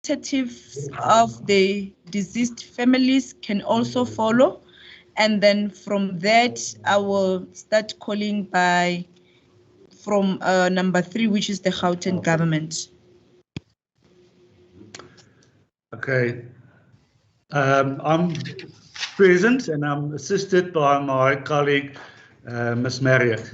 representatives of the deceased families can also follow. And then from that, I will start calling from number 3, which is the Gauteng government. Okay. I'm present and I'm assisted by my colleague, Ms. Marriott.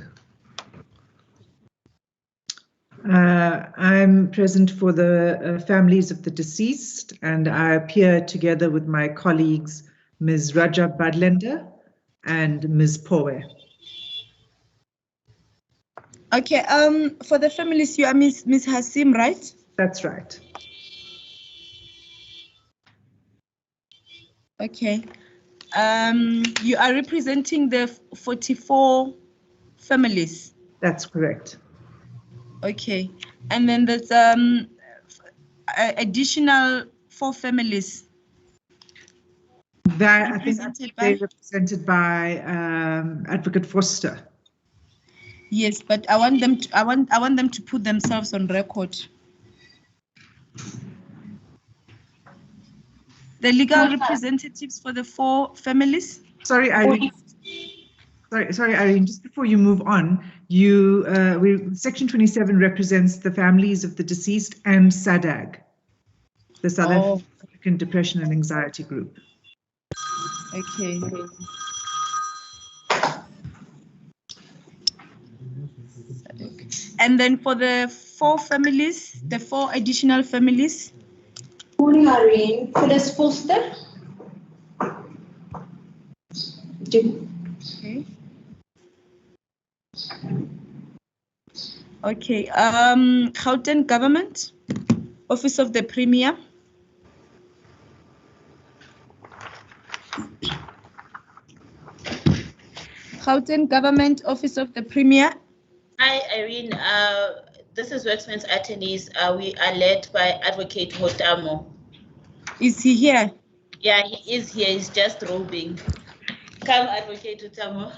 I'm present for the families of the deceased, and I appear together with my colleagues, Ms. Raja Badlender and Ms. Powe. Okay, for the families, you are Ms. Hasim, right? That's right. Okay. You are representing the 44 families. That's correct. Okay. And then there's additional 4 families. That I think they're represented by Advocate Foster. Yes, but I want them to, I want them to put themselves on record. The legal representatives for the 4 families. Sorry, Irene. Sorry, Irene. Just before you move on, Section 27 represents the families of the deceased and SADAG, the South African Depression and Anxiety Group. Okay. And then for the 4 families, the 4 additional families. Morning, Irene. Phyllis Foster. Okay. Okay. Gauteng Government, Office of the Premier. Gauteng Government, Office of the Premier. Hi, Irene. This is Worksmen's Attorneys. We are led by Advocate Hotamo. Is he here? Yeah, he is here. He's just robing. Come, Advocate Hotamo.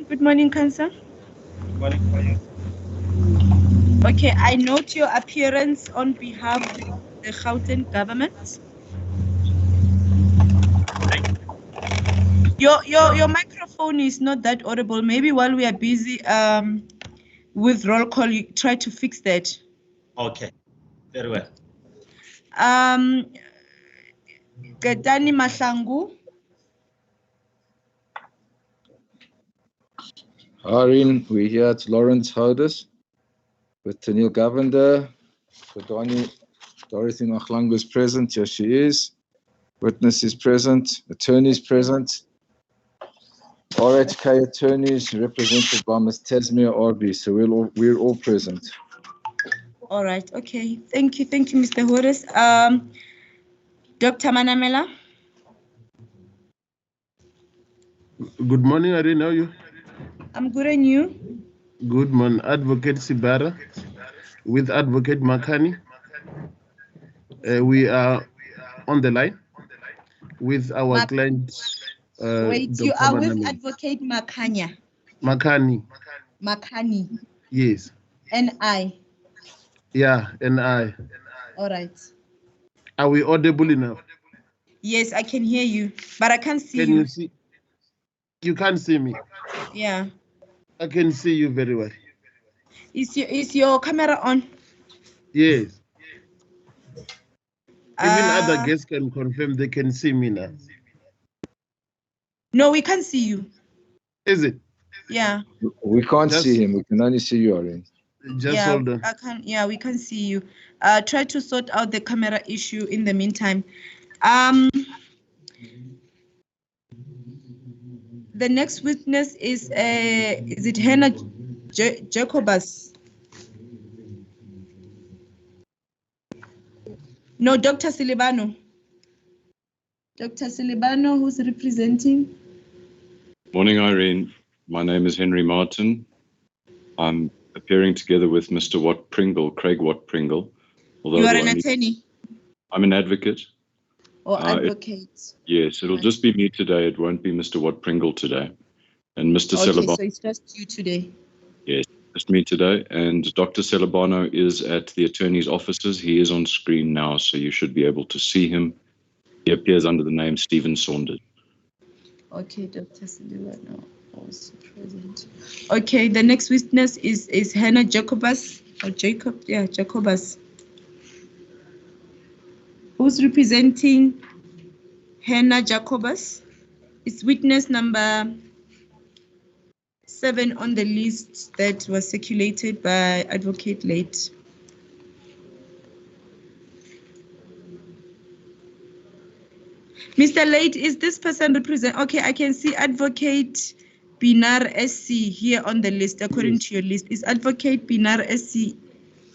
Good morning, Counsel. Good morning. Okay, I note your appearance on behalf of the Gauteng government. Your microphone is not that audible. Maybe while we are busy with roll call, you try to fix that. Okay, very well. Getani Mahlangu. Irene, we're here at Lawrence Holders with Tennille Govender. Dorothy Mahlangu is present. Here she is. Witness is present. Attorneys present. RHK attorneys represented by Ms. Tasmia Arby. So we're all present. All right. Okay. Thank you, Mr. Horace. Dr. Manamela. Good morning, Irene. How are you? I'm good, and you? Good morning. Advocate Sibara with Advocate Makani. We are on the line with our client. Wait, Dr. you are Manamela. with Advocate Makanya? Makani. Makani. Yes. And I. Yeah, and I. All right. Are we audible enough? Yes, I can hear you, but I can't see you. Can you see? You can't see me. Yeah. I can see you very well. Is your camera on? Yes. Even other guests can confirm they can see me now. No, we can't see you. Is it? Yeah. We can't see him. We can only see you, Irene. Just hold on. Yeah, we can see you. Try to sort out the camera issue in the meantime. The next witness is it Hannah Jacobus? No, Dr. Silibano. Dr. Silibano, who's representing? Morning, Irene. My name is Henry Martin. I'm appearing together with Mr. Watt Pringle, Craig Watt Pringle. Although You are an attorney I'm an advocate. or advocate? Yes, it'll just be me today. It won't be Mr. Watt Pringle today. And Mr. Okay, Celebano. so it's just you today. Yes, just me today. And Dr. Celebano is at the attorney's offices. He is on screen now, so you should be able to see him. He appears under the name Stephen Saunders. Okay, Dr. Silibano also present. Okay, the next witness is Hannah Jacobus, or Jacob, yeah, Jacobus. Who's representing Hannah Jacobus? It's witness number 7 on the list that was circulated by Advocate Late. Mr. Late, is this person represent? Okay, I can see Advocate Binar SC here on the list, according to your list. Is Advocate Binar SC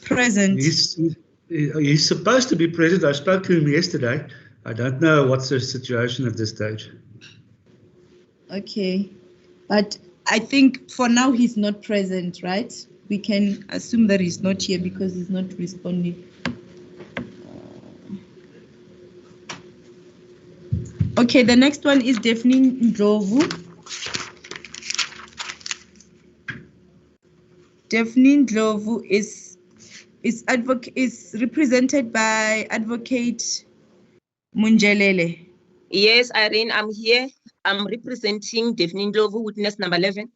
present? He's supposed to be present. I spoke to him yesterday. I don't know what's the situation at this stage. Okay, but I think for now he's not present, right? We can assume that he's not here because he's not responding. Okay, the next one is Daphne Ndlovu. Daphne Ndlovu is represented by Advocate Munjelele. Yes, Irene, I'm here. I'm representing Daphne Ndlovu, witness number 11.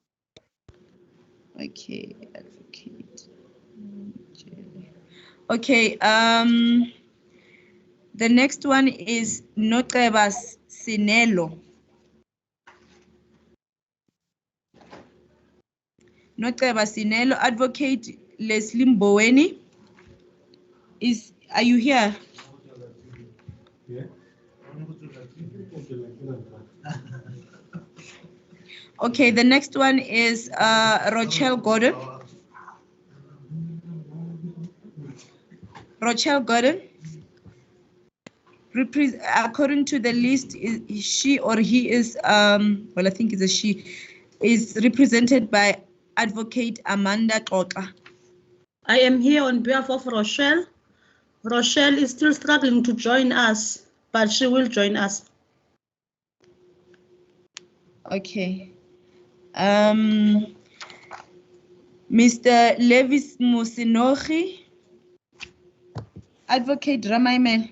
Okay, Advocate Munjelele. Okay, the next one is Notebas Sinelo. Notebas Sinelo, Advocate Leslie Mboweni. Are you here? Yeah. Okay, the next one is Rochelle Gordon. Rochelle Gordon. According to the list, she or he is, well, I think it's a she, is represented by Advocate Amanda Tota. I am here on behalf of Rochelle. Rochelle is still struggling to join us, but she will join us. Okay. Mr. Levis Musinochi, Advocate Ramaimen.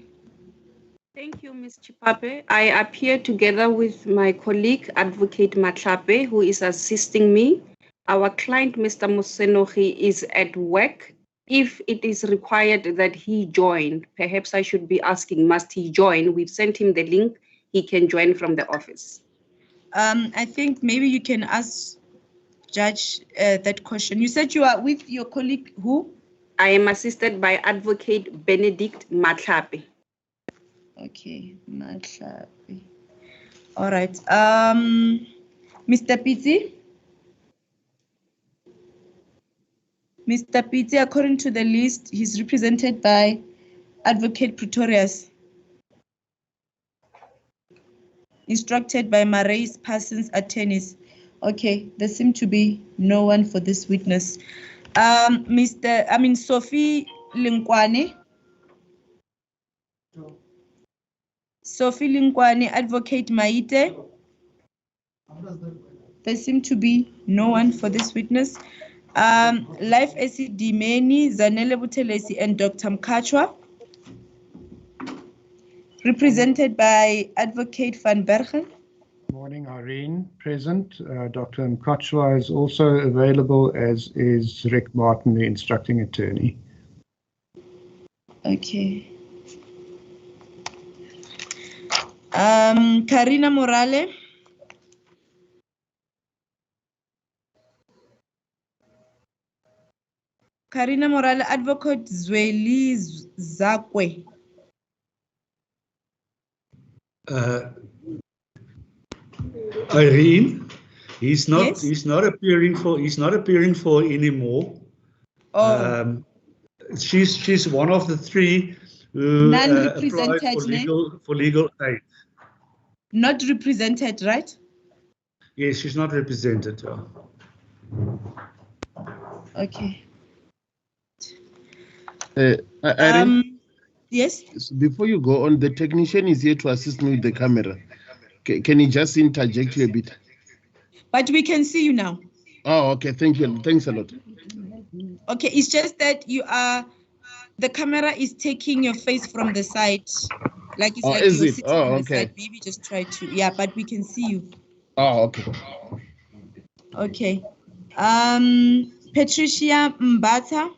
Thank you, Ms. Chipape. I appear together with my colleague, Advocate Matlape, who is assisting me. Our client, Mr. Musenochi, is at work. If it is required that he join, perhaps I should be asking, must he join? We've sent him the link. He can join from the office. I think maybe you can ask Judge that question. You said you are with your colleague who? I am assisted by Advocate Benedict Matlape. Okay, Matlape. All right. Mr. Pizzi? Mr. Pizzi, according to the list, he's represented by Advocate Pretorius, instructed by Marais Parsons attorneys. Okay, there seem to be no one for this witness. Sophie Linkwane. Sophie Linkwane, Advocate Maite. There seem to be no one for this witness. Life Esidimeni, Zanele Butelesi, and Dr. Mukacha, represented by Advocate Van Bergen. Morning, Irene, present. Dr. Mukacha is also available, as is Rick Martin, the instructing attorney. Okay. Karina Morale. Karina Morale, Advocate Zweli Zakwe. Irene, he's not. Yes? He's not appearing for. He's not appearing for anymore. Oh. She's one of the three who applied for legal aid. Not represented, right? Yes, she's not represented. Okay. Irene, Yes. before you go on, the technician is here to assist me with the camera. Can he just interject you a bit? But we can see you now. Oh, okay. Thank you. Thanks a lot. Okay, it's just that the camera is taking your face from the side. Like it's like is you're it? sitting Oh, on the okay. side. Maybe just try to, yeah, but we can see you. Oh, okay. Okay. Patricia Mbata.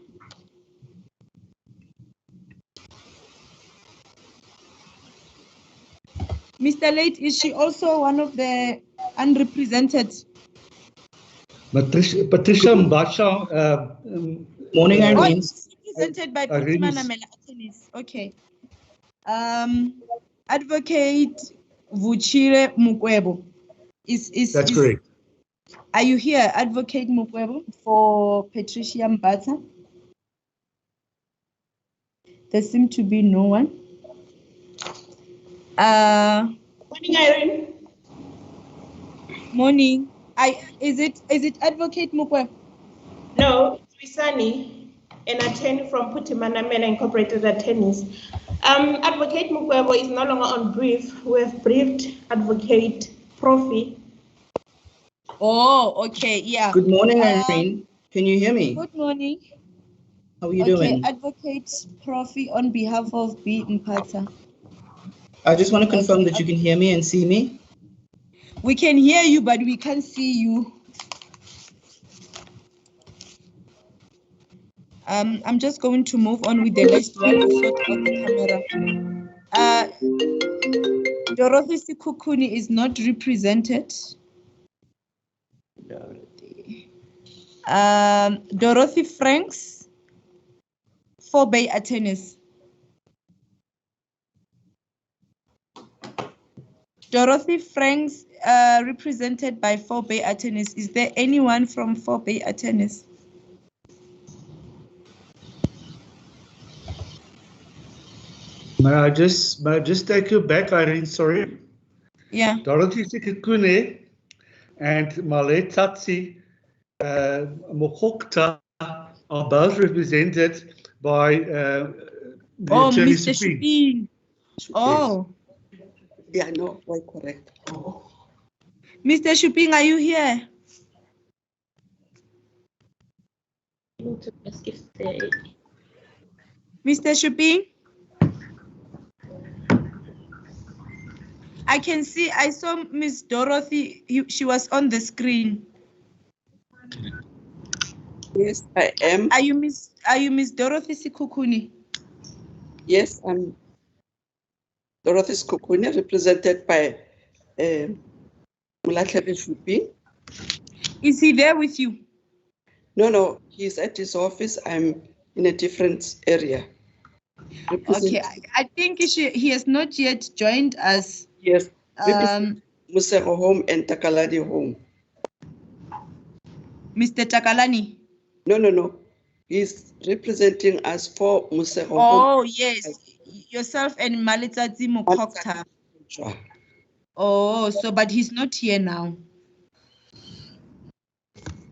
Mr. Late, is she also one of the unrepresented? Patricia Mbacha. Morning, Oh, Irene. it's represented by Patima Namela Attorneys. Okay. Advocate Vuchire Mukwebo. That's correct. Are you here, Advocate Mukwebo, for Patricia Mbata? There seem to be no one. Morning, Irene. Morning. Is it Advocate Mukwebo? No, it's Wisani, an attorney from Putimanamela Incorporated Attorneys. Advocate Mukwebo is no longer on brief. We have briefed Advocate Profi. Oh, okay, yeah. Good morning, Irene. Can you hear me? Good morning. How are you doing? Advocate Profi on behalf of B. Mpata. I just want to confirm that you can hear me and see me. We can hear you, but we can't see you. I'm just going to move on with the list while we sort out the camera. Dorothy Sikukuni is not represented. Dorothy Franks, 4 Bay Attorneys. Dorothy Franks, represented by 4 Bay Attorneys. Is there anyone from 4 Bay Attorneys? May I just take you back, Irene? Sorry. Yeah. Dorothy Sikukune and Malet Tatsi Mokokta are both represented by the Attorney Mr. Supreme. Oh. Yeah, no, quite correct. Mr. Shuping, are you here? Mr. Shuping? I saw Miss Dorothy, she was on the screen. Yes, I am. Are you Miss Dorothy Sikukuni? Yes, I'm Dorothy Sikukuni, represented by Mulatlebe Shupi. Is he there with you? No, he's at his office. I'm in a different area. Okay, I think he has not yet joined us. Yes, Musego home and Takalani home. Mr. Takalani? No. He's representing us for Musego home. Oh, yes. Yourself and Malitati Mukokta. Oh, but he's not here now.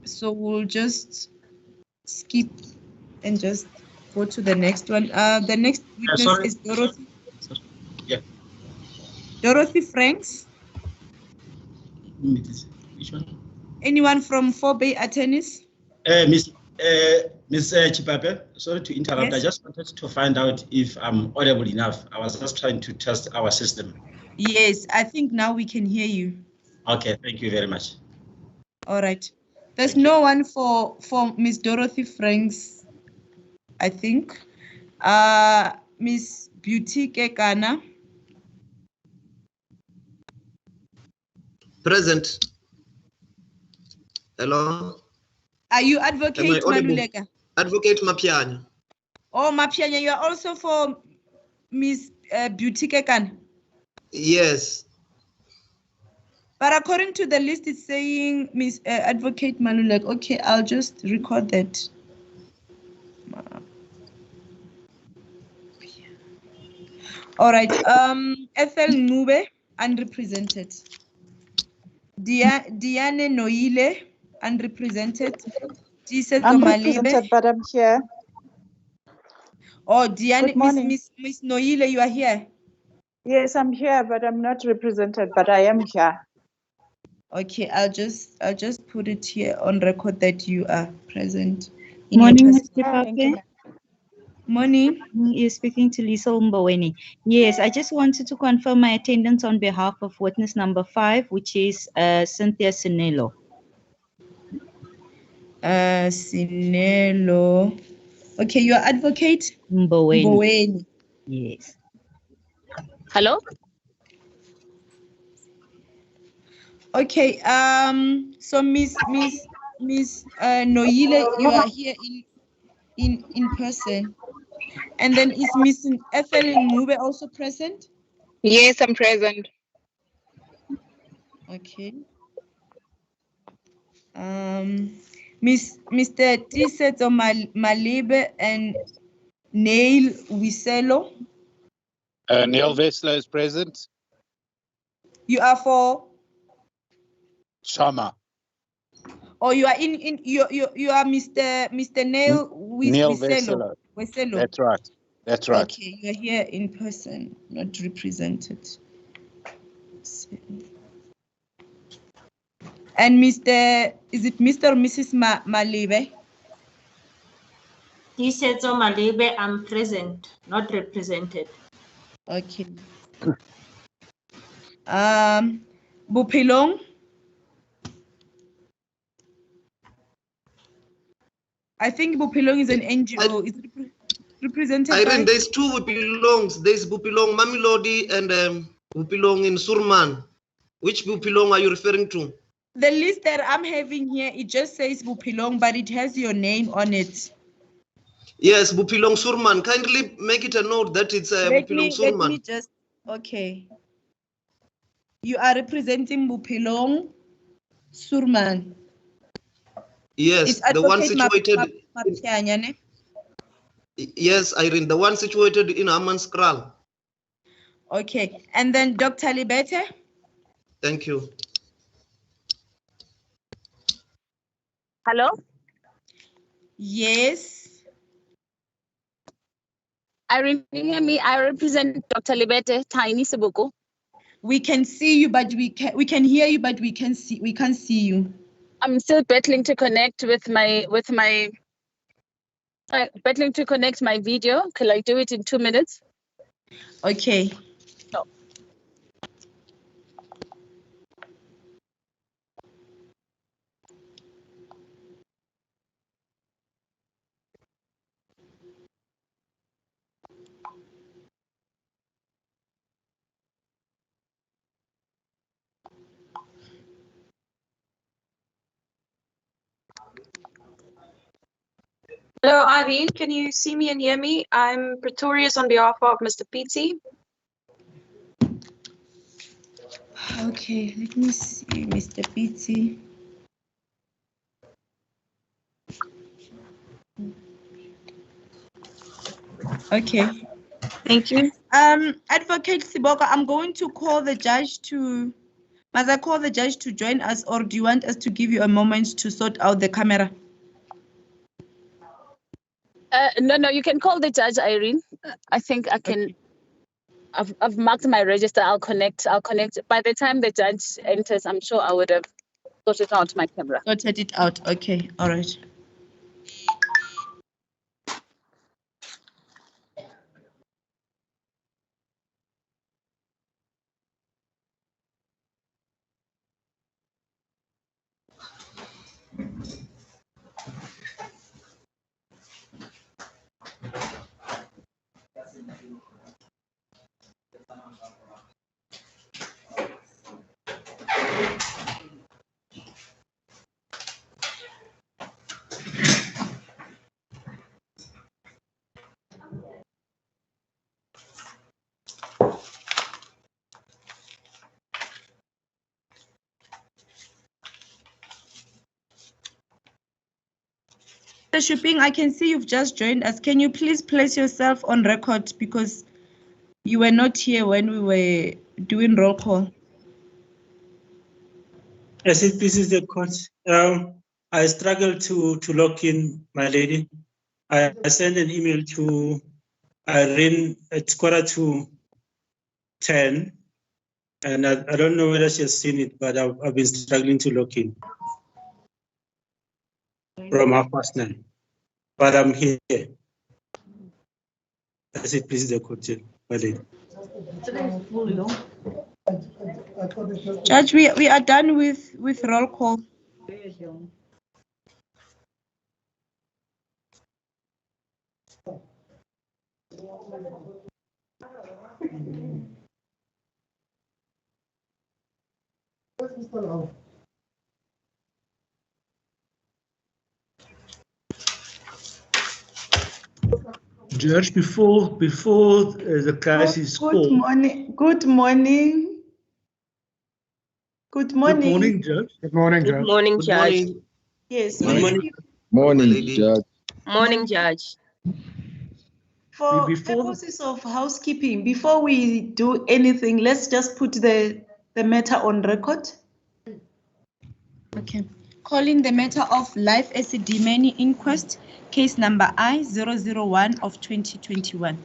So we'll just skip and just go to the next one. The next witness is Dorothy. Yeah. Dorothy Franks. Which one? Anyone from 4 Bay Attorneys? Miss Chipape, sorry to interrupt. Yes. I just wanted to find out if I'm audible enough. I was just trying to test our system. Yes, I think now we can hear you. Okay, thank you very much. All right. There's no one for Miss Dorothy Franks, I think. Miss Beauty Kekana. Present. Hello. Are you Advocate Manulega? Advocate Mapianya. Oh, Mapianya, you are also for Miss Beauty Kekana? Yes. But according to the list, it's saying Miss Advocate Manulega. Okay, I'll just record that. All right. Ethel Nube. Unrepresented. Diane Noile, unrepresented. I'm represented, but I'm here. Oh, Diane, Good morning. Miss Noile, you are here. Yes, I'm here, but I'm not represented, but I am here. Okay, I'll just put it here on record that you are present. In Morning, your Mr. Pape. Morning. You're speaking to Lisa Umbaweni. Yes, I just wanted to confirm my attendance on behalf of witness number 5, which is Cynthia Sinelo. Sinelo. Okay, your advocate? Mboweni. Yes. Hello? Okay, so Miss Noile, you are here in person. And then is Miss Ethel Ngube also present? Yes, I'm present. Okay. Mr. Tisetso Malebe and Neil Wiselo. Neil Vessler is present. You are for? Shama. Oh, you are you are Mr. Neil Neil Wiselo. That's right. That's right. Okay, you are here in person, not represented. And is it Mr. or Mrs. Malebe? Tisetso Malebe, I'm present, not represented. Okay. Bupilong? I think Bupilong is an NGO. Is it represented Irene, by? there's two Bupilongs. There's Bupilong Mamilodi and Bupilong in Surman. Which Bupilong are you referring to? The list that I'm having here, it just says Bupilong, but it has your name on it. Yes, Bupilong Surman. Kindly make it a note that it's Bupilong Surman. Let me just, okay. You are representing Bupilong Surman. Yes, the one situated. Yes, Irene, the one situated in Amanskral. Okay, and then Dr. Libete? Thank you. Hello? Yes. Irene, can you hear me? I represent Dr. Libete, Tiny Sebuko. We can see you, but we can hear you, but we can't see you. I'm still battling to connect with my battling to connect my video. Can I do it in 2 minutes? Okay. No. Hello, Irene. Can you see me and hear me? I'm Pretorius on behalf of Mr. Pizzi. Okay, let me see, Mr. Pizzi. Okay. Thank you. Advocate Siboka, I'm going to call the judge to. Must I call the judge to join us, or do you want us to give you a moment to sort out the camera? No, you can call the judge, Irene. I think I can. Okay. I've marked my register. I'll connect. By the time the judge enters, I'm sure I would have sorted out my camera. Sorted it out. Okay. All right. Shipping, I can see you've just joined us. Can you please place yourself on record, because you were not here when we were doing roll call. Yes, this is the court. I struggled to log in, my lady. I sent an email to Irene at 9:45, and I don't know whether she has seen it, but I've been struggling to log in from 9:30. But I'm here. That's it, please, the court, my lady. Judge, we are done with roll call. Judge, before the case is Good called. morning. Good morning. Good morning. Good morning, Judge. Good morning, Judge. Good morning, Good Judge. morning. Yes. Good morning. Morning, Judge. Morning, Judge. For Before- purposes of housekeeping, before we do anything, let's just put the matter on record. Okay. Calling the matter of Life Esidimeni Inquest, case number I-001 of 2021.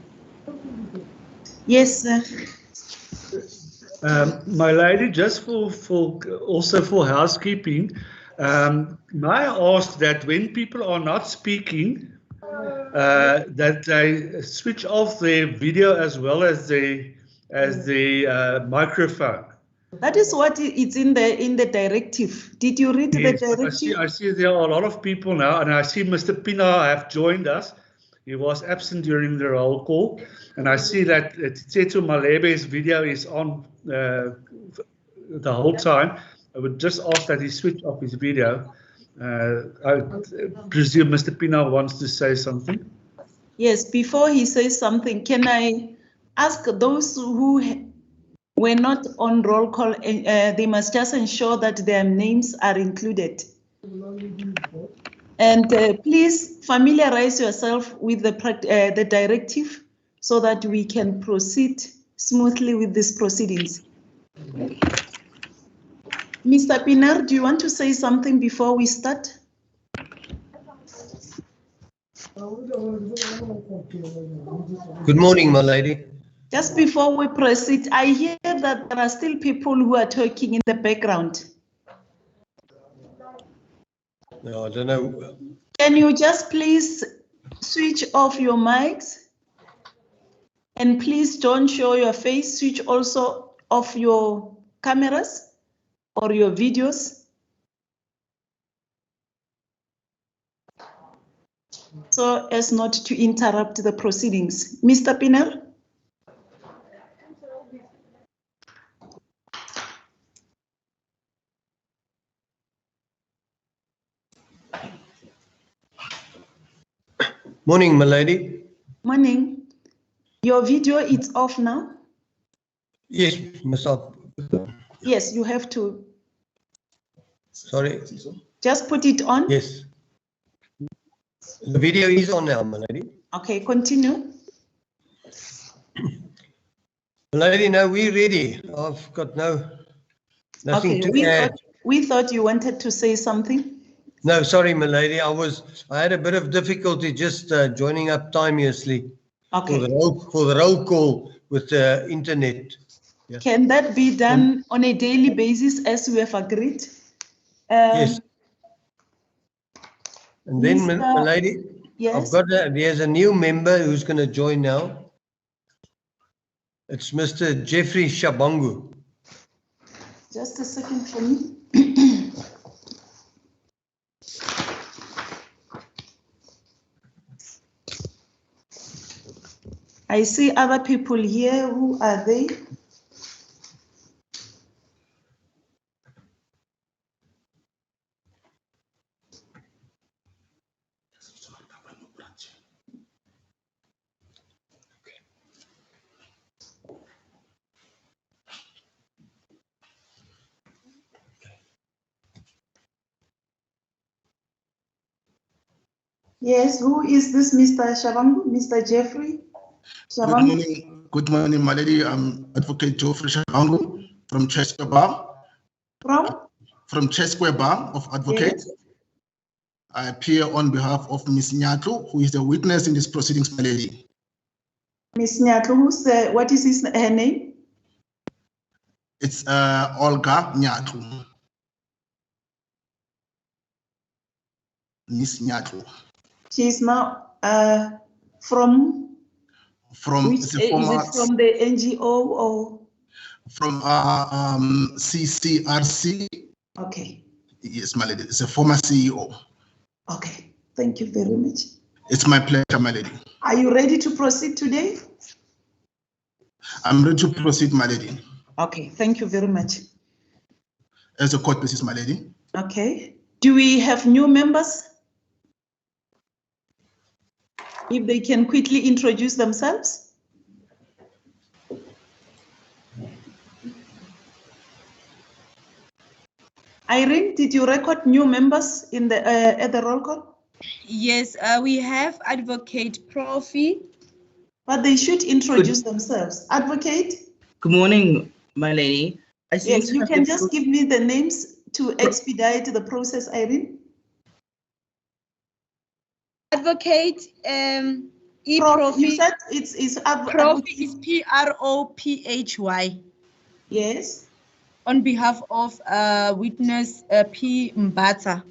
Yes, sir. My lady, just for also for housekeeping, may I ask that when people are not speaking, that they switch off their video as well as the microphone. That is what it's in the directive. Did you read Yes, the but directive? I see there are a lot of people now, and I see Mr. Pina have joined us. He was absent during the roll call, and I see that Tseto Malebe's video is on the whole time. I would just ask that he switch off his video. I presume Mr. Pina wants to say something. Yes, before he says something, can I ask those who were not on roll call, they must just ensure that their names are included. And please familiarize yourself with the directive so that we can proceed smoothly with these proceedings. Mr. Pinar, do you want to say something before we start? Good morning, my lady. Just before we proceed, I hear that there are still people who are talking in the background. No, I don't know. Can you just please switch off your mics? And please don't show your face. Switch also off your cameras or your videos, so as not to interrupt the proceedings. Mr. Pinar? Morning, my lady. Morning. Your video is off now? Yes, myself. Yes, you have to. Sorry. Just put it on? Yes. The video is on now, my lady. Okay, continue. My lady, no, we're ready. I've got nothing Okay, to add. we thought you wanted to say something. No, sorry, my lady. I had a bit of difficulty just joining up timeously. Okay. For the roll call with the internet. Yeah. Can that be done on a daily basis as we have agreed? Yes. And then, my Mr. lady, Yes. there's a new member who's going to join now. It's Mr. Jeffrey Shabangu. Just a second for me. I see other people here. Who are they? Yes, who is this Mr. Shabangu? Mr. Jeffrey Shabangu? Good morning, my lady. I'm Advocate Joe Frishango from Chesque Bar. From Chesque Bar of Advocate. Yes. I appear on behalf of Ms. Nyatlu, who is the witness in this proceedings, my lady. Ms. Nyatlu, what is her name? It's Olga Nyatlu. Ms. Nyatlu. She is now from which, is it from the NGO or from CCRC? Okay. Yes, my lady. It's a former CEO. Okay. Thank you very much. It's my pleasure, my lady. Are you ready to proceed today? I'm ready to proceed, my lady. Okay. Thank you very much. As a court basis, my lady. Okay. Do we have new members? If they can quickly introduce themselves. Irene, did you record new members in the at the roll call? Yes, we have Advocate Profi. But they should introduce themselves. Advocate? Good morning, my lady. Yes, you can just give me the names to expedite the process, Irene. Advocate Profi. You said it's Profi is Prophy. Yes. On behalf of witness P. Mbata.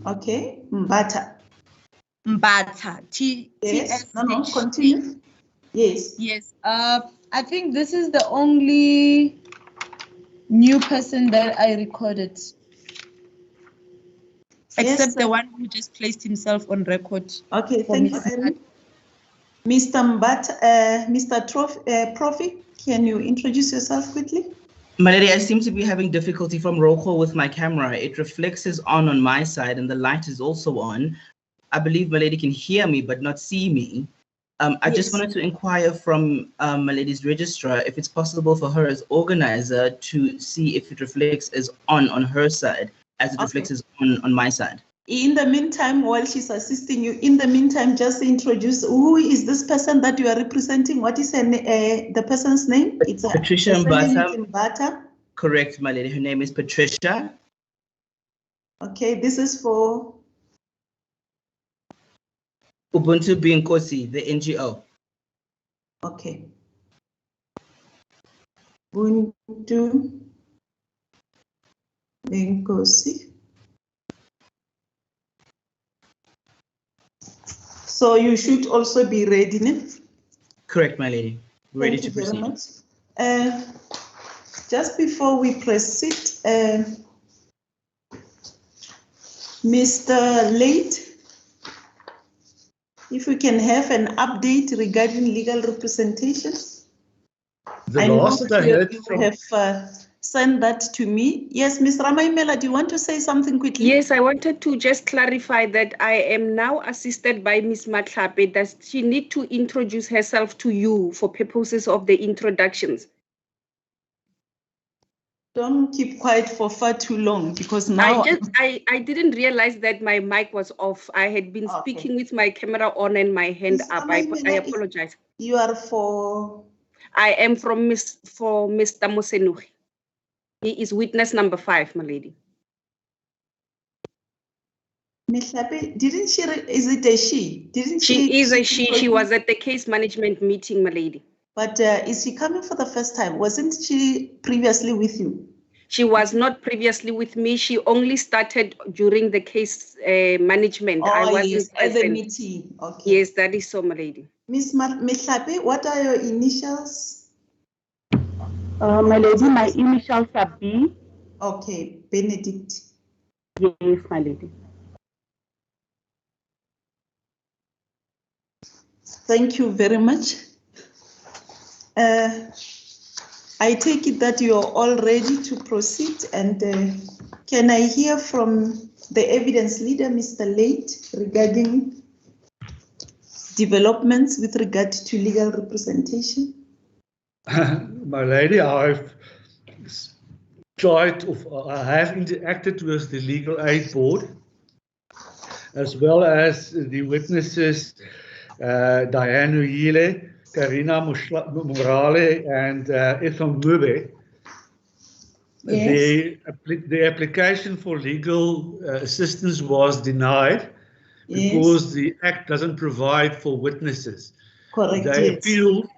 Okay, Mbata. Mbata. Yes. No, continue. Yes. Yes. I think this is the only new person that I recorded. Except the one who just placed himself on record. Okay, thank you, Irene. Mr. Mbata, Mr. Profi, can you introduce yourself quickly? My lady, I seem to be having difficulty from roll call with my camera. It reflects is on my side and the light is also on. I believe my lady can hear me but not see me. I just wanted to inquire from my lady's registrar if it's possible for her as organizer to see if it reflects is on her side as it reflects is on my side. In the meantime, while she's assisting you, in the meantime, just introduce who is this person that you are representing? What is the person's name? It's Patricia Mbata. Correct, my lady. Her name is Patricia. Okay, this is for Ubuntu Binkosi, the NGO. Okay. Ubuntu Binkosi. So you should also be ready, ne? Correct, my lady. Ready to proceed. Thank you very much. Just before we proceed, Mr. Late, if we can have an update regarding legal representation. The last that I heard from... have send that to me. Yes, Ms. Ramaimela, do you want to say something quickly? Yes, I wanted to just clarify that I am now assisted by Ms. Matlape. Does she need to introduce herself to you for purposes of the introductions? Don't keep quiet for far too long because now I didn't realize that my mic was off. I had been speaking with my camera on and my hand up. I apologize. You are for? I am for Mr. Mosenuhi. He is witness number 5, my lady. Didn't she? Is it a she? Didn't she? She is a she. She was at the case management meeting, my lady. But is she coming for the first time? Wasn't she previously with you? She was not previously with me. She only started during the case management. Oh, I wasn't yes, at the meeting. Okay. Yes, that is so, my lady. Miss Mehlape, what are your initials? My lady, my initials are B. Okay, Benedict. Yes, my lady. Thank you very much. I take it that you are all ready to proceed, and can I hear from the evidence leader, Mr. Late, regarding developments with regard to legal representation? My lady, I've tried, I have interacted with the Legal Aid Board, as well as the witnesses Diane Uyile, Karina Morale, and Ethel Mube. Yes. The application for legal assistance was denied because the Act doesn't provide for witnesses. Correct, They yes.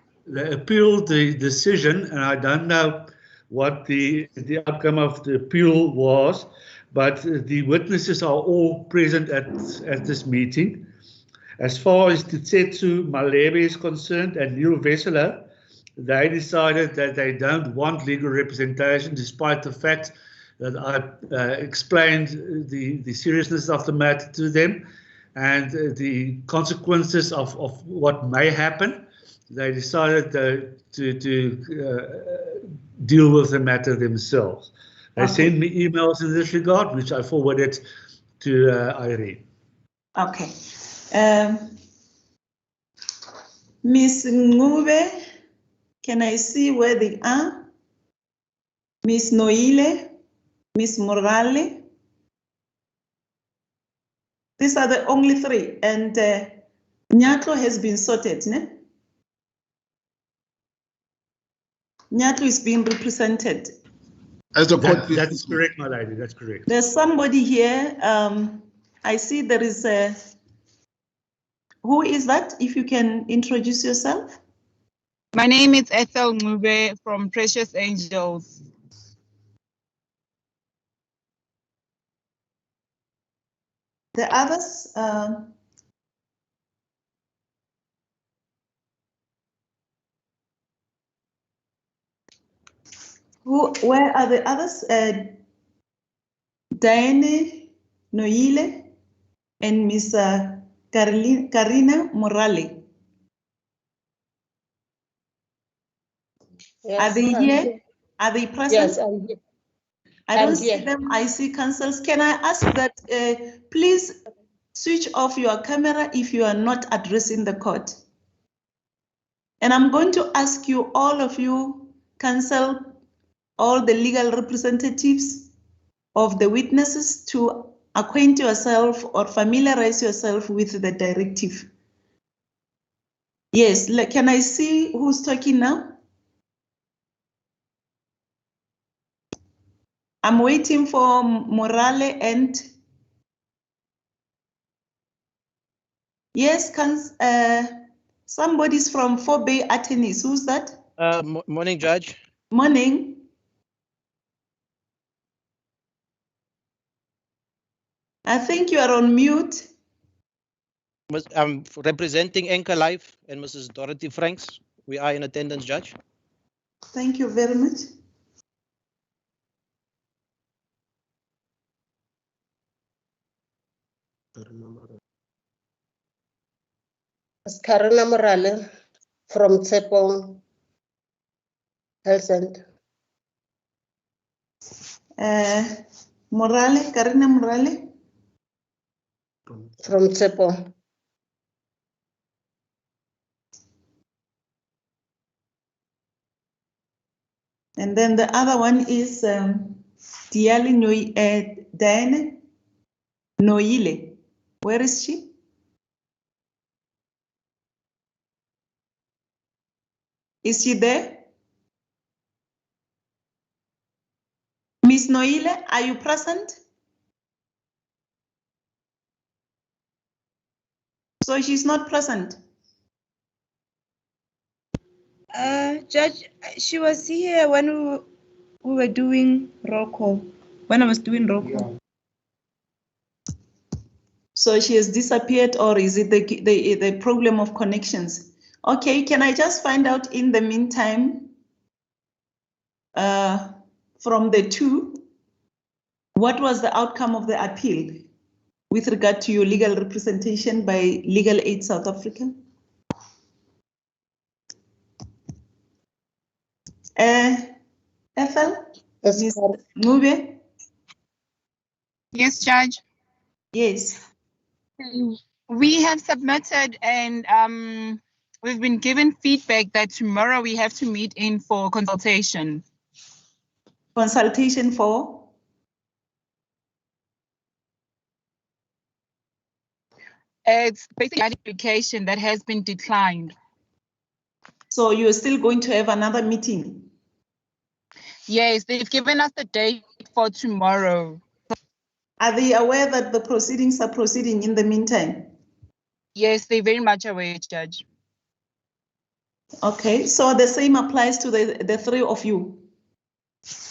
appealed the decision, and I don't know what the outcome of the appeal was, but the witnesses are all present at this meeting. As far as Tsetsu Malebe is concerned and Neil Vesela, they decided that they don't want legal representation, despite the fact that I explained the seriousness of the matter to them and the consequences of what may happen. They decided to deal with the matter themselves. They sent me emails in this regard, which I forwarded to Irene. Okay. Miss Ngube, can I see where they are? Miss Noile, Miss Morale. These are the only three, and Nyatlo has been sorted, ne? Nyatlo is being represented. As the court, that is correct, my lady. That's correct. There's somebody here. I see there is a. Who is that? If you can introduce yourself. My name is Ethel Mube from Precious Angels. The others. Where are the others? Diane Noile and Miss Karina Morale. Yes, are they I'm here? here. Are they present? Yes, I'm here. I don't I'm see here. them. I see counsels. Can I ask that please switch off your camera if you are not addressing the court? And I'm going to ask you, all of you, counsel, all the legal representatives of the witnesses, to acquaint yourself or familiarize yourself with the directive. Yes, can I see who's talking now? I'm waiting for Morale and yes, somebody's from 4 Bay Attorneys. Who's that? Morning, Judge. Morning. I think you are on mute. I'm representing Anchor Life and Mrs. Dorothy Franks. We are in attendance, Judge. Thank you very much. Karina Morale from Tsepo Health Center. Morale, Karina Morale? From Tsepo. And then the other one is Diane Noile. Where is she? Is she there? Miss Noile, are you present? So she's not present. Judge, she was here when we were doing roll call, when I was doing roll call. So she has disappeared, or is it the problem of connections? Okay, can I just find out in the meantime from the two, what was the outcome of the appeal with regard to your legal representation by Legal Aid South Africa? Ethel? Ms. Mube? Yes, Judge. Yes. We have submitted and we've been given feedback that tomorrow we have to meet in for consultation. Consultation for? It's basically an application that has been declined. So you're still going to have another meeting? Yes, they've given us the date for tomorrow. Are they aware that the proceedings are proceeding in the meantime? Yes, they're very much aware, Judge. Okay, so the same applies to the three of you?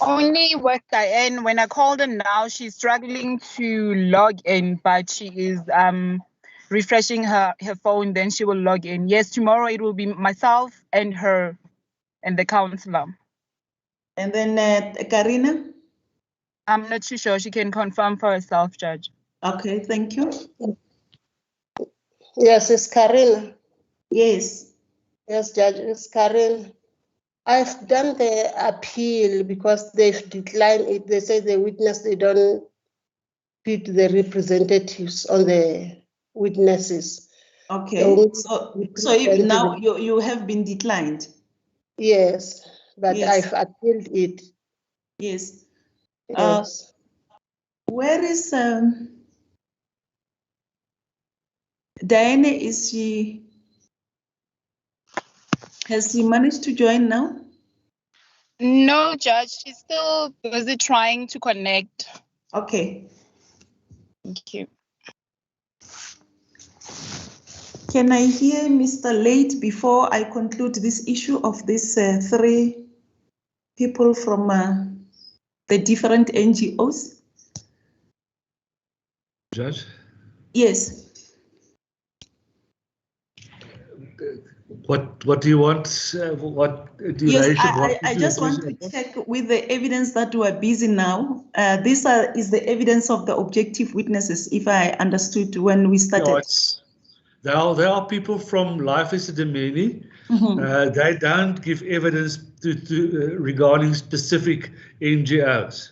Only with Diane, when I called her now, she's struggling to log in, but she is refreshing her phone, then she will log in. Yes, tomorrow it will be myself and her and the counselor. And then Karina? I'm not too sure. She can confirm for herself, Judge. Okay, thank you. Yes, it's Karina. Yes. Yes, Judge, it's Karina. I've done the appeal because they've declined it. They say the witness, they don't put the representatives on the witnesses. Okay, so if now you have been declined? Yes, but Yes. I've appealed it. Yes. Yes. Where is Diana? Is she? Has she managed to join now? No, Judge, she's still busy trying to connect. Okay. Thank you. Can I hear Mr. Late before I conclude this issue of these three people from the different NGOs? Judge? Yes. What do you want? What duration? Yes, I just want to check with the evidence that we are busy now. This is the evidence of the objective witnesses, if I understood when we started. Yeah, there are people from Life Esidimeni. They don't give evidence regarding specific NGOs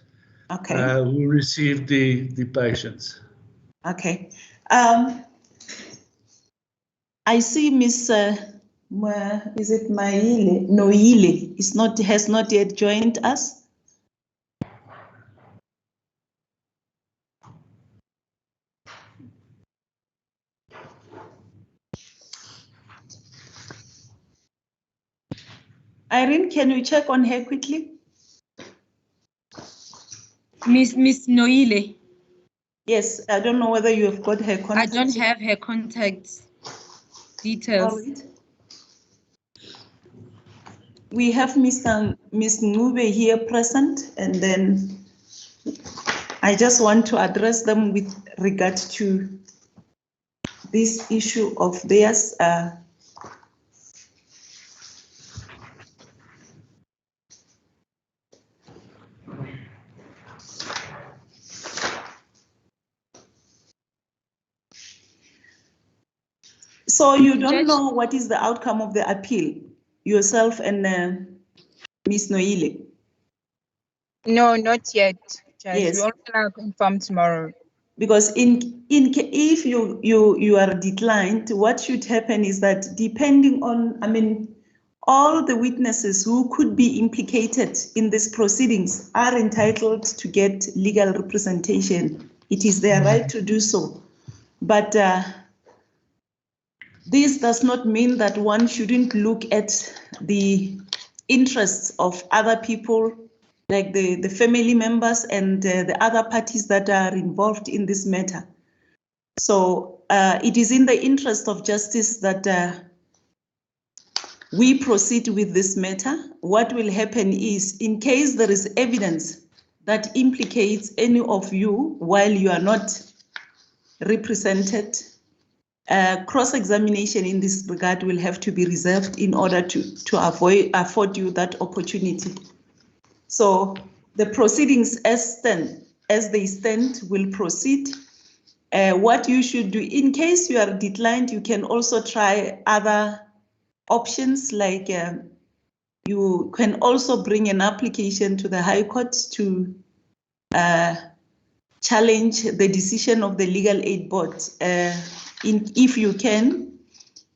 who received the patients. Okay. I see Miss is it Maile? Noile has not yet joined us. Irene, can you check on her quickly? Miss Noile. Yes, I don't know whether you have got her contact. I don't have her contact details. All right. We have Miss Ngube here present, and then I just want to address them with regard to this issue of theirs. So you don't know what is the outcome of the appeal, yourself and Miss Noile? No, not yet, Judge. Yes. We're all gonna confirm tomorrow. Because if you are declined, what should happen is that depending on, all the witnesses who could be implicated in these proceedings are entitled to get legal representation. It is their right to do so. But this does not mean that one shouldn't look at the interests of other people, like the family members and the other parties that are involved in this matter. So it is in the interest of justice that we proceed with this matter. What will happen is, in case there is evidence that implicates any of you while you are not represented, cross-examination in this regard will have to be reserved in order to afford you that opportunity. So the proceedings as they stand will proceed. What you should do, in case you are declined, you can also try other options, like you can also bring an application to the High Court to challenge the decision of the Legal Aid Board, if you can.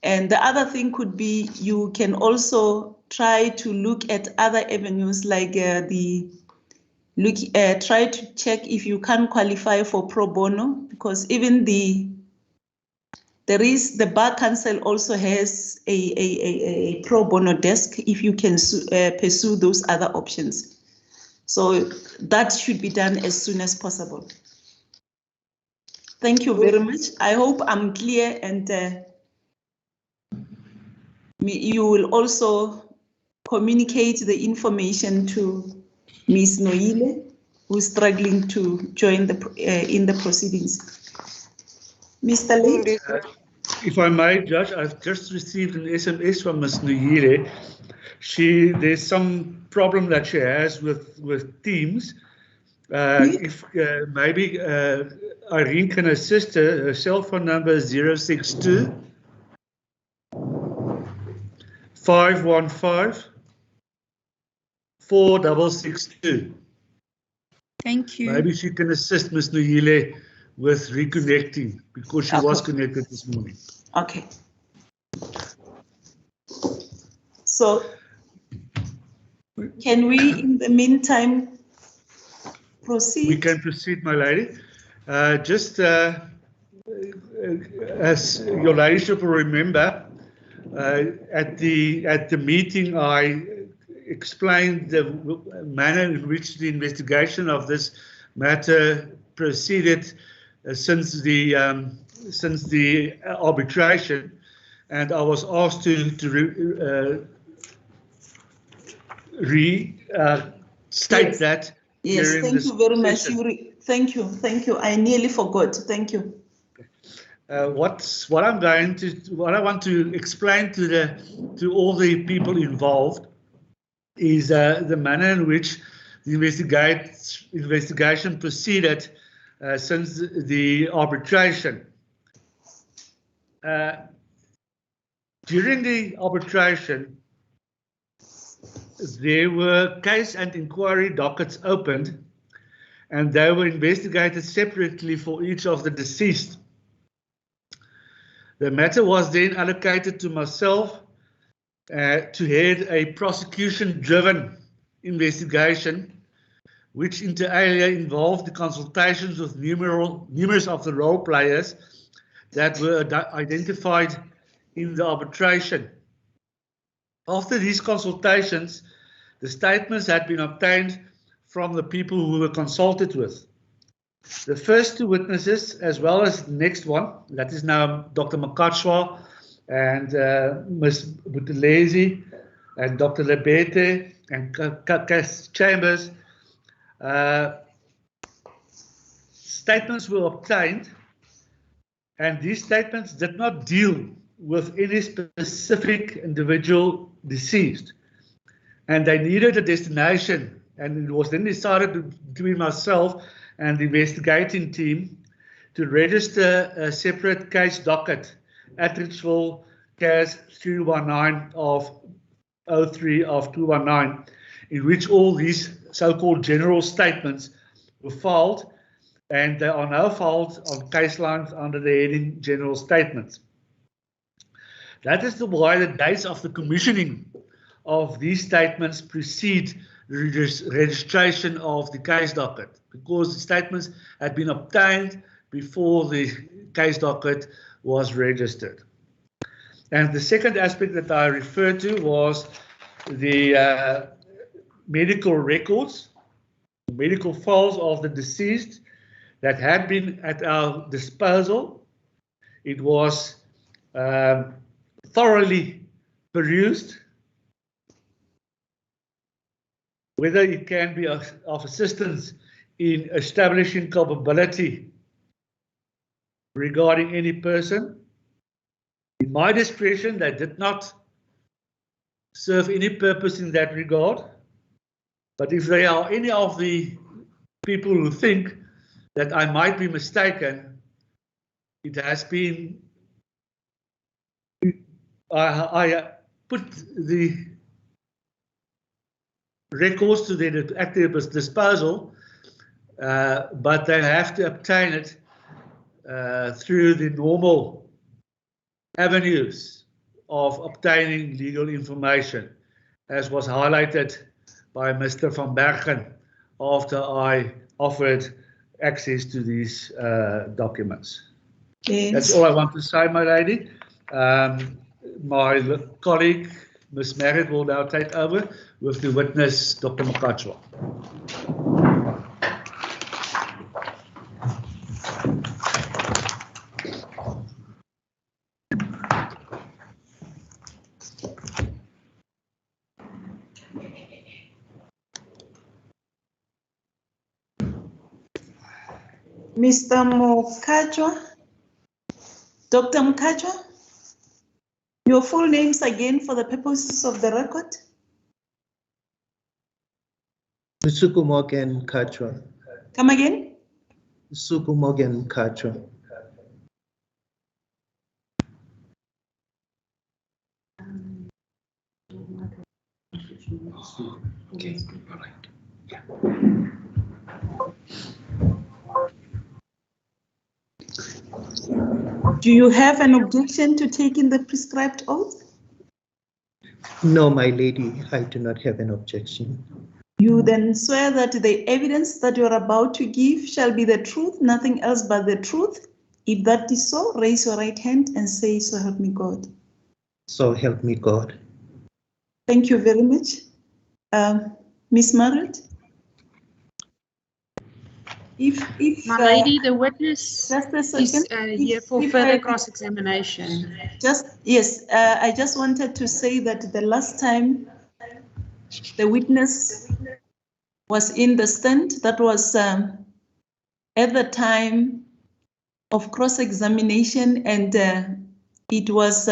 And the other thing could be you can also try to look at other avenues, like try to check if you can qualify for pro bono, because even the The bar counsel also has a pro bono desk if you can pursue those other options. So that should be done as soon as possible. Thank you very much. I hope I'm clear, and you will also communicate the information to Ms. Noile, who's struggling to join in the proceedings. Mr. Late? If I may, Judge, I've just received an SMS from Ms. Noile. There's some problem that she has with Teams. If maybe Irene can assist her. Her cell phone number is 062 515 4662. Thank you. Maybe she can assist Ms. Noile with reconnecting, because she was connected this morning. Okay. So can we, in the meantime, proceed? We can proceed, my lady. Just as your ladyship will remember, at the meeting I explained the manner in which the investigation of this matter proceeded since the arbitration, and I was asked to restate that. Yes, thank you very much. Thank you. I nearly forgot. Thank you. What I want to explain to all the people involved is the manner in which the investigation proceeded since the arbitration. During the arbitration, there were case and inquiry dockets opened, and they were investigated separately for each of the deceased. The matter was then allocated to myself to head a prosecution-driven investigation, which inter alia involved the consultations with numerous of the role players that were identified in the arbitration. After these consultations, the statements had been obtained from the people who were consulted with. The first two witnesses, as well as the next one, that is now Dr. Mukacha and Ms. Buthelezi and Dr. Lebete and Chambers, statements were obtained, and these statements did not deal with any specific individual deceased, and they needed a destination, and it was then decided between myself and the investigating team to register a separate case docket at Richville CAS 319 of 03 of 219, in which all these so-called general statements were filed, and they are now filed on case lines under the heading general statements. That is why the dates of the commissioning of these statements precede the registration of the case docket, because the statements had been obtained before the case docket was registered. And the second aspect that I referred to was the medical records, medical files of the deceased that had been at our disposal. It was thoroughly perused, whether it can be of assistance in establishing culpability regarding any person. In my discretion, they did not serve any purpose in that regard. But if there are any of the people who think that I might be mistaken, it has been, I put the records to at their disposal, but they have to obtain it through the normal avenues of obtaining legal information, as was highlighted by Mr. van Bergen after I offered access to these documents. That's all I want to say, my lady. My colleague, Ms. Merritt, will now take over with the witness, Dr. Mukacha. Mr. Mukacha, Dr. Mukacha, your full names again for the purposes of the record. Suku Morgan Kachwa. Come again? Suku Morgan Kachwa. Okay, all right. Yeah. Do you have an objection to taking the prescribed oath? No, my lady, I do not have an objection. You then swear that the evidence that you are about to give shall be the truth, nothing else but the truth. If that is so, raise your right hand and say, "So help me God." So help me God. Thank you very much. Miss Margaret? My lady, the witness just a is second. here for further cross-examination. Yes, I just wanted to say that the last time the witness was in the stand, that was at the time of cross-examination, and it was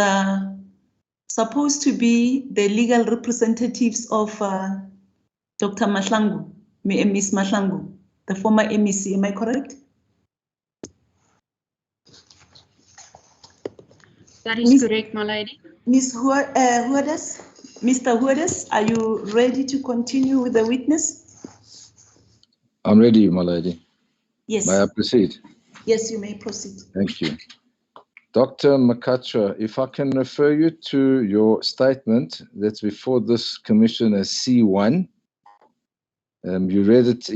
supposed to be the legal representatives of Dr. Mahlangu, Miss Mahlangu, the former MEC, am I correct? That is correct, my lady. Ms. Huertas, Mr. Huertas, are you ready to continue with the witness? I'm ready, my lady. Yes. May I proceed? Yes, you may proceed. Thank you. Dr. Mukacha, if I can refer you to your statement that's before this commission as C1. You read it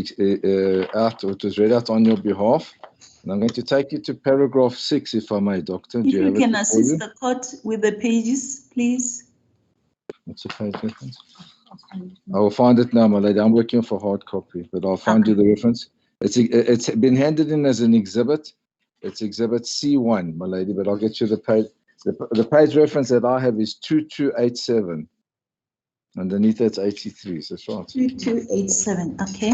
out, or it was read out on your behalf. And I'm going to take you to paragraph 6, if I may, Doctor. If you can assist the court with the pages, please. What's the page reference? I will find it now, my lady. I'm working for hard copy, but I'll find you the reference. It's been handed in as an exhibit. It's exhibit C1, my lady, but I'll get you the page. The page reference that I have is 2287. Underneath that's 83, so it's right. 2287, okay.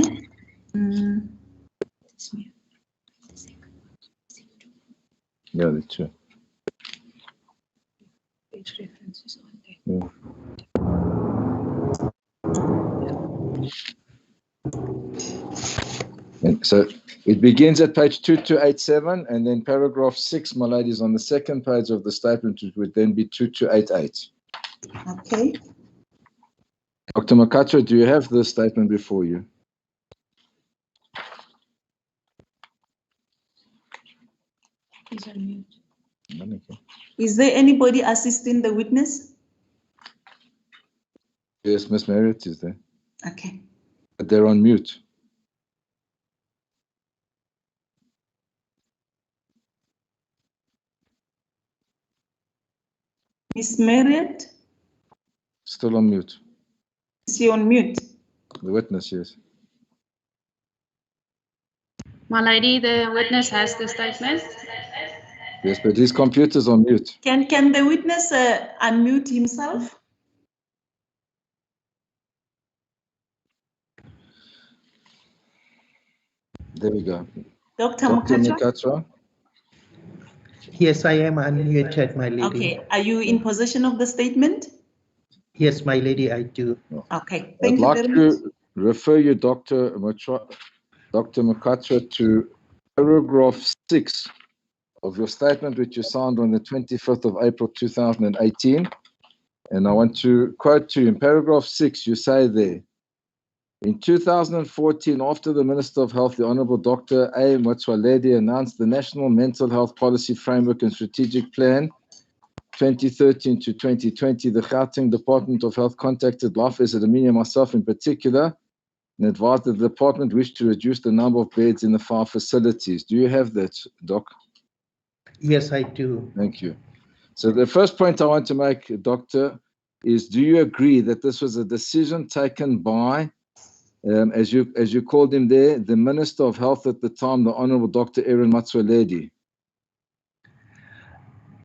Yeah, the two. Page reference is on there. Yeah. And so it begins at page 2287, and then paragraph 6, my lady, is on the second page of the statement, which would then be 2288. Okay. Dr. Mukacha, do you have the statement before you? He's on mute. Is there anybody assisting the witness? Yes, Miss Marriott is there. Okay. But they're on mute. Miss Marriott? Still on mute. Is she on mute? The witness, yes. My lady, the witness has the statement. Yes, but his computer's on mute. Can the witness unmute himself? There we go. Dr. Mukacha? Yes, I am unmuted, my lady. Okay, are you in possession of the statement? Yes, my lady, I do. Okay, thank you I'd very like much. to refer you, Dr. Mukacha, to paragraph 6 of your statement, which you signed on the 25th of April 2018. And I want to quote to you in paragraph 6, you say there, in 2014, after the Minister of Health, the Honorable Dr. A. Motsoaledi, announced the National Mental Health Policy Framework and Strategic Plan 2013 to 2020, the Gauteng Department of Health contacted Life Esidimeni and myself in particular and advised that the department wished to reduce the number of beds in the 5 facilities. Do you have that, Doc? Yes, I do. Thank you. So the first point I want to make, Doctor, is do you agree that this was a decision taken by, as you called him there, the Minister of Health at the time, the Honourable Dr. Aaron Matsoaledi?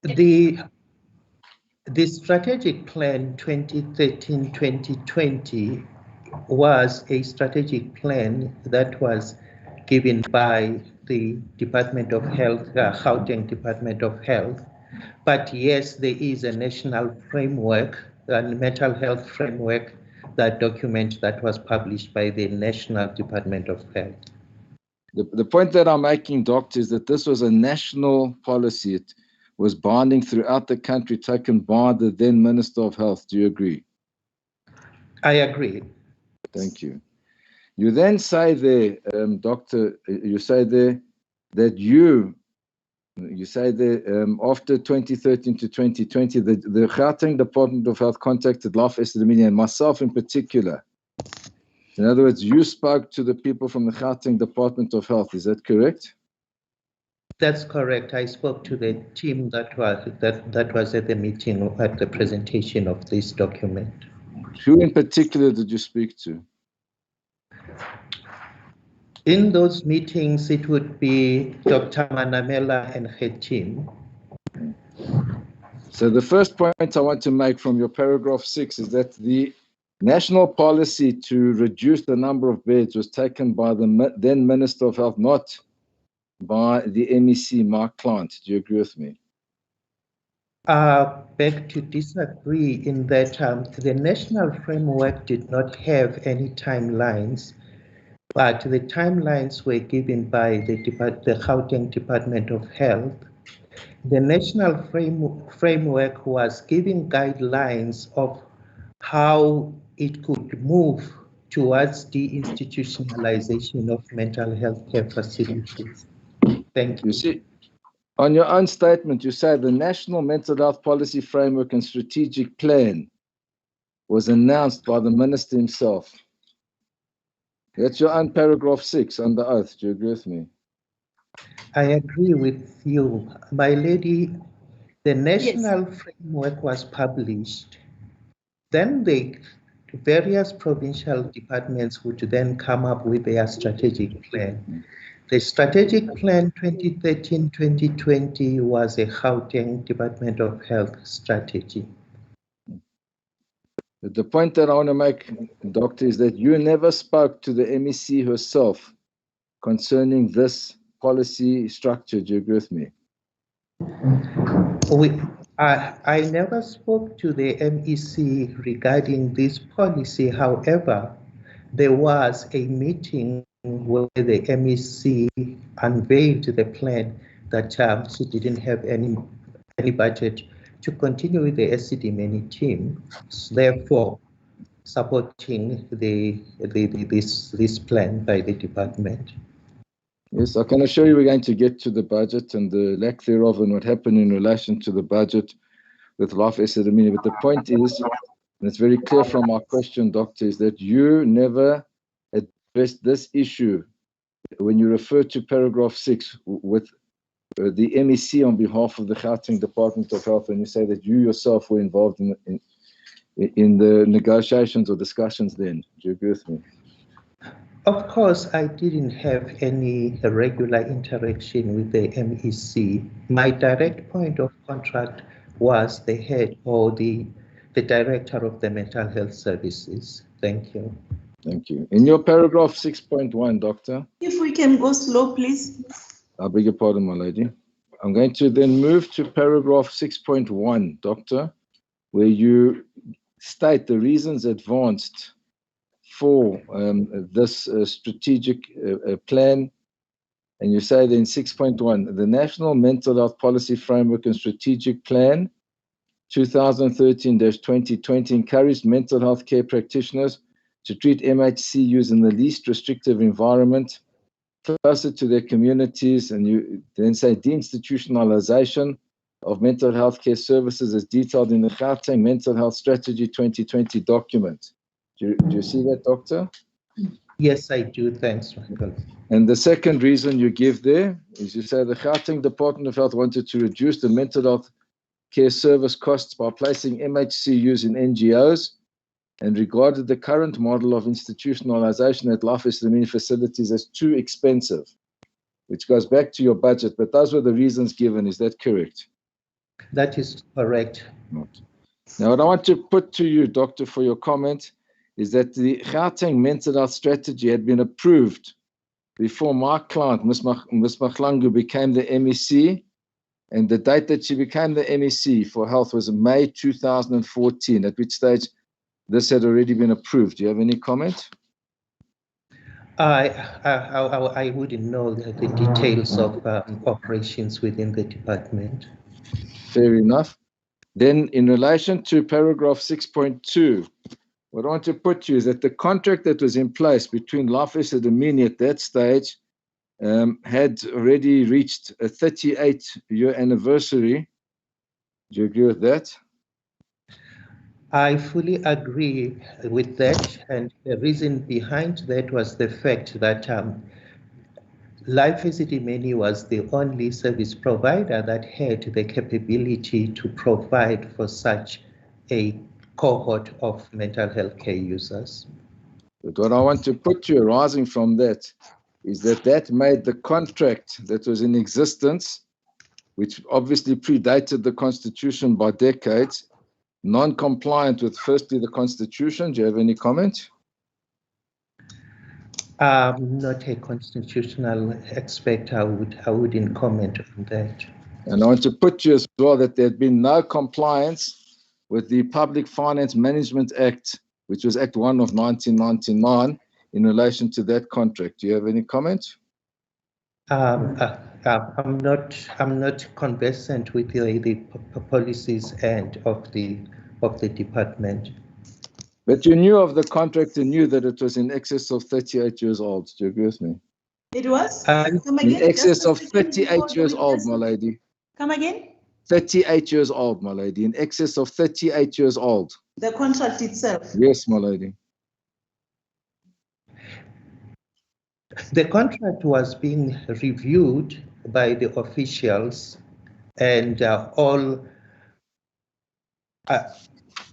The strategic plan 2013-2020 was a strategic plan that was given by the Department of Health, Gauteng Department of Health. But yes, there is a national framework, a mental health framework, that document that was published by the National Department of Health. The point that I'm making, Doctor, is that this was a national policy. It was binding throughout the country, taken by the then Minister of Health. Do you agree? I agree. Thank you. You then say there, Doctor, you say there that after 2013 to 2020, the Gauteng Department of Health contacted Life Esidimeni and myself in particular. In other words, you spoke to the people from the Gauteng Department of Health. Is that correct? That's correct. I spoke to the team that was at the meeting, at the presentation of this document. Who in particular did you speak to? In those meetings, it would be Dr. Manamela and her team. So the first point I want to make from your paragraph 6 is that the national policy to reduce the number of beds was taken by the then Minister of Health, not by the MEC, my client. Do you agree with me? Beg to disagree in that the national framework did not have any timelines, but the timelines were given by the Gauteng Department of Health. The national framework was giving guidelines of how it could move towards deinstitutionalization of mental health care facilities. Thank you. You see, on your own statement, you say the National Mental Health Policy Framework and Strategic Plan was announced by the Minister himself. That's your own paragraph 6 under oath. Do you agree with me? I agree with you. My lady, the national framework was published. Then the various provincial departments would then come up with their strategic plan. The strategic plan 2013-2020 was a Gauteng Department of Health strategy. The point that I want to make, Doctor, is that you never spoke to the MEC herself concerning this policy structure. Do you agree with me? I never spoke to the MEC regarding this policy. However, there was a meeting where the MEC unveiled the plan that she didn't have any budget to continue with the Esidimeni team, therefore supporting this plan by the department. Yes, I can assure you we're going to get to the budget and the lack thereof and what happened in relation to the budget with Life Esidimeni. But the point is, and it's very clear from our question, Doctor, is that you never addressed this issue when you refer to paragraph 6 with the MEC on behalf of the Gauteng Department of Health, and you say that you yourself were involved in the negotiations or discussions then. Do you agree with me? Of course, I didn't have any regular interaction with the MEC. My direct point of contact was the head or the director of the mental health services. Thank you. Thank you. In your paragraph 6.1, Doctor. If we can go slow, please. I beg your pardon, my lady. I'm going to then move to paragraph 6.1, Doctor, where you state the reasons advanced for this strategic plan. And you say that in 6.1, the National Mental Health Policy Framework and Strategic Plan 2013-2020 encouraged mental health care practitioners to treat MHCUs in the least restrictive environment, closer to their communities, and you then say deinstitutionalization of mental health care services as detailed in the Gauteng Mental Health Strategy 2020 document. Do you see that, Doctor? Yes, I do. Thanks, Michael. And the second reason you give there is you say the Gauteng Department of Health wanted to reduce the mental health care service costs by placing MHCUs in NGOs and regarded the current model of institutionalization at Life Esidimeni facilities as too expensive, which goes back to your budget, but those were the reasons given. Is that correct? That is correct. Okay. Now, what I want to put to you, Doctor, for your comment, is that the Gauteng mental health strategy had been approved before my client, Ms. Mahlangu, became the MEC, and the date that she became the MEC for health was May 2014, at which stage this had already been approved. Do you have any comment? I wouldn't know the details of operations within the department. Fair enough. Then in relation to paragraph 6.2, what I want to put you is that the contract that was in place between Life Esidimeni at that stage had already reached a 38-year anniversary. Do you agree with that? I fully agree with that, and the reason behind that was the fact that Life Esidimeni was the only service provider that had the capability to provide for such a cohort of mental health care users. But what I want to put you arising from that is that that made the contract that was in existence, which obviously predated the Constitution by decades, non-compliant with firstly the Constitution. Do you have any comment? Not a constitutional expert. I wouldn't comment on that. And I want to put you as well that there had been no compliance with the Public Finance Management Act, which was Act 1 of 1999, in relation to that contract. Do you have any comment? I'm not conversant with the policies and of the department. But you knew of the contract and knew that it was in excess of 38 years old. Do you agree with me? It was? In excess of 38 years old, my lady. Come again? 38 years old, my lady. In excess of 38 years old. The contract itself? Yes, my lady. The contract was being reviewed by the officials, and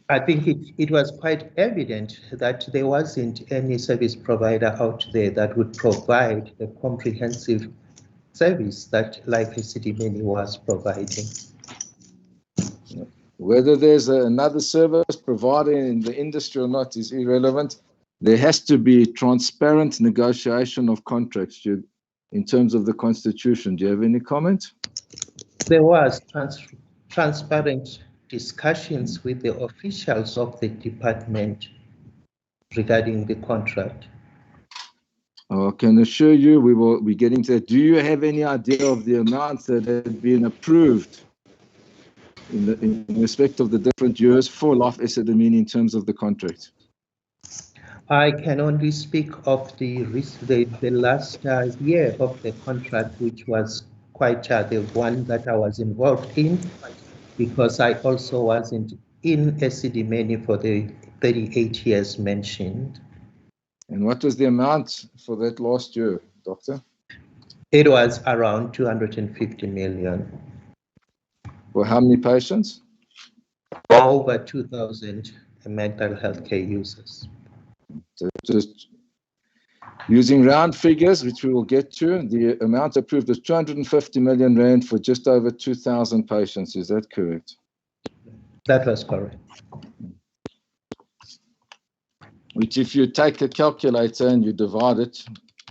I think it was quite evident that there wasn't any service provider out there that would provide the comprehensive service that Life Esidimeni was providing. Whether there's another service provider in the industry or not is irrelevant. There has to be transparent negotiation of contracts in terms of the Constitution. Do you have any comment? There was transparent discussions with the officials of the department regarding the contract. I can assure you we will be getting to that. Do you have any idea of the amounts that had been approved in respect of the different years for Life Esidimeni in terms of the contract? I can only speak of the last year of the contract, which was quite the one that I was involved in, because I also wasn't in Esidimeni for the 38 years mentioned. And what was the amount for that last year, Doctor? It was around 250 million. For how many patients? Over 2,000 mental health care users. So just using round figures, which we will get to, the amount approved is 250 million rand for just over 2,000 patients. Is that correct? That was correct. Which, if you take a calculator and you divide it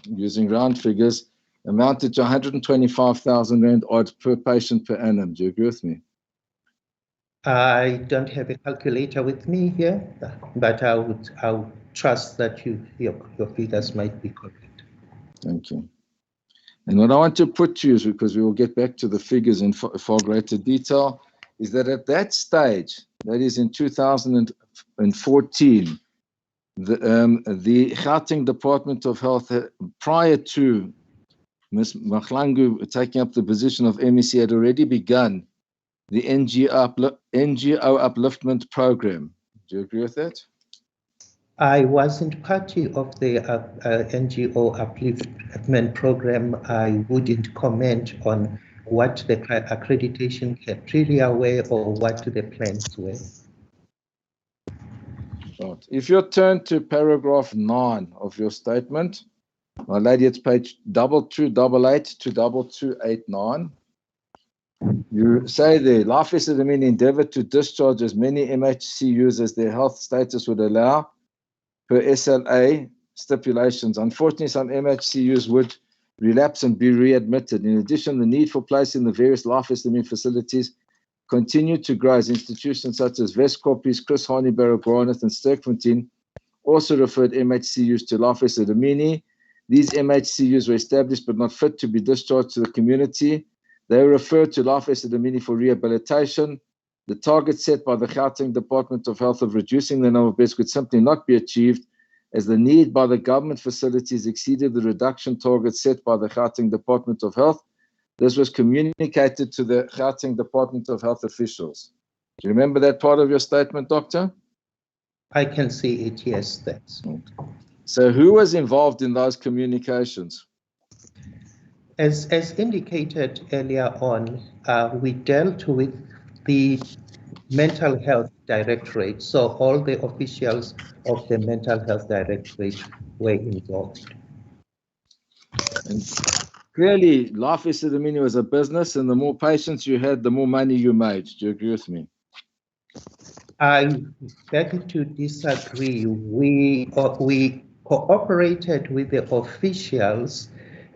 using round figures, amounted to 125,000 rand odd per patient per annum. Do you agree with me? I don't have a calculator with me here, but I would trust that your figures might be correct. Thank you. And what I want to put to you is, because we will get back to the figures in far greater detail, is that at that stage, that is in 2014, the Gauteng Department of Health, prior to Ms. Mahlangu taking up the position of MEC, had already begun the NGO upliftment program. Do you agree with that? I wasn't party of the NGO upliftment program. I wouldn't comment on what the accreditation criteria were or what the plans were. Right. If you turn to paragraph 9 of your statement, my lady, it's page 2288 to 2289. You say there, Life Esidimeni endeavored to discharge as many MHCUs as their health status would allow per SLA stipulations. Unfortunately, some MHCUs would relapse and be readmitted. In addition, the need for placing the various Life Esidimeni facilities continued to grow as institutions such as Westkoppies, Chris Hani, Baragwanath, and Sterkfontein also referred MHCUs to Life Esidimeni. These MHCUs were established but not fit to be discharged to the community. They were referred to Life Esidimeni for rehabilitation. The target set by the Gauteng Department of Health of reducing the number of beds could simply not be achieved as the need by the government facilities exceeded the reduction target set by the Gauteng Department of Health. This was communicated to the Gauteng Department of Health officials. Do you remember that part of your statement, Doctor? I can see it, yes, that's. So who was involved in those communications? As indicated earlier on, we dealt with the Mental Health Directorate, so all the officials of the Mental Health Directorate were involved. And clearly, Life Esidimeni was a business, and the more patients you had, the more money you made. Do you agree with me? I beg to disagree. We cooperated with the officials,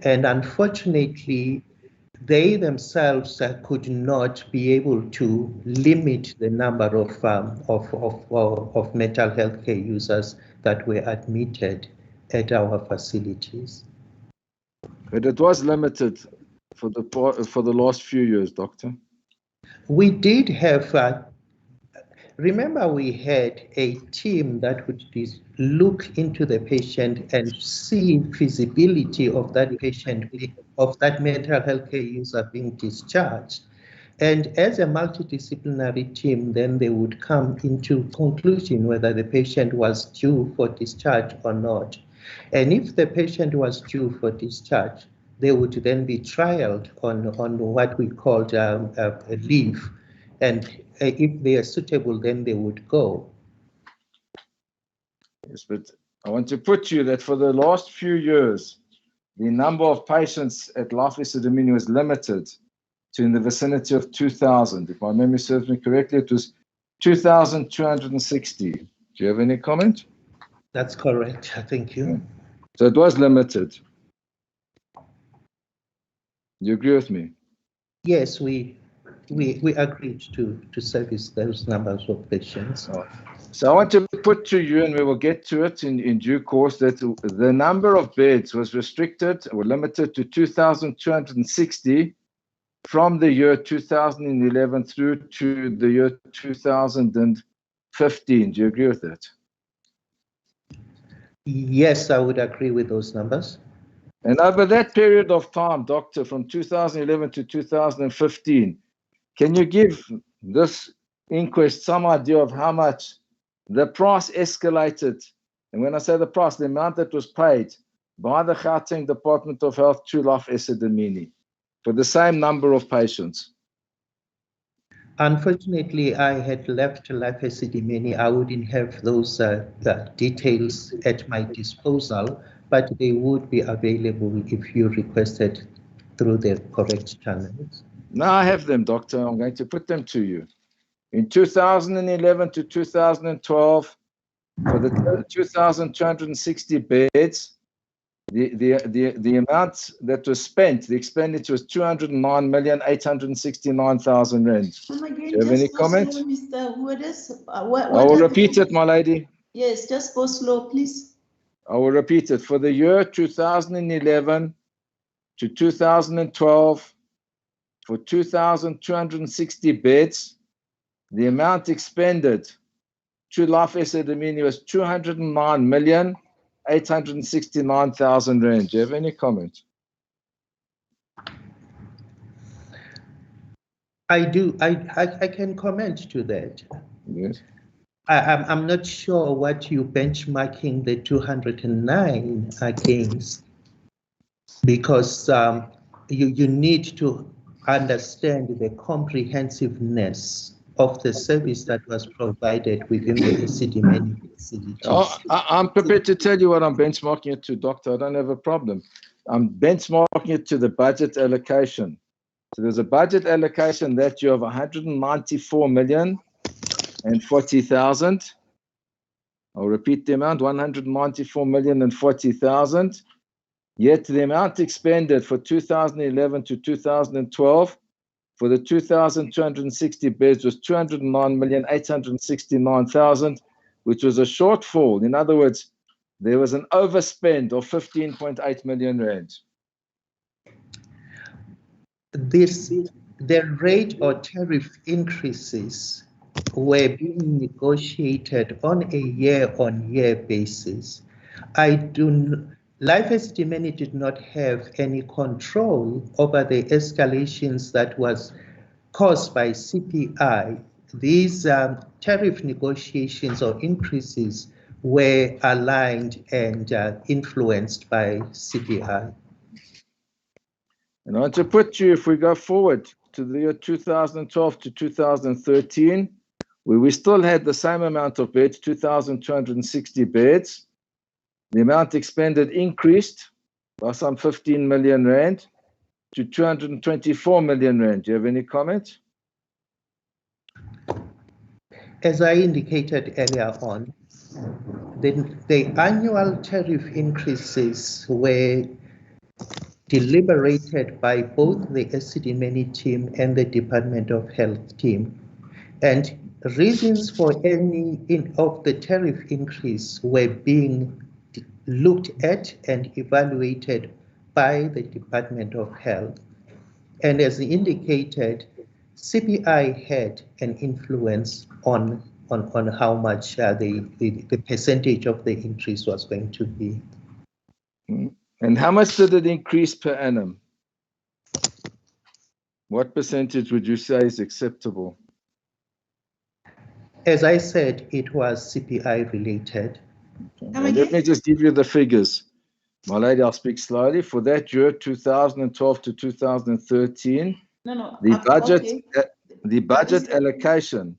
and unfortunately, they themselves could not be able to limit the number of mental health care users that were admitted at our facilities. But it was limited for the last few years, Doctor. We did have. Remember, we had a team that would look into the patient and see feasibility of that patient, of that mental health care user being discharged. And as a multidisciplinary team, then they would come into conclusion whether the patient was due for discharge or not. And if the patient was due for discharge, they would then be trialed on what we called a leave. And if they are suitable, then they would go. Yes, but I want to put you that for the last few years, the number of patients at Life Esidimeni was limited to in the vicinity of 2,000. If my memory serves me correctly, it was 2,260. Do you have any comment? That's correct. Thank you. Yeah. So it was limited. You agree with me? Yes, we agreed to service those numbers of patients. So I want to put to you, and we will get to it in due course, that the number of beds was restricted or limited to 2,260 from the year 2011 through to the year 2015. Do you agree with that? Yes, I would agree with those numbers. And over that period of time, Doctor, from 2011 to 2015, can you give this inquest some idea of how much the price escalated? And when I say the price, the amount that was paid by the Gauteng Department of Health to Life Esidimeni for the same number of patients? Unfortunately, I had left Life Esidimeni. I wouldn't have those details at my disposal, but they would be available if you requested through the correct channels. No, I have them, Doctor. I'm going to put them to you. In 2011 to 2012, for the 2,260 beds, the amount that was spent, the expenditure was 209,869,000 rand. Do you have any comment? Mr. Wooders, I will repeat it, my lady. Yes, just go slow, please. I will repeat it. For the year 2011 to 2012, for 2,260 beds, the amount expended to Life Esidimeni was 209,869,000 rand. Do you have any comment? I do. I can comment to that. Yes. I'm not sure what you're benchmarking the 209 against, because you need to understand the comprehensiveness of the service that was provided within the Esidimeni facilities. I'm prepared to tell you what I'm benchmarking it to, Doctor. I don't have a problem. I'm benchmarking it to the budget allocation. So there's a budget allocation that year of 194,040,000. I'll repeat the amount, 194,040,000. Yet the amount expended for 2011 to 2012 for the 2,260 beds was 209,869,000, which was a shortfall. In other words, there was an overspend of 15.8 million rand. The rate or tariff increases were being negotiated on a year-on-year basis. Life Esidimeni did not have any control over the escalations that was caused by CPI. These tariff negotiations or increases were aligned and influenced by CPI. And I want to put you, if we go forward to the year 2012 to 2013, where we still had the same amount of beds, 2,260 beds, the amount expended increased by some 15 million rand to 224 million rand. Do you have any comments? As I indicated earlier on, the annual tariff increases were deliberated by both the Esidimeni team and the Department of Health team. And reasons for any of the tariff increase were being looked at and evaluated by the Department of Health. And as indicated, CPI had an influence on how much the percentage of the increase was going to be. And how much did it increase per annum? What percentage would you say is acceptable? As I said, it was CPI related. Let me just give you the figures. My lady, I'll speak slowly. For that year, 2012 to 2013, the budget allocation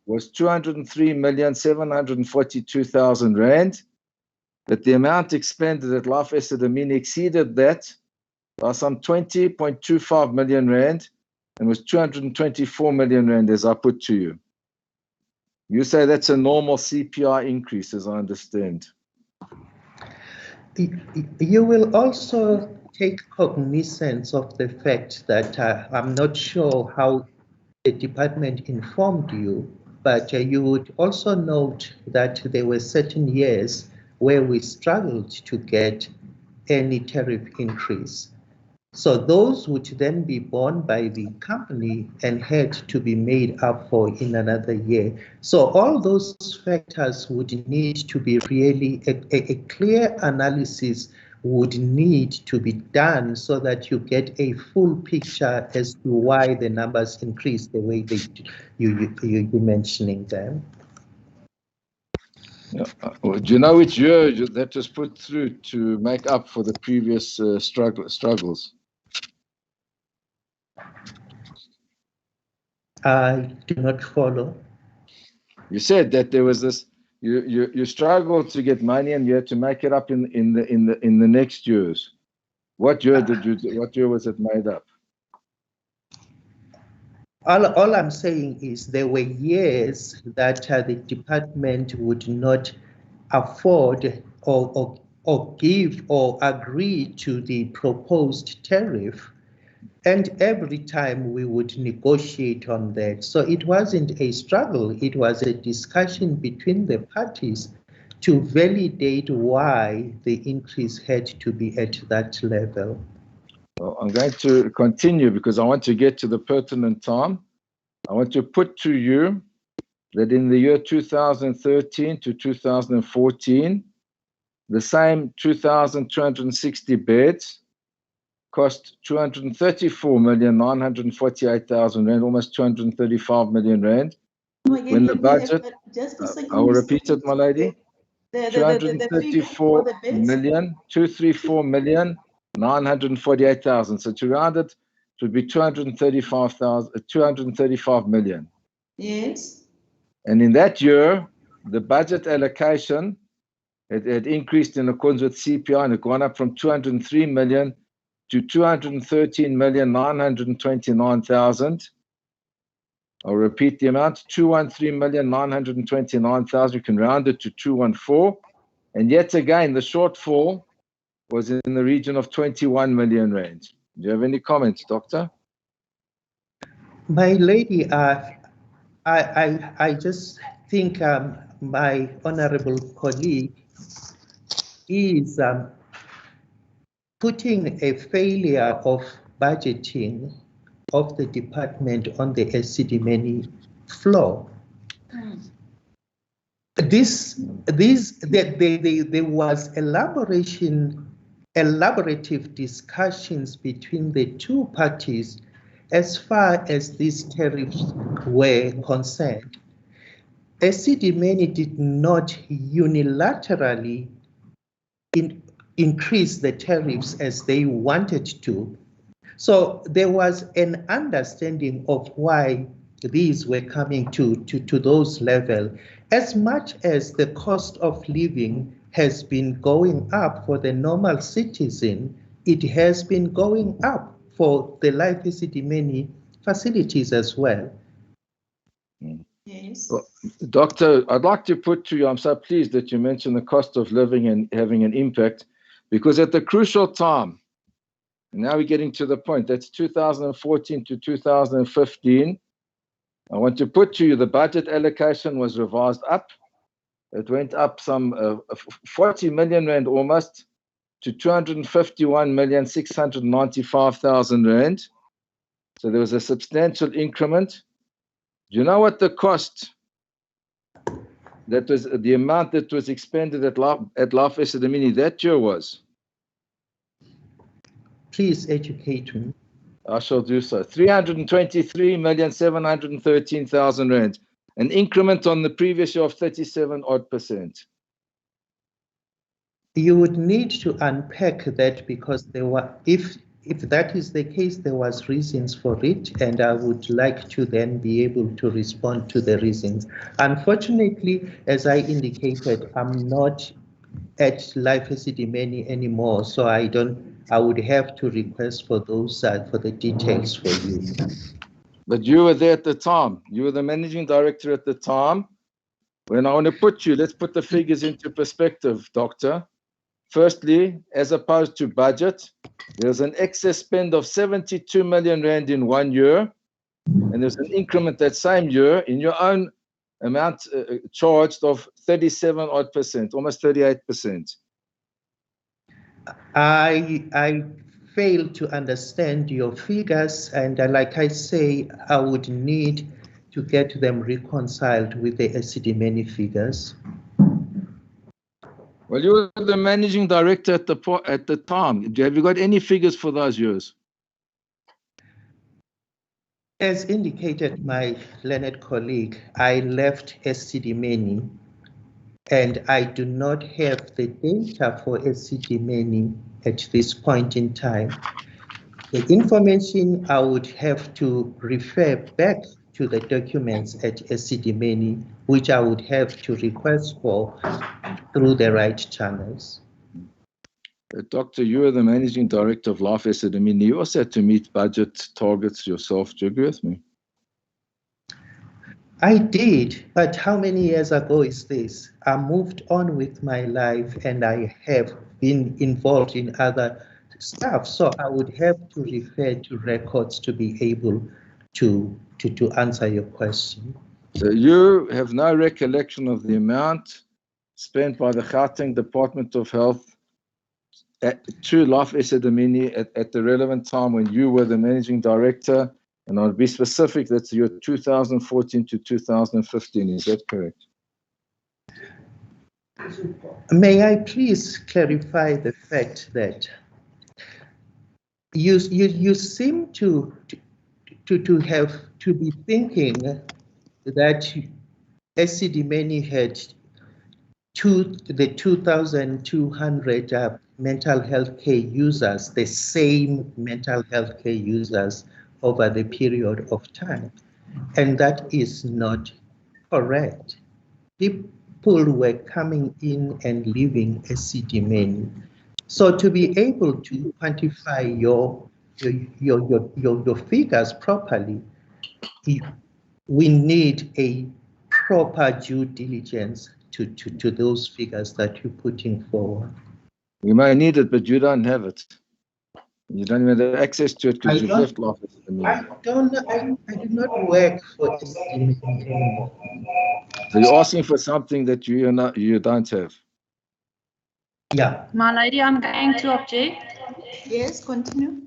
was 203,742,000 rand, but the amount expended at Life Esidimeni exceeded that by some 20.25 million rand and was 224 million rand, as I put to you. You say that's a normal CPI increase, as I understand. You will also take cognizance of the fact that I'm not sure how the department informed you, but you would also note that there were certain years where we struggled to get any tariff increase. So those would then be borne by the company and had to be made up for in another year. So all those factors would need to be really, a clear analysis would need to be done so that you get a full picture as to why the numbers increase the way you're mentioning them. Well, do you know which year that was put through to make up for the previous struggles? I do not follow. You said that there was this. You struggled to get money, and you had to make it up in the next years. What year did you? What year was it made up? All I'm saying is there were years that the department would not afford or give or agree to the proposed tariff. And every time we would negotiate on that. So it wasn't a struggle, it was a discussion between the parties to validate why the increase had to be at that level. Well, I'm going to continue because I want to get to the pertinent time. I want to put to you that in the year 2013 to 2014, the same 2,260 beds cost 234,948,000 rand, almost 235 million rand. when the budget, just a second. I will repeat it, my lady. The figure for the beds? 234,948,000. So to round it, it would be 235 million. Yes. And in that year, the budget allocation had increased in accordance with CPI and had gone up from 203 million to 213,929,000. I'll repeat the amount, 213,929,000. You can round it to 214. And yet again, the shortfall was in the region of 21 million rand. Do you have any comments, Doctor? My lady, I just think my honorable colleague is putting a failure of budgeting of the department on the Esidimeni floor. There was elaborative discussions between the two parties as far as these tariffs were concerned. Esidimeni did not unilaterally increase the tariffs as they wanted to. So there was an understanding of why these were coming to those levels. As much as the cost of living has been going up for the normal citizen, it has been going up for the Life Esidimeni facilities as well. Yes. Well, Doctor, I'd like to put to you, I'm so pleased that you mentioned the cost of living and having an impact, because at the crucial time, and now we're getting to the point, that's 2014 to 2015, I want to put to you the budget allocation was revised up. It went up some 40 million rand almost to 251,695,000 rand. So there was a substantial increment. Do you know what the cost, that was the amount that was expended at Life Esidimeni that year was? Please educate me. I shall do so. 323,713,000 rand, an increment on the previous year of 37%. You would need to unpack that, because there were, if that is the case, there was reasons for it, and I would like to then be able to respond to the reasons. Unfortunately, as I indicated, I'm not at Life Esidimeni anymore, so I would have to request for those for the details for you. But you were there at the time. You were the managing director at the time. When I want to put you, let's put the figures into perspective, Doctor. Firstly, as opposed to budget, there's an excess spend of 72 million rand in 1 year, and there's an increment that same year in your own amount charged of 37%, almost 38%. I fail to understand your figures, and like I say, I would need to get them reconciled with the Esidimeni figures. Well, you were the managing director at the time. Have you got any figures for those years? As indicated, my learned colleague, I left Esidimeni, and I do not have the data for Esidimeni at this point in time. The information I would have to refer back to the documents at Esidimeni, which I would have to request for through the right channels. Doctor, you are the managing director of Life Esidimeni. You also had to meet budget targets yourself. Do you agree with me? I did, but how many years ago is this? I moved on with my life, and I have been involved in other stuff, so I would have to refer to records to be able to answer your question. So you have no recollection of the amount spent by the Gauteng Department of Health to Life Esidimeni at the relevant time when you were the managing director, and I'll be specific, that's your 2014 to 2015, is that correct? May I please clarify the fact that you seem to be thinking that Esidimeni had the 2,200 mental health care users, the same mental health care users over the period of time. And that is not correct. People were coming in and leaving Esidimeni. So to be able to quantify your figures properly, we need a proper due diligence to those figures that you're putting forward. We might need it, but you don't have it. You don't even have access to it because you've left office. I do not work for Esidimeni anymore. So you're asking for something that you don't have. Yeah. My lady, I'm going to object. Yes, continue.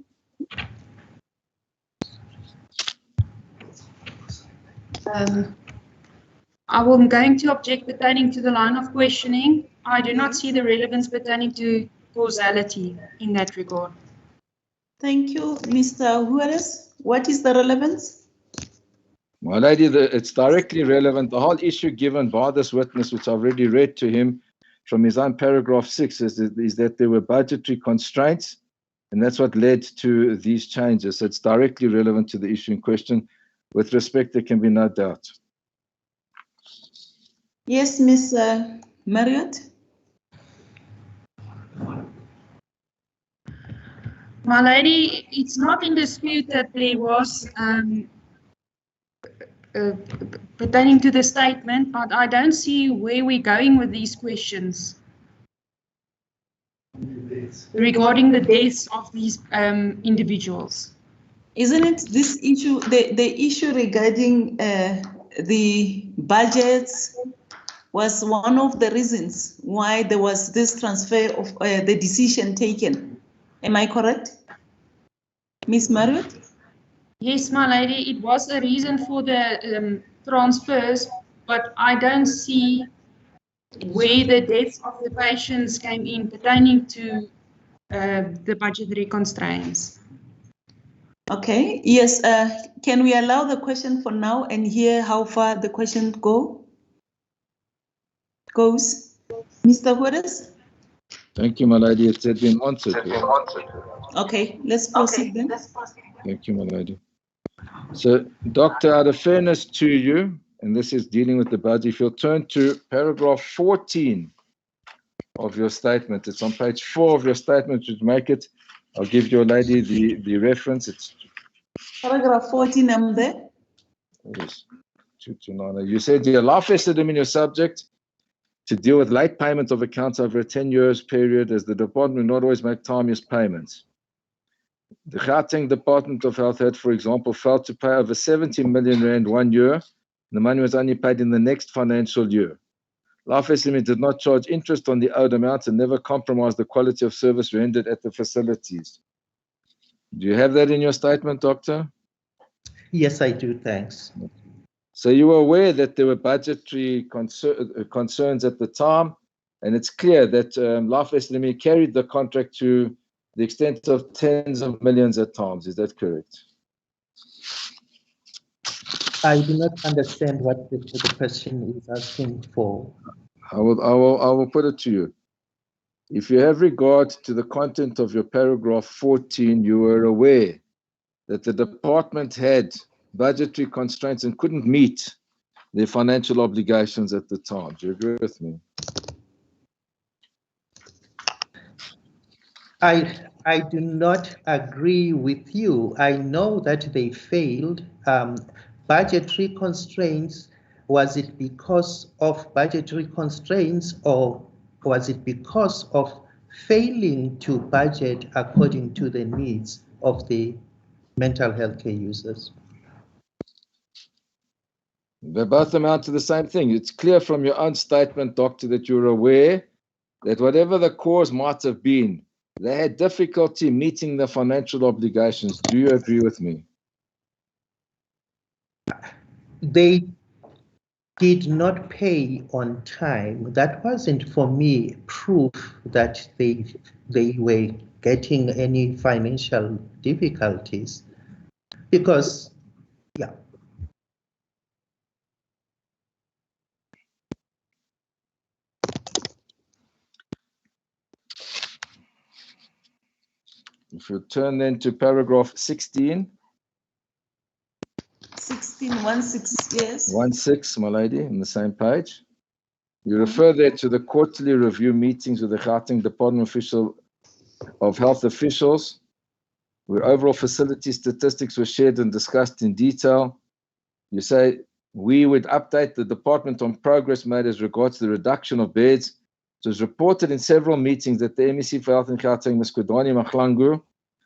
I'm going to object pertaining to the line of questioning. I do not see the relevance pertaining to causality in that regard. Thank you, Mr. Juarez. What is the relevance? My lady, it's directly relevant. The whole issue given by this witness, which I've already read to him from his own paragraph 6, is that there were budgetary constraints, and that's what led to these changes. So it's directly relevant to the issue in question. With respect, there can be no doubt. Yes, Ms. Marriott. My lady, it's not in dispute that there was pertaining to the statement, but I don't see where we're going with these questions regarding the deaths of these individuals. Isn't it this issue, the issue regarding the budgets was one of the reasons why there was this transfer of the decision taken? Am I correct? Ms. Marriott? Yes, my lady, it was a reason for the transfers, but I don't see where the deaths of the patients came in pertaining to the budgetary constraints. Okay, yes, can we allow the question for now and hear how far the question goes? Mr. Juarez? Thank you, my lady. It had been answered. Okay, let's proceed then. Thank you, my lady. So, Doctor, out of fairness to you, and this is dealing with the budget, if you'll turn to paragraph 14 of your statement, it's on page 4 of your statement, which make it, I'll give your lady the reference. It's paragraph 14, I'm there. Yes, 229. You said you allow Esidimeni in your subject to deal with late payment of accounts over a 10 years period, as the department will not always make timely payments. The Gauteng Department of Health had, for example, failed to pay over 70 million rand 1 year, and the money was only paid in the next financial year. Life Esidimeni did not charge interest on the owed amounts and never compromised the quality of service rendered at the facilities. Do you have that in your statement, Doctor? Yes, I do, thanks. So you were aware that there were budgetary concerns at the time, and it's clear that Life Esidimeni carried the contract to the extent of tens of millions at times. Is that correct? I do not understand what the question is asking for. I will put it to you. If you have regard to the content of your paragraph 14, you were aware that the department had budgetary constraints and couldn't meet their financial obligations at the time. Do you agree with me? I do not agree with you. I know that they failed. Budgetary constraints, was it because of budgetary constraints, or was it because of failing to budget according to the needs of the mental health care users? They both amount to the same thing. It's clear from your own statement, Doctor, that you're aware that whatever the cause might have been, they had difficulty meeting the financial obligations. Do you agree with me? They did not pay on time. That wasn't for me proof that they were getting any financial difficulties, because If you turn then to paragraph 16. 16, yes. 16, my lady, in the same page. You refer there to the quarterly review meetings with the Gauteng Department of Health officials, where overall facility statistics were shared and discussed in detail. You say, we would update the department on progress made as regards the reduction of beds. It was reported in several meetings that the MEC for Health in Gauteng, Ms. Kudwani Mahlangu,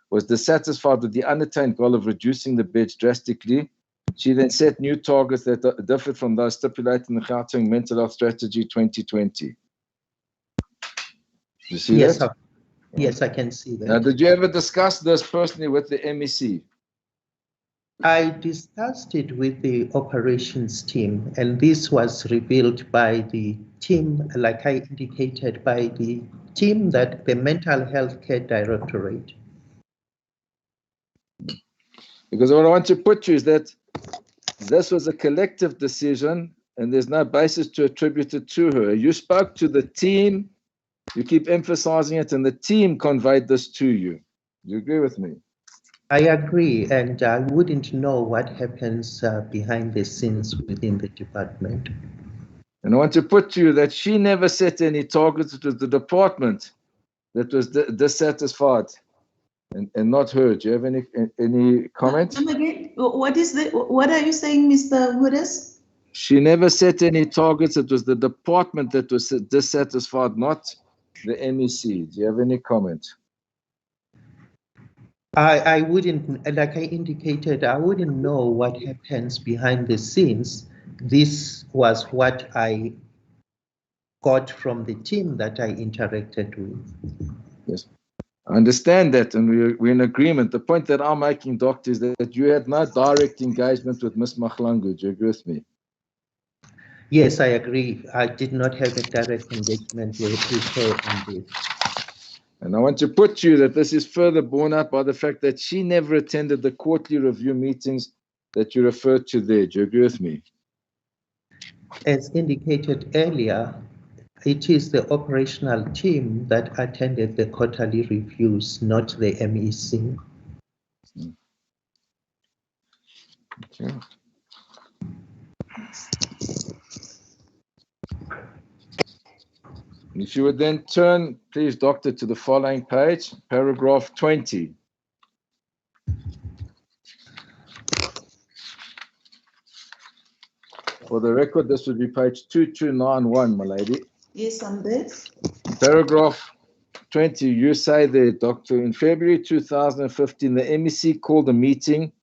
was dissatisfied with the unattained goal of reducing the beds drastically. She then set new targets that differed from those stipulated in the Gauteng Mental Health Strategy 2020. You see Yes, that? Yes, I can see that. Now, did you ever discuss this personally with the MEC? I discussed it with the operations team, and this was revealed by the team, like I indicated, by the team that the Mental Health Care Directorate. Because what I want to put you is that this was a collective decision and there's no basis to attribute it to her. You spoke to the team, you keep emphasizing it, and the team conveyed this to you. Do you agree with me? I agree, and I wouldn't know what happens behind the scenes within the department. And I want to put to you that she never set any targets to the department that was dissatisfied and not her. Do you have any comment? Come again? What are you saying, Mr. Hodes? She never set any targets. It was the department that was dissatisfied, not the MEC. Do you have any comment? I wouldn't, like I indicated, I wouldn't know what happens behind the scenes. This was what I got from the team that I interacted with. Yes, I understand that, and we're in agreement. The point that I'm making, Doctor, is that you had no direct engagement with Ms. Mahlangu. Do you agree with me? Yes, I agree. I did not have a direct engagement with her on this. And I want to put to you that this is further borne out by the fact that she never attended the quarterly review meetings that you referred to there. Do you agree with me? As indicated earlier, it is the operational team that attended the quarterly reviews, not the MEC. Okay. If you would then turn, please, Doctor, to the following page, paragraph 20. For the record, this would be page 2291, my lady. Yes, I'm there. Paragraph 20, you say there, Doctor, in February 2015, the MEC called a meeting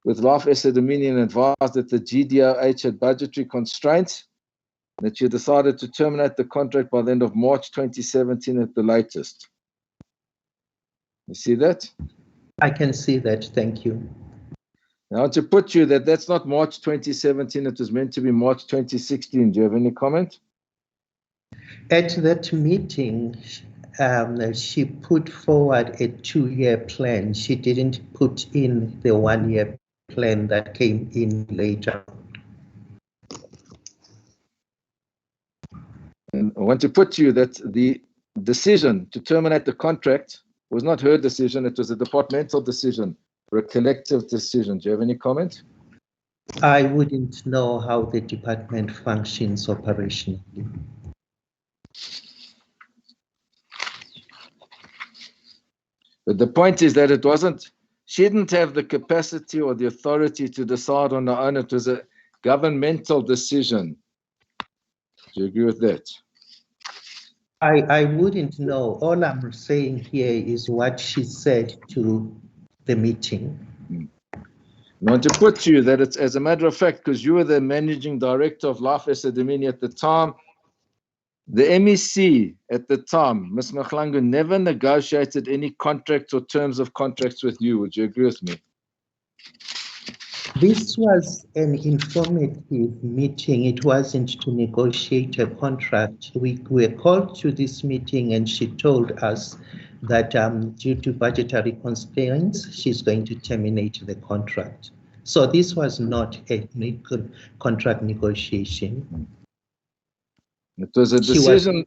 with Life Esidimeni and advised that the GDOH had budgetary constraints, that you decided to terminate the contract by the end of March 2017 at the latest. You see that? I can see that, thank you. Now, to put you that that's not March 2017, it was meant to be March 2016. Do you have any comment? At that meeting, she put forward a 2-year plan. She didn't put in the 1-year plan that came in later. And I want to put to you that the decision to terminate the contract was not her decision, it was a departmental decision or a collective decision. Do you have any comment? I wouldn't know how the department functions operationally. But the point is that it wasn't, she didn't have the capacity or the authority to decide on her own. It was a governmental decision. Do you agree with that? I wouldn't know. All I'm saying here is what she said to the meeting. I want to put to you that it's, as a matter of fact, because you were the managing director of Life Esidimeni at the time, the MEC at the time, Ms. Mahlangu, never negotiated any contracts or terms of contracts with you. Would you agree with me? This was an informative meeting. It wasn't to negotiate a contract. We were called to this meeting and she told us that due to budgetary constraints, she's going to terminate the contract. So this was not a contract negotiation. It was a decision.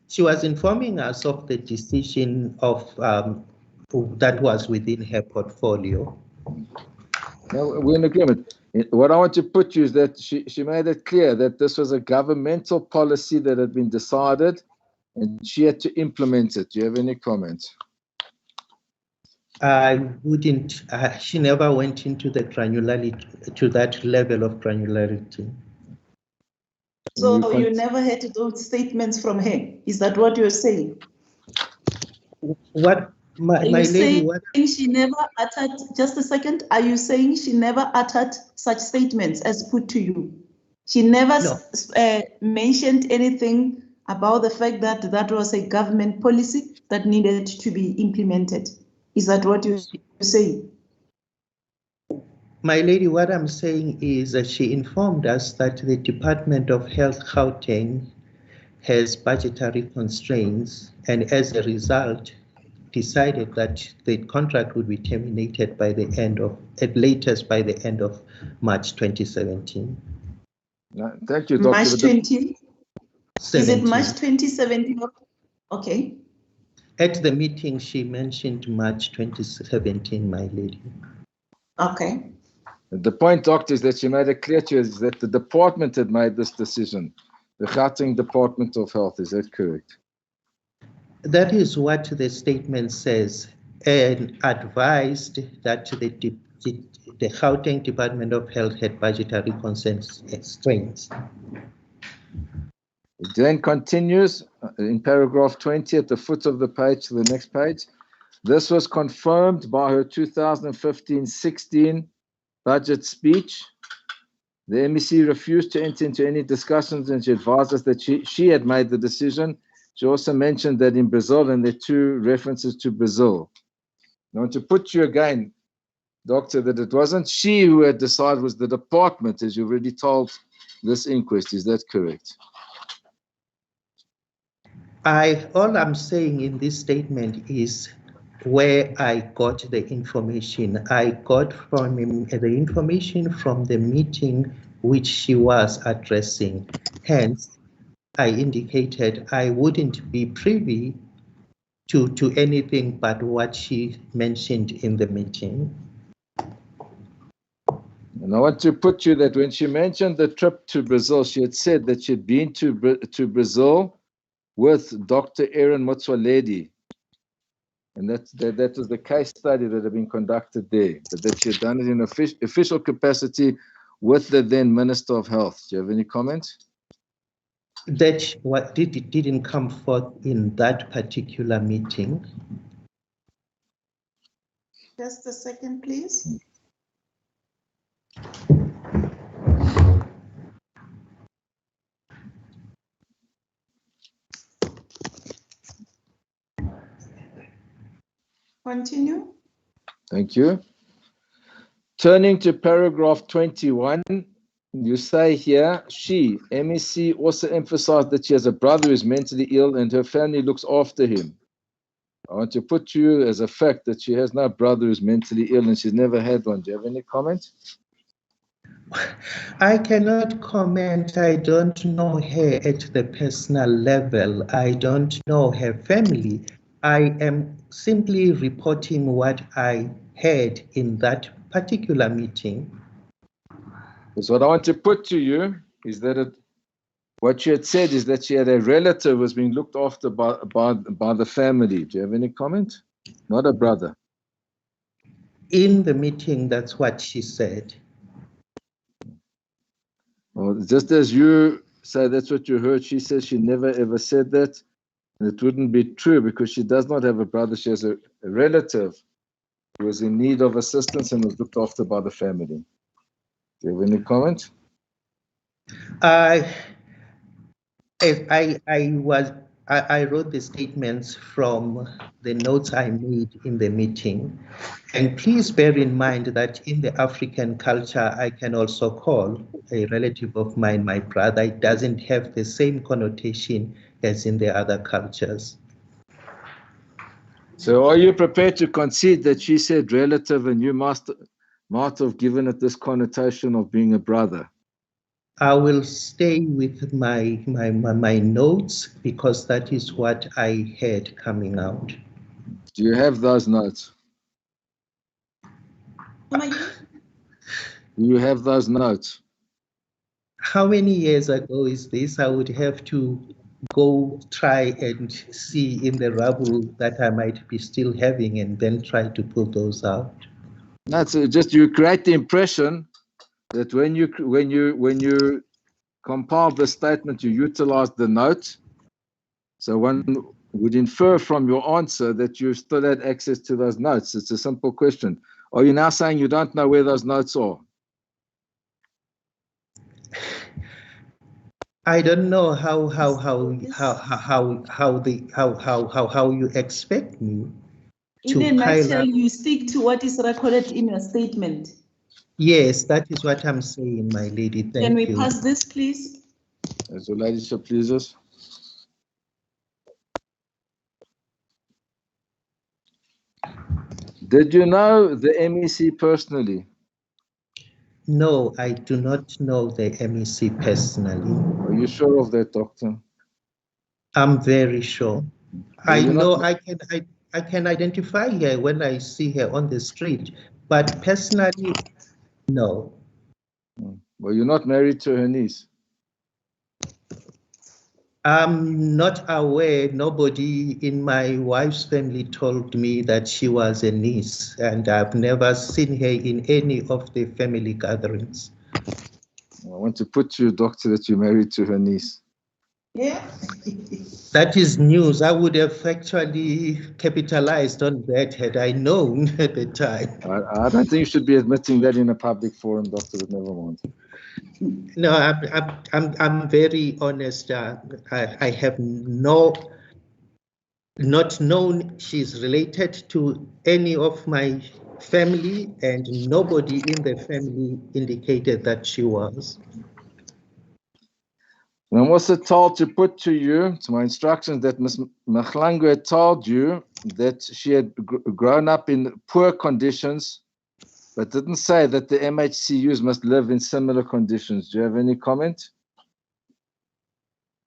She was informing us of the decision of that was within her portfolio. No, we're in agreement. What I want to put you is that she made it clear that this was a governmental policy that had been decided and she had to implement it. Do you have any comments? I wouldn't, she never went into the granularity, to that level of granularity. So you never had those statements from her? Is that what you're saying? What, my lady, saying what? She never uttered, just a second, are you saying she never uttered such statements as put to you? She never mentioned anything about the fact that that was a government policy that needed to be implemented. Is that what you're saying? My lady, what I'm saying is that she informed us that the Department of Health Gauteng has budgetary constraints, and as a result, decided that the contract would be terminated by the end of, at latest by the end of March 2017. Thank you, Dr. March 20? Is it March 2017? Okay. At the meeting, she mentioned March 2017, my lady. Okay. The point, Doctor, is that she made it clear to us that the department had made this decision, the Gauteng Department of Health. Is that correct? That is what the statement says, and advised that the Gauteng Department of Health had budgetary constraints. It then continues in paragraph 20 at the foot of the page to the next page. This was confirmed by her 2015-16 budget speech. The MEC refused to enter into any discussions, and she advised us that she had made the decision. She also mentioned that in Brazil, and there are two references to Brazil. I want to put you again, Doctor, that it wasn't she who had decided, it was the department, as you already told this inquest. Is that correct? All I'm saying in this statement is where I got the information. I got from the information from the meeting which she was addressing. Hence, I indicated I wouldn't be privy to anything but what she mentioned in the meeting. And I want to put you that when she mentioned the trip to Brazil, she had said that she'd been to Brazil with Dr. Aaron Motsoaledi. And that was the case study that had been conducted there, but that she had done it in official capacity with the then Minister of Health. Do you have any comments? That what didn't come forth in that particular meeting. Just a second, please. Continue. Thank you. Turning to paragraph 21, you say here, she, MEC, also emphasized that she has a brother who is mentally ill and her family looks after him. I want to put to you as a fact that she has no brother who's mentally ill and she's never had one. Do you have any comment? I cannot comment. I don't know her at the personal level. I don't know her family. I am simply reporting what I heard in that particular meeting. So what I want to put to you is that what she had said is that she had a relative who was being looked after by the family. Do you have any comment? Not a brother. In the meeting, that's what she said. Well, just as you say that's what you heard, she says she never ever said that. And it wouldn't be true because she does not have a brother. She has a relative who was in need of assistance and was looked after by the family. Do you have any comment? I wrote the statements from the notes I made in the meeting. And please bear in mind that in the African culture, I can also call a relative of mine my brother. It doesn't have the same connotation as in the other cultures. So are you prepared to concede that she said relative and you might have given it this connotation of being a brother? I will stay with my notes because that is what I had coming out. Do you have those notes? Do you have those notes? How many years ago is this? I would have to go try and see in the rubble that I might be still having and then try to pull those out. That's just you create the impression that when you compile the statement, you utilize the note. So one would infer from your answer that you still had access to those notes. It's a simple question. Are you now saying you don't know where those notes are? I don't know how you expect me in to a pile nutshell, up. you stick to what is recorded in your statement. Yes, that is what I'm saying, my lady. Thank you. Can we pass this, please? As your ladyship pleases. Did you know the MEC personally? No, I do not know the MEC personally. Are you sure of that, doctor? I'm very sure. Well, I know not... I can identify her when I see her on the street, but personally, no. Well, you're not married to her niece? I'm not aware. Nobody in my wife's family told me that she was a niece, and I've never seen her in any of the family gatherings. I want to put to you, doctor, that you're married to her niece. Yeah. That is news. I would have actually capitalized on that had I known at the time. I don't think you should be admitting that in a public forum, doctor, but never mind. No, I'm very honest. I have not known she's related to any of my family, and nobody in the family indicated that she was. And I'm also told to put to you, to my instructions, that Ms. Mahlangu had told you that she had grown up in poor conditions, but didn't say that the MHCUs must live in similar conditions. Do you have any comment?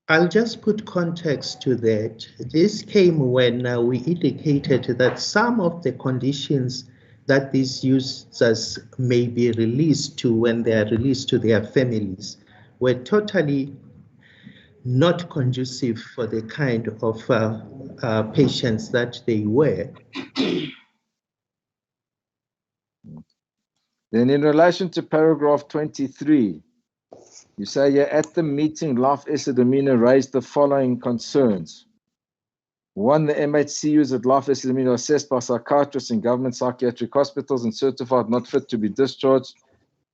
I'll just put context to that. This came when we indicated that some of the conditions that these users may be released to when they are released to their families were totally not conducive for the kind of patients that they were. Then in relation to paragraph 23, you say, yeah, at the meeting, Life Esidimeni raised the following concerns. One, the MHCUs at Life Esidimeni are assessed by psychiatrists in government psychiatric hospitals and certified not fit to be discharged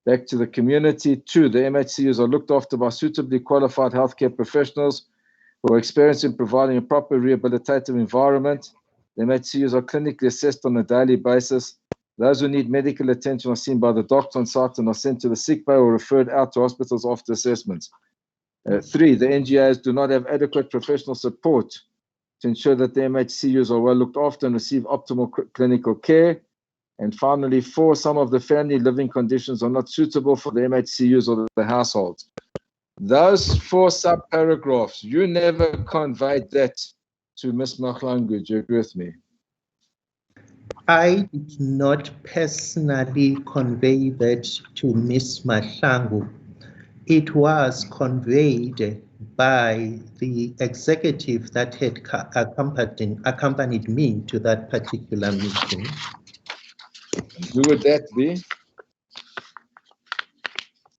back to the community. Two, the MHCUs are looked after by suitably qualified healthcare professionals who are experienced in providing a proper rehabilitative environment. The MHCUs are clinically assessed on a daily basis. Those who need medical attention are seen by the doctor on site and are sent to the sick bay or referred out to hospitals after assessments. Three, the NGOs do not have adequate professional support to ensure that the MHCUs are well looked after and receive optimal clinical care. And finally, four, some of the family living conditions are not suitable for the MHCUs or the households. Those four sub-paragraphs, you never conveyed that to Ms. Mahlangu. Do you agree with me? I did not personally convey that to Ms. Mahlangu. It was conveyed by the executive that had accompanied me to that particular meeting. Who would that be?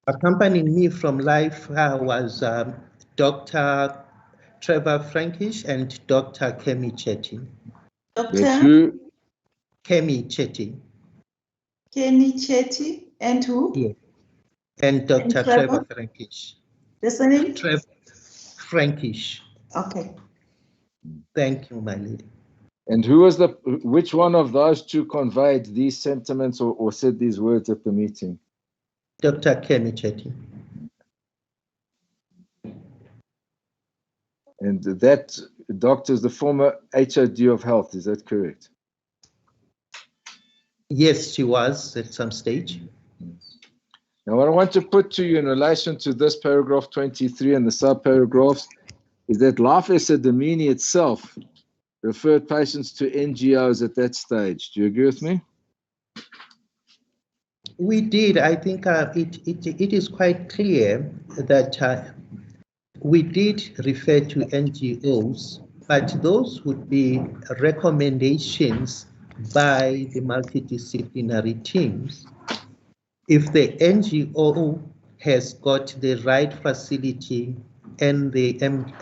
Accompanying me from life was Dr. Trevor Frankish and Dr. Kemi Chetty. Dr. Kemi Chetty. Kemi Chetty and who? Yeah. And Dr. Trevor Frankish. The surname? Trevor Frankish. Okay. Thank you, my lady. And who was which one of those two conveyed these sentiments or said these words at the meeting? Dr. Kemi Chetty. And that doctor is the former HOD of health, is that correct? Yes, she was at some stage. Now, what I want to put to you in relation to this paragraph 23 and the sub-paragraphs is that Life Esidimeni itself referred patients to NGOs at that stage. Do you agree with me? We did. I think it is quite clear that we did refer to NGOs, but those would be recommendations by the multidisciplinary teams. If the NGO has got the right facility and the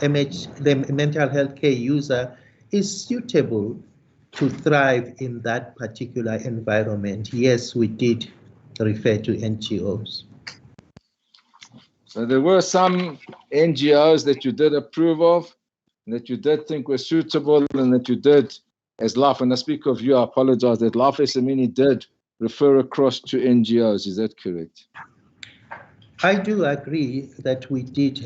mental health care user is suitable to thrive in that particular environment, yes, we did refer to NGOs. So there were some NGOs that you did approve of, and that you did think were suitable, and that you did, as Life, when I speak of you, I apologize, that Life Esidimeni did refer across to NGOs. Is that correct? I do agree that we did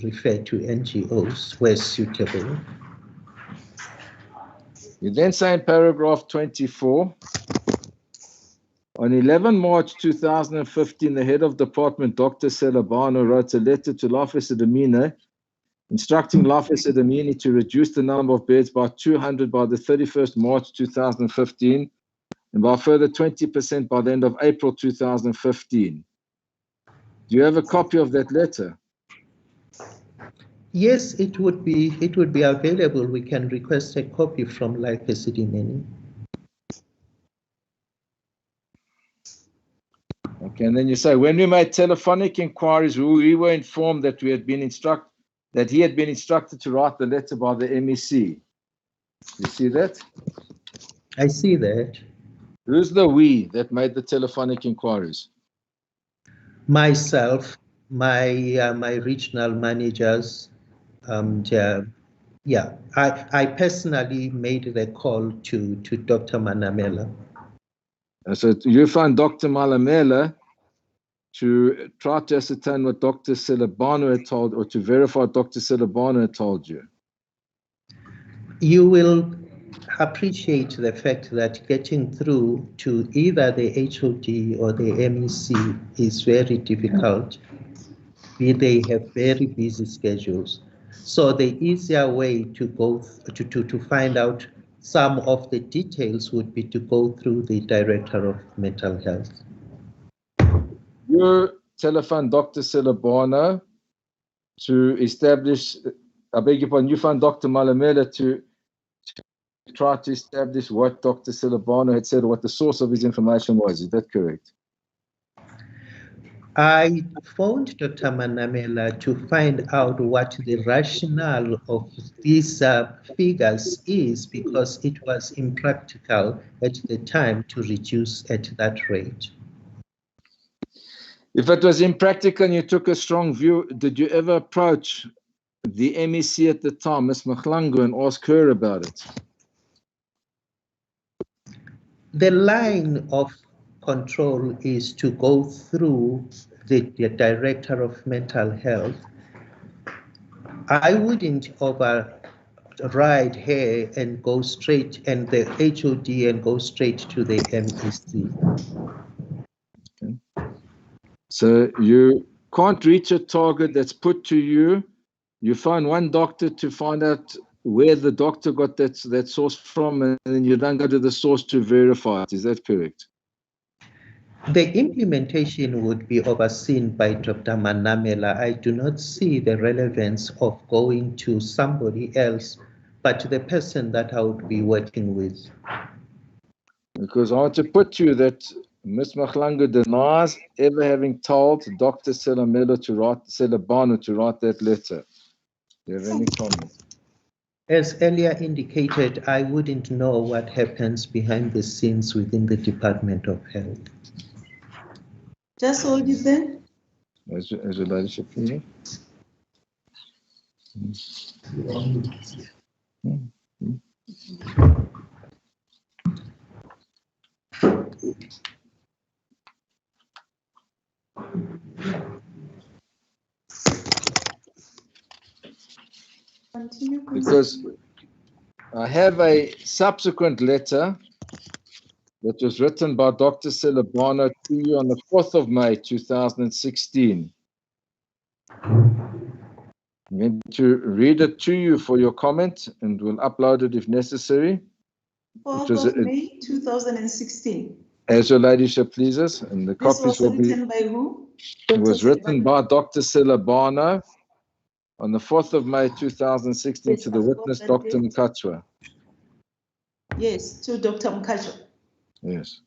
refer to NGOs where suitable. You then say in paragraph 24, on 11 March 2015, the head of department, Dr. Selabano, wrote a letter to Life Esidimeni instructing Life Esidimeni to reduce the number of beds by 200 by the 31st March 2015 and by a further 20% by the end of April 2015. Do you have a copy of that letter? Yes, it would be available. We can request a copy from Life Esidimeni. Okay, and then you say, when we made telephonic inquiries, we were informed that he had been instructed to write the letter by the MEC. You see that? I see that. Who's the we that made the telephonic inquiries? Myself, my regional managers, yeah, I personally made the call to Dr. Manamela. So you found Dr. Malamela to try to ascertain what Dr. Selabano had told, or to verify what Dr. Selabano had told you. You will appreciate the fact that getting through to either the HOD or the MEC is very difficult. They have very busy schedules. So the easier way to go to find out some of the details would be to go through the Director of Mental Health. You telephone Dr. Selabano to establish, I beg your pardon, you found Dr. Malamela to try to establish what Dr. Selabano had said, or what the source of his information was. Is that correct? I phoned Dr. Manamela to find out what the rationale of these figures is, because it was impractical at the time to reduce at that rate. If it was impractical and you took a strong view, did you ever approach the MEC at the time, Ms. Mahlangu, and ask her about it? The line of control is to go through the Director of Mental Health. I wouldn't override her and go straight, and the HOD and go straight to the MEC. Okay. So you can't reach a target that's put to you. You find one doctor to find out where the doctor got that source from, and then you don't go to the source to verify it. Is that correct? The implementation would be overseen by Dr. Manamela. I do not see the relevance of going to somebody else, but the person that I would be working with. Because I want to put to you that Ms. Mahlangu denies ever having told Dr. Selabano to write that letter. Do you have any comments? As earlier indicated, I wouldn't know what happens behind the scenes within the Department of Health. Just hold it there. As your ladyship, please. Because I have a subsequent letter that was written by Dr. Selabano to you on the 4th of May, 2016. I'm going to read it to you for your comment, and we'll upload it if necessary. 4th of May 2016. As your ladyship pleases, and the This copies was will be. written by who? It was written by Dr. Silabano on the 4th of May 2016 Yes, to the I've got witness, that Dr. date. Mukacha. Yes, to Dr. Mukacha. Yes.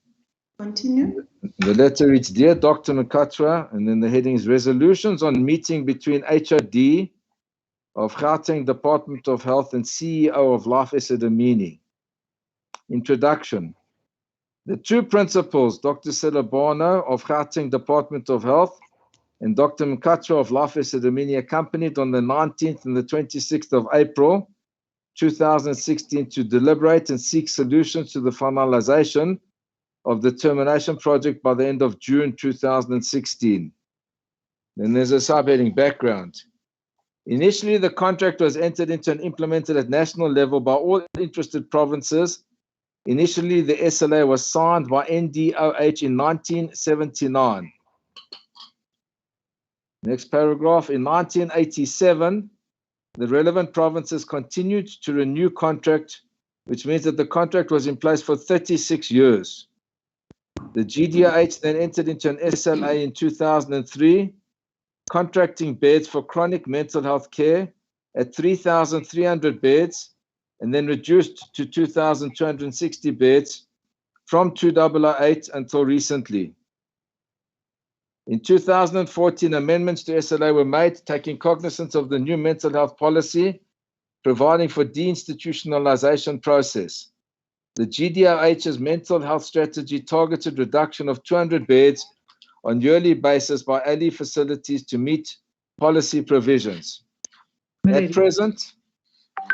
Continue. The letter reads, Dear Dr. Mukacha, and then the heading is Resolutions on Meeting between HOD of Gauteng Department of Health and CEO of Life Esidimeni. Introduction. The two principals, Dr. Silabano of Gauteng Department of Health and Dr. Mukacha of Life Esidimeni, accompanied on the 19th and the 26th of April 2016 to deliberate and seek solutions to the finalization of the termination project by the end of June 2016. Then there's a subheading background. Initially, the contract was entered into and implemented at national level by all interested provinces. Initially, the SLA was signed by NDOH in 1979. Next paragraph. In 1987, the relevant provinces continued to renew contract, which means that the contract was in place for 36 years. The GDOH then entered into an SLA in 2003, contracting beds for chronic mental health care at 3,300 beds, and then reduced to 2,260 beds from 2008 until recently. In 2014, amendments to SLA were made, taking cognizance of the new mental health policy, providing for deinstitutionalization process. The GDOH's mental health strategy targeted reduction of 200 beds on yearly basis by ALI facilities to meet policy provisions. At present,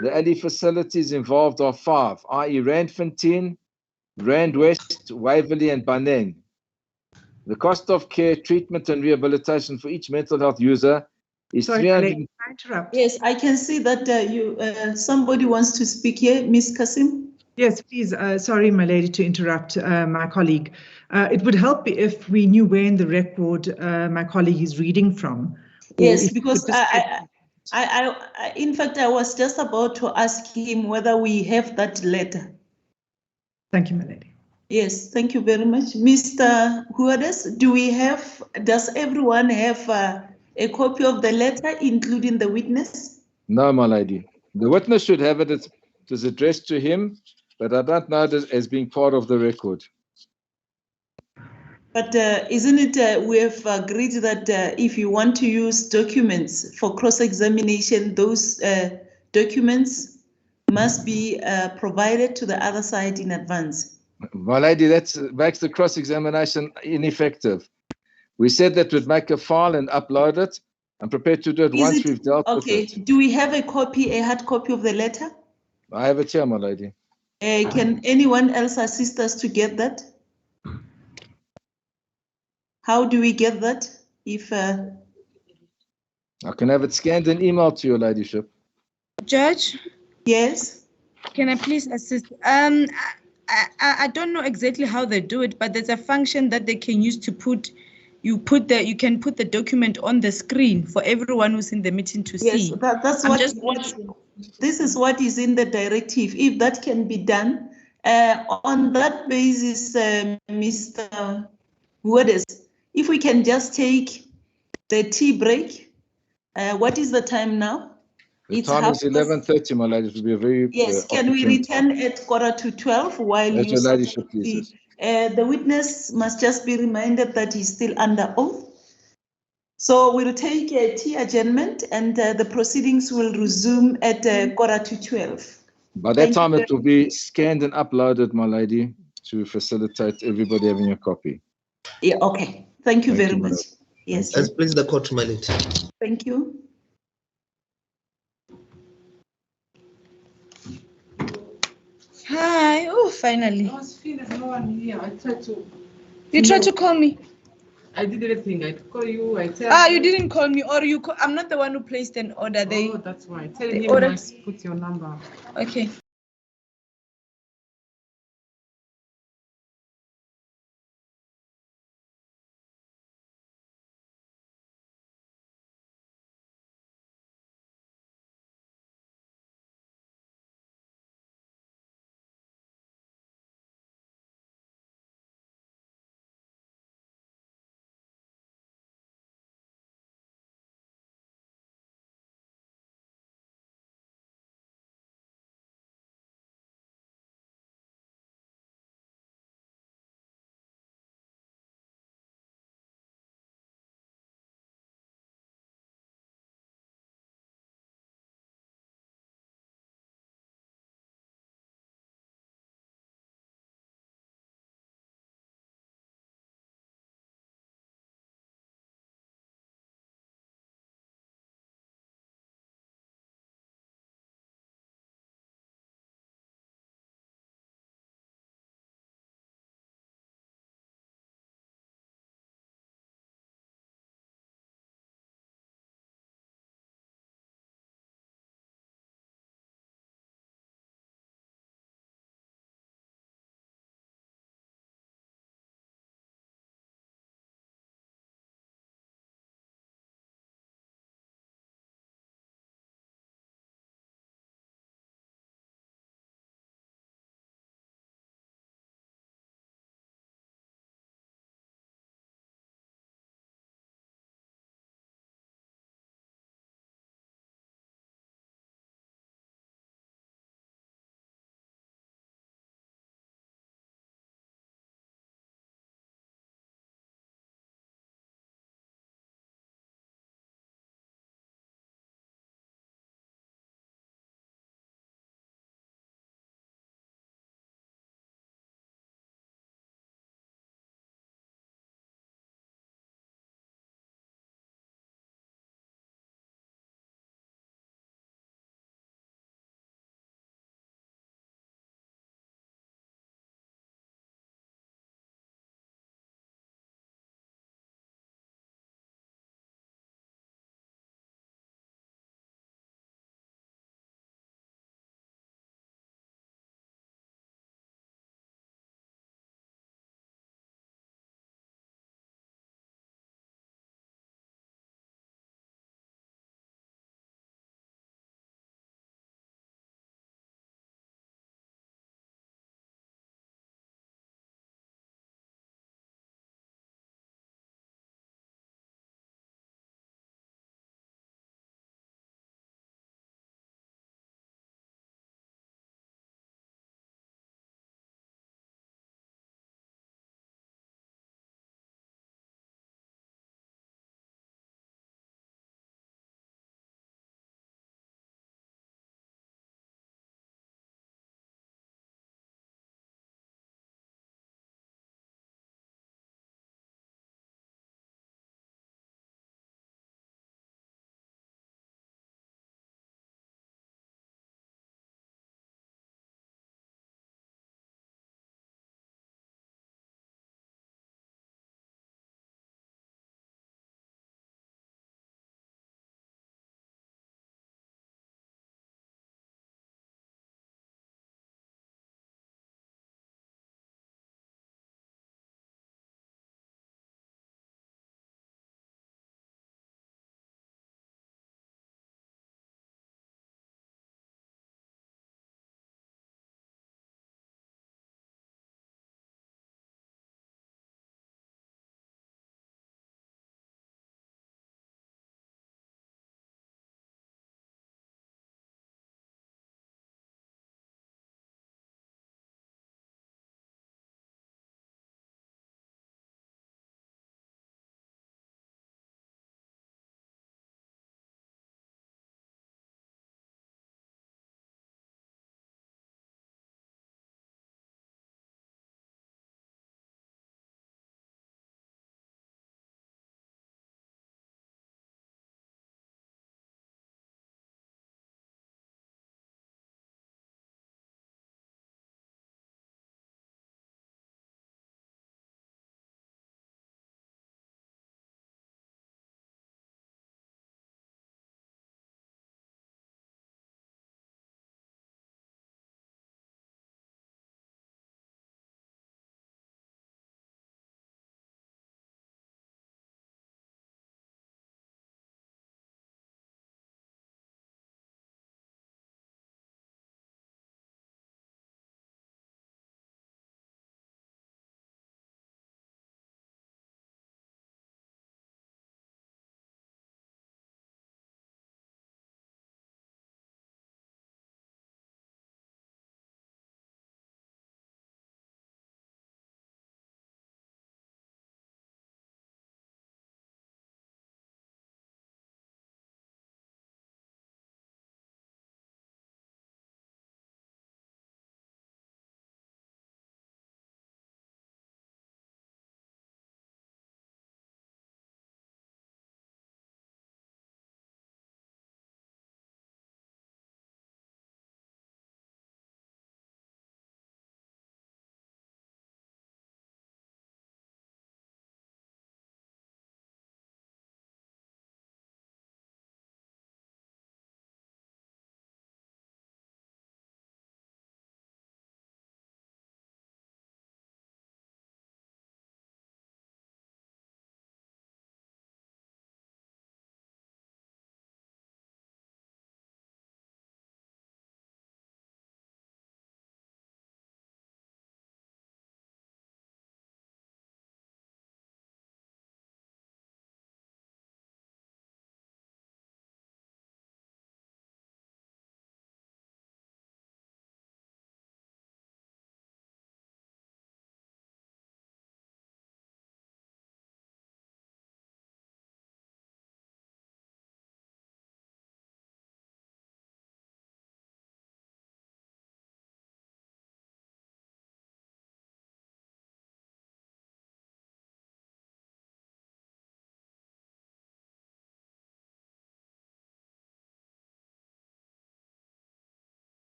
the ALI facilities involved are 5, i.e. Randfontein, Rand West, Waverley, and Baneng. The cost of care, treatment, and rehabilitation for each mental health user is 300. Yes, I can see that somebody wants to speak here, Ms. Kasim. Yes, please. Sorry, my lady, to interrupt my colleague. It would help if we knew where in the record my colleague is reading from. Yes, because in fact, I was just about to ask him whether we have that letter. Thank you, my lady. Yes, thank you very much. Mr. Huades, does everyone have a copy of the letter, including the witness? No, my lady. The witness should have it. It is addressed to him, but I don't know it as being part of the record. But isn't it, we have agreed that if you want to use documents for cross-examination, those documents must be provided to the other side in advance. My lady, that makes the cross-examination ineffective. We said that we'd make a file and upload it. I'm prepared to do it once we've dealt with it. Okay, do we have a hard copy of the letter? I have it here, my lady. Can anyone else assist us to get that? How do we get that? If I can have it scanned and emailed to your ladyship. Judge? Yes? Can I please assist? I don't know exactly how they do it, but there's a function that they can use to you can put the document on the screen for everyone who's in the meeting to see. Yes, that's this is what is in the directive. If that can be done, on that basis, Mr. Huades, if we can just take the tea break. What is the time now? The time is 11:30, my lady. It will be a very yes. Can we return at 11:45 while as your ladyship pleases? The witness must just be reminded that he's still under oath. So we'll take a tea adjournment, and the proceedings will resume at 11:45. By that time, it will be scanned and uploaded, my lady, to facilitate everybody having a copy. Yeah. Okay. Thank you very much. Yes. As please the court, my lady. Thank you. Hi. Oh, finally. I was feeling no one here. I tried to. You tried to call me? I did everything. I call you. I tell you didn't call me, or I'm not the one who placed an order. Oh, that's why. Tell him you must put your number. Okay.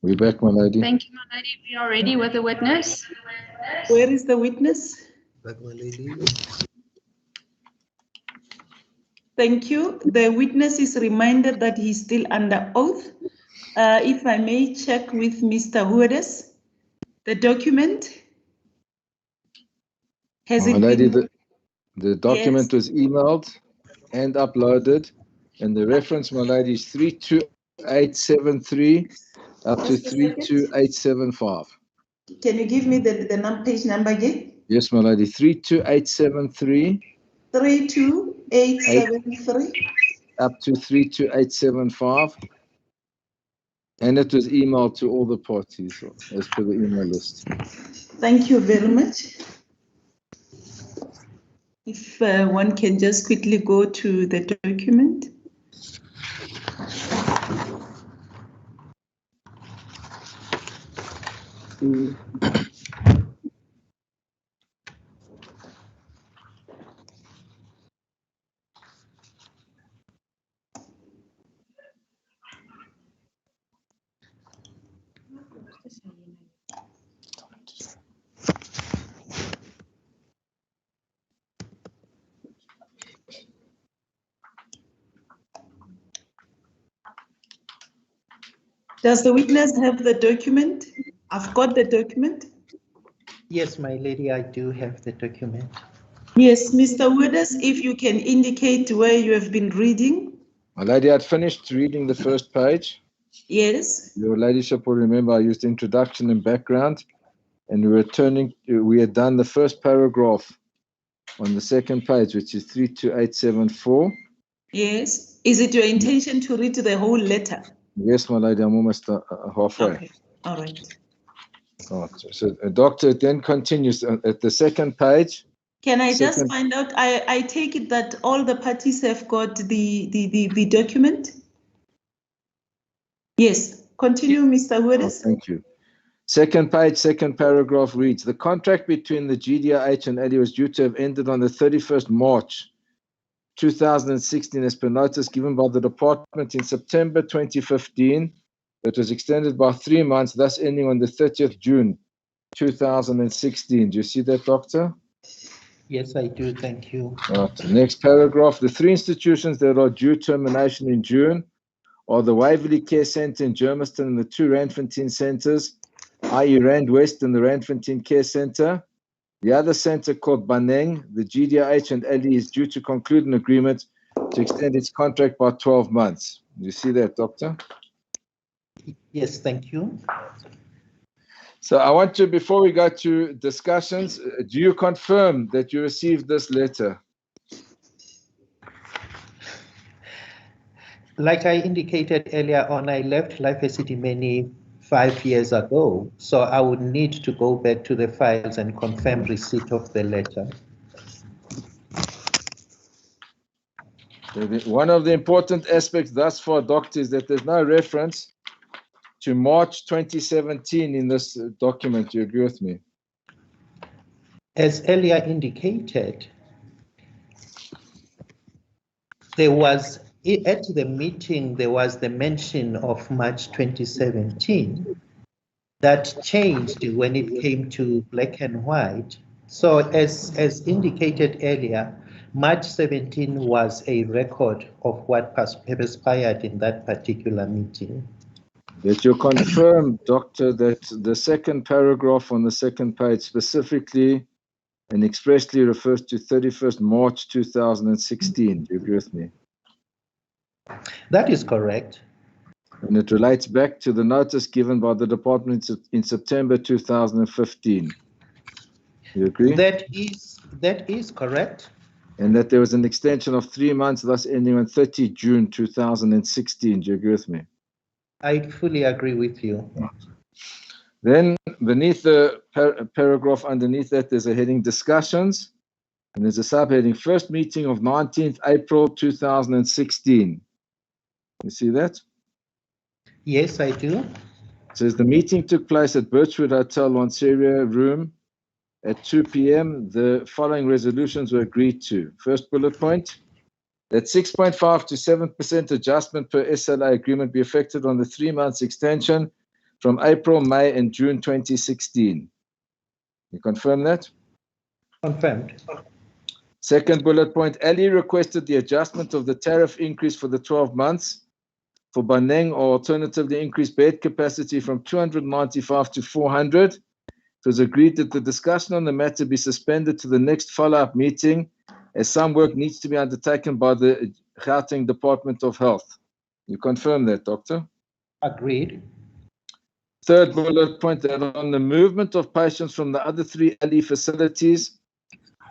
We're back, my lady. Thank you, my lady. We are ready with the witness. Where is the witness? Back, my lady. Thank you. The witness is reminded that he's still under oath. If I may check with Mr. Huedes, the document. Has My it lady, been? the document was emailed and uploaded, and the reference, my lady, is 32873 up to Just a second. 32875. Can you give me the page number again? Yes, my lady, 32873 32873 up to 32875. And it was emailed to all the parties as per the email list. Thank you very much. If one can just quickly go to the document. Does the witness have the document? I've got the document. Yes, my lady, I do have the document. Yes, Mr. Huedes, if you can indicate where you have been reading. My lady, I'd finished reading the first page. Yes. Your ladyship will remember I used introduction and background, and we had done the first paragraph on the second page, which is 32874. Yes. Is it your intention to read the whole letter? Yes, my lady, I'm almost halfway. Okay. All right. Oh, so the doctor then continues at the second page. Can I just find out? I take it that all the parties have got the document? Yes. Continue, Mr. Huedes. Oh, thank you. Second page, second paragraph reads, the contract between the GDRH and ADI was due to have ended on the 31st March 2016 as per notice given by the department in September 2015. That was extended by 3 months, thus ending on the 30th June 2016. Do you see that, Doctor? Yes, I do. Thank you. Right. Next paragraph. The 3 institutions that are due termination in June are the Waverley Care Centre in Germiston and the 2 Randfontein centres, i.e. Rand West and the Randfontein Care Centre. The other centre called Baneng, the GDRH and ADI is due to conclude an agreement to extend its contract by 12 months. Do you see that, Doctor? Yes, thank you. So I want to, before we go to discussions, do you confirm that you received this letter? Like I indicated earlier on, I left Life Esidimeni 5 years ago, so I would need to go back to the files and confirm receipt of the letter. One of the important aspects thus far, Doctor, is that there's no reference to March 2017 in this document. Do you agree with me? As earlier indicated, there was, at the meeting, there was the mention of March 2017 that changed when it came to black and white. So as indicated earlier, March 17 was a record of what transpired in that particular meeting. That you confirm, Doctor, that the second paragraph on the second page specifically and expressly refers to 31st March 2016. Do you agree with me? That is correct. And it relates back to the notice given by the department in September 2015. You agree? That is correct. And that there was an extension of 3 months, thus ending on 30 June 2016. Do you agree with me? I fully agree with you. Then beneath the paragraph underneath that, there's a heading discussions. And there's a subheading, first meeting of 19th April 2016. You see that? Yes, I do. It says the meeting took place at Birchwood Hotel, Wanseria room at 2 p.m. The following resolutions were agreed to. First bullet point, that 6.5 to 7% adjustment per SLA agreement be effected on the 3 months extension from April, May, and June 2016. You confirm that? Confirmed. Second bullet point, Ali requested the adjustment of the tariff increase for the 12 months for Baneng, or alternatively increased bed capacity from 295 to 400. It was agreed that the discussion on the matter be suspended to the next follow-up meeting, as some work needs to be undertaken by the Gauteng Department of Health. You confirm that, Doctor? Agreed. Third bullet point, that on the movement of patients from the other 3 Ali facilities,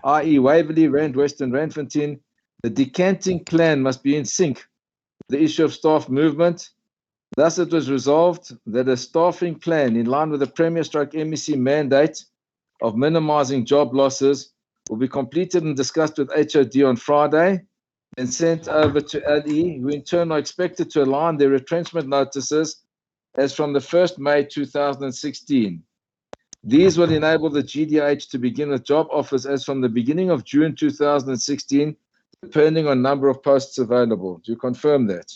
i.e. Waverley, Rand West, and Randfontein, the decanting plan must be in sync with the issue of staff movement. Thus, it was resolved that a staffing plan in line with the Premier/MEC mandate of minimizing job losses will be completed and discussed with HOD on Friday and sent over to Ali, who in turn are expected to align their retrenchment notices as from the 1st May 2016. These will enable the GDH to begin with job offers as from the beginning of June 2016, depending on number of posts available. Do you confirm that?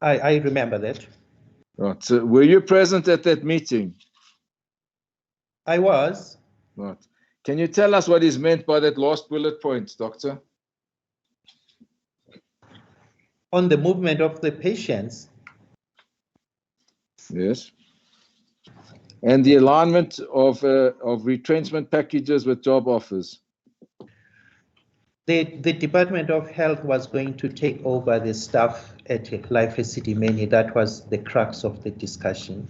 I remember that. Right. So were you present at that meeting? I was. Right. Can you tell us what is meant by that last bullet point, Doctor? On the movement of the patients. Yes. And the alignment of retrenchment packages with job offers. The Department of Health was going to take over the staff at Life Esidimeni. That was the crux of the discussion.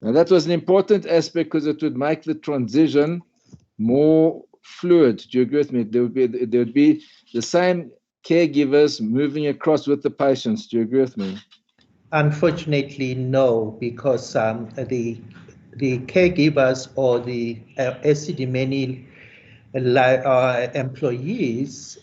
Now that was an important aspect because it would make the transition more fluid. Do you agree with me? There would be the same caregivers moving across with the patients. Do you agree with me? Unfortunately, no, because the caregivers or the Esidimeni employees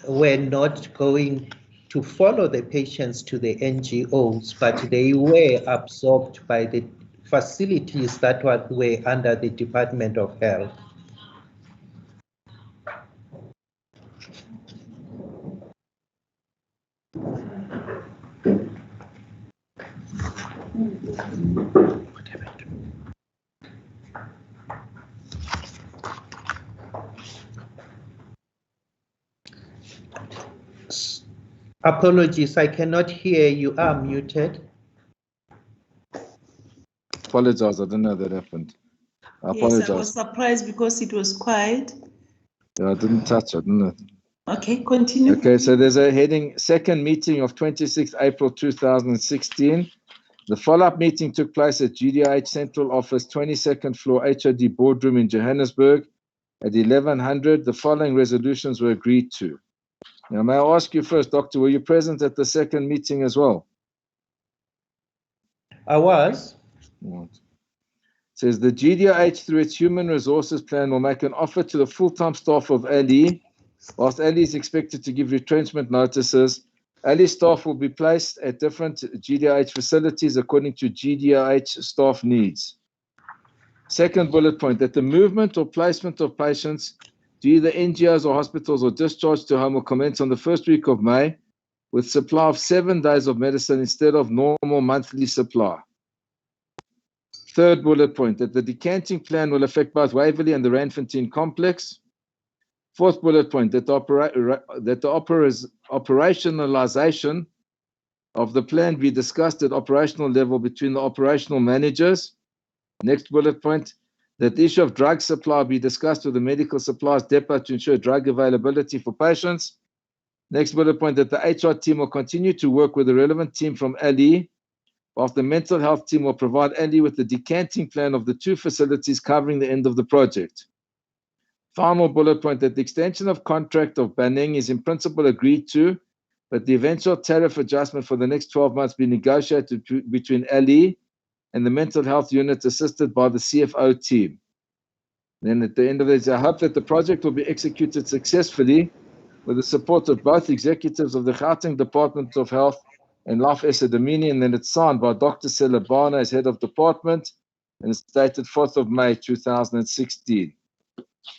were not going to follow the patients to the NGOs, but they were absorbed by the facilities that were under the Department of Health. Apologies, I cannot hear you. You are muted. Apologize, I didn't know that happened. I apologize. Yes, I was surprised because it was quiet. Yeah, I didn't touch it, didn't it? Okay, continue. Okay, so there's a heading, second meeting of 26 April 2016. The follow-up meeting took place at GDH Central Office, 22nd floor HOD boardroom in Johannesburg at 1100. The following resolutions were agreed to. Now, may I ask you first, Doctor, were you present at the second meeting as well? I was. Right. It says the GDH, through its human resources plan, will make an offer to the full-time staff of Ali. Whilst Ali is expected to give retrenchment notices, Ali staff will be placed at different GDH facilities according to GDH staff needs. Second bullet point, that the movement or placement of patients to either NGOs or hospitals or discharge to home will commence on the first week of May with supply of 7 days of medicine instead of normal monthly supply. Third bullet point, that the decanting plan will affect both Waverley and the Randfontein complex. Fourth bullet point, that the operationalization of the plan be discussed at operational level between the operational managers. Next bullet point, that the issue of drug supply be discussed with the medical supplies depot to ensure drug availability for patients. Next bullet point, that the HR team will continue to work with the relevant team from Ali, whilst the mental health team will provide Ali with the decanting plan of the 2 facilities covering the end of the project. Final bullet point, that the extension of contract of Baneng is in principle agreed to, but the eventual tariff adjustment for the next 12 months be negotiated between Ali and the mental health unit assisted by the CFO team. Then at the end of this, I hope that the project will be executed successfully with the support of both executives of the Gauteng Department of Health and Life Esidimeni, and then it's signed by Dr. Selabana as head of department, and it's dated 4th of May 2016.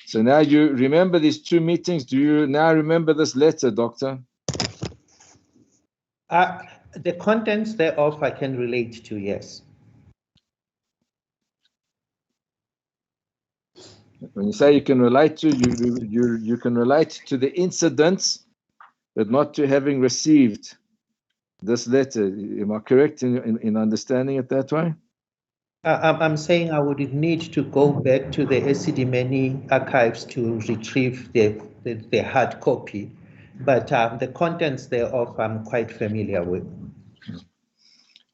So now you remember these 2 meetings. Do you now remember this letter, Doctor? The contents thereof I can relate to, yes. When you say you can relate to, you can relate to the incidents, but not to having received this letter. Am I correct in understanding it that way? I'm saying I would need to go back to the Esidimeni archives to retrieve the hard copy, but the contents thereof I'm quite familiar with.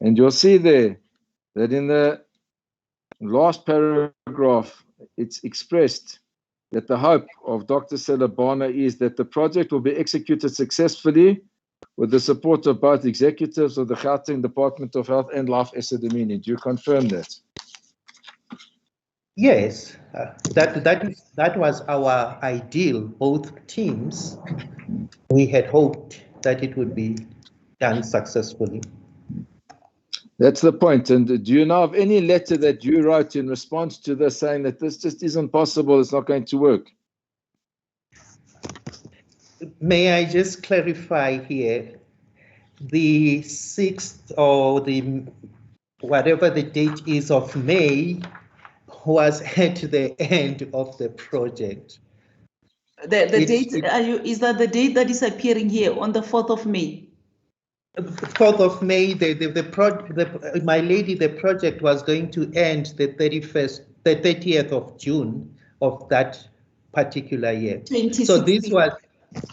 And you'll see there that in the last paragraph, it's expressed that the hope of Dr. Selabana is that the project will be executed successfully with the support of both executives of the Gauteng Department of Health and Life Esidimeni. Do you confirm that? Yes, that was our ideal, both teams. We had hoped that it would be done successfully. That's the point. And do you know of any letter that you wrote in response to this saying that this just isn't possible, it's not going to work? May I just clarify here? The 6th or the whatever the date is of May was at the end of the project. The date, is that the date that is appearing here on the 4th of May? 4th of May, my lady, the project was going to end the 30th of June of that particular year. 2016. So this was,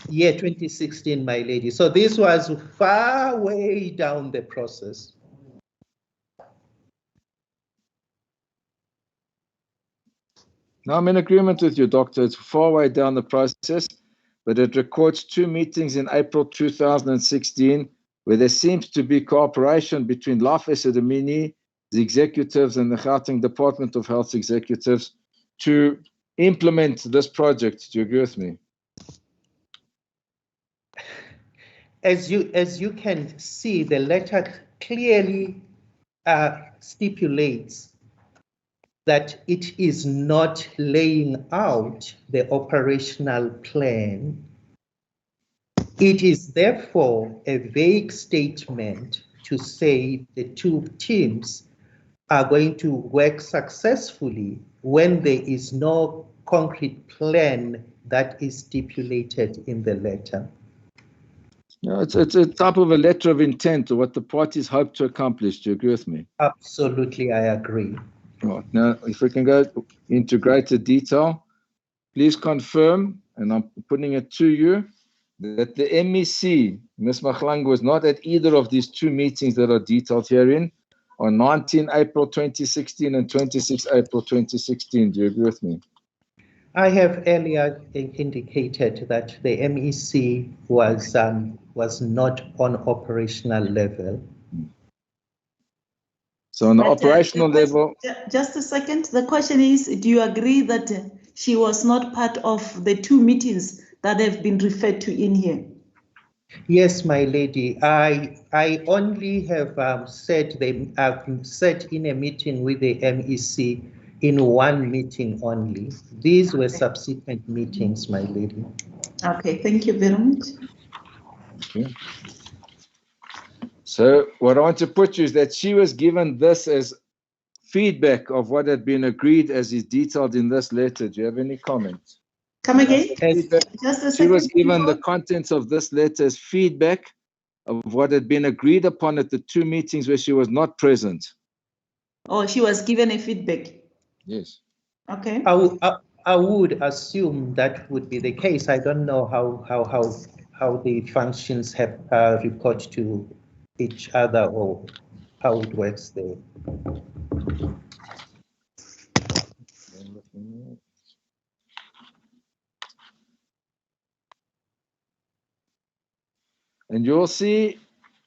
2016, my lady. So this was far way down the process. No, I'm in agreement with you, Doctor. It's far way down the process, but it records 2 meetings in April 2016 where there seems to be cooperation between Life Esidimeni, the executives, and the Gauteng Department of Health executives to implement this project. Do you agree with me? As you can see, the letter clearly stipulates that it is not laying out the operational plan. It is therefore a vague statement to say the 2 teams are going to work successfully when there is no concrete plan that is stipulated in the letter. No, it's a type of a letter of intent or what the parties hope to accomplish. Do you agree with me? Absolutely, I agree. Right. Now, if we can go into greater detail, please confirm, and I'm putting it to you, that the MEC, Ms. Mahlang, was not at either of these 2 meetings that are detailed herein on 19 April 2016 and 26 April 2016. Do you agree with me? I have earlier indicated that the MEC was not on operational level. So on the operational level... Just a second. The question is, do you agree that she was not part of the 2 meetings that have been referred to in here? Yes, my lady. I only have said I've sat in a meeting with the MEC in 1 meeting only. These were subsequent meetings, my lady. Okay, thank you very much. Okay. So what I want to put you is that she was given this as feedback of what had been agreed as is detailed in this letter. Do you have any comments? Come again? Just a second. She was given the contents of this letter as feedback of what had been agreed upon at the 2 meetings where she was not present. Oh, she was given a feedback. Yes. Okay. I would assume that would be the case. I don't know how the functions have report to each other or how it works there. And you'll see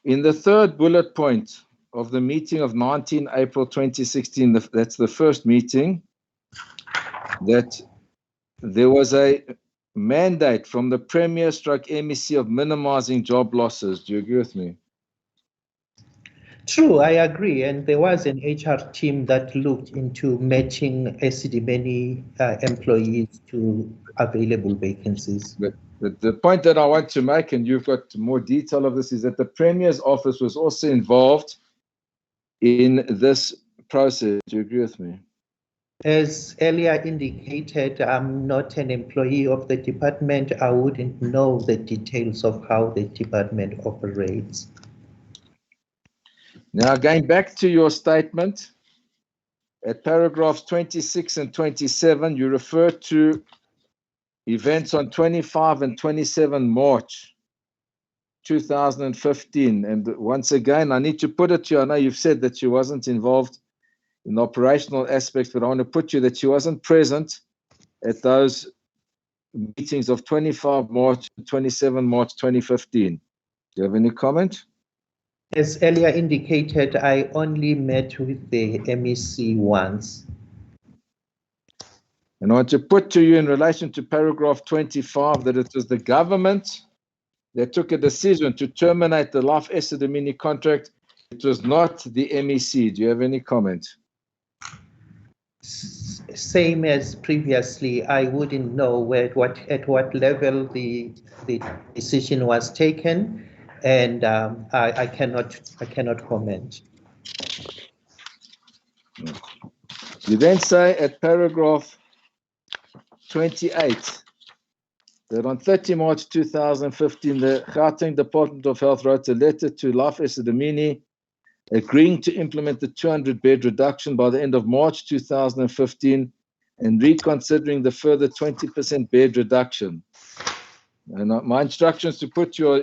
in the 3rd bullet point of the meeting of 19 April 2016, that's the first meeting, that there was a mandate from the Premier/MEC of minimizing job losses. Do you agree with me? True, I agree. And there was an HR team that looked into matching Esidimeni employees to available vacancies. But the point that I want to make, and you've got more detail of this, is that the Premier's office was also involved in this process. Do you agree with me? As earlier indicated, I'm not an employee of the department. I wouldn't know the details of how the department operates. Now, going back to your statement, at paragraphs 26 and 27, you refer to events on 25 and 27 March 2015. And once again, I need to put it to you, I know you've said that she wasn't involved in the operational aspects, but I want to put you that she wasn't present at those meetings of 25 March and 27 March 2015. Do you have any comment? As earlier indicated, I only met with the MEC once. And I want to put to you in relation to paragraph 25 that it was the government that took a decision to terminate the Life Esidimeni contract. It was not the MEC. Do you have any comment? Same as previously, I wouldn't know at what level the decision was taken, and I cannot comment. You then say at paragraph 28 that on 30 March 2015, the Gauteng Department of Health wrote a letter to Life Esidimeni agreeing to implement the 200-bed reduction by the end of March 2015 and reconsidering the further 20% bed reduction. And my instructions to put you are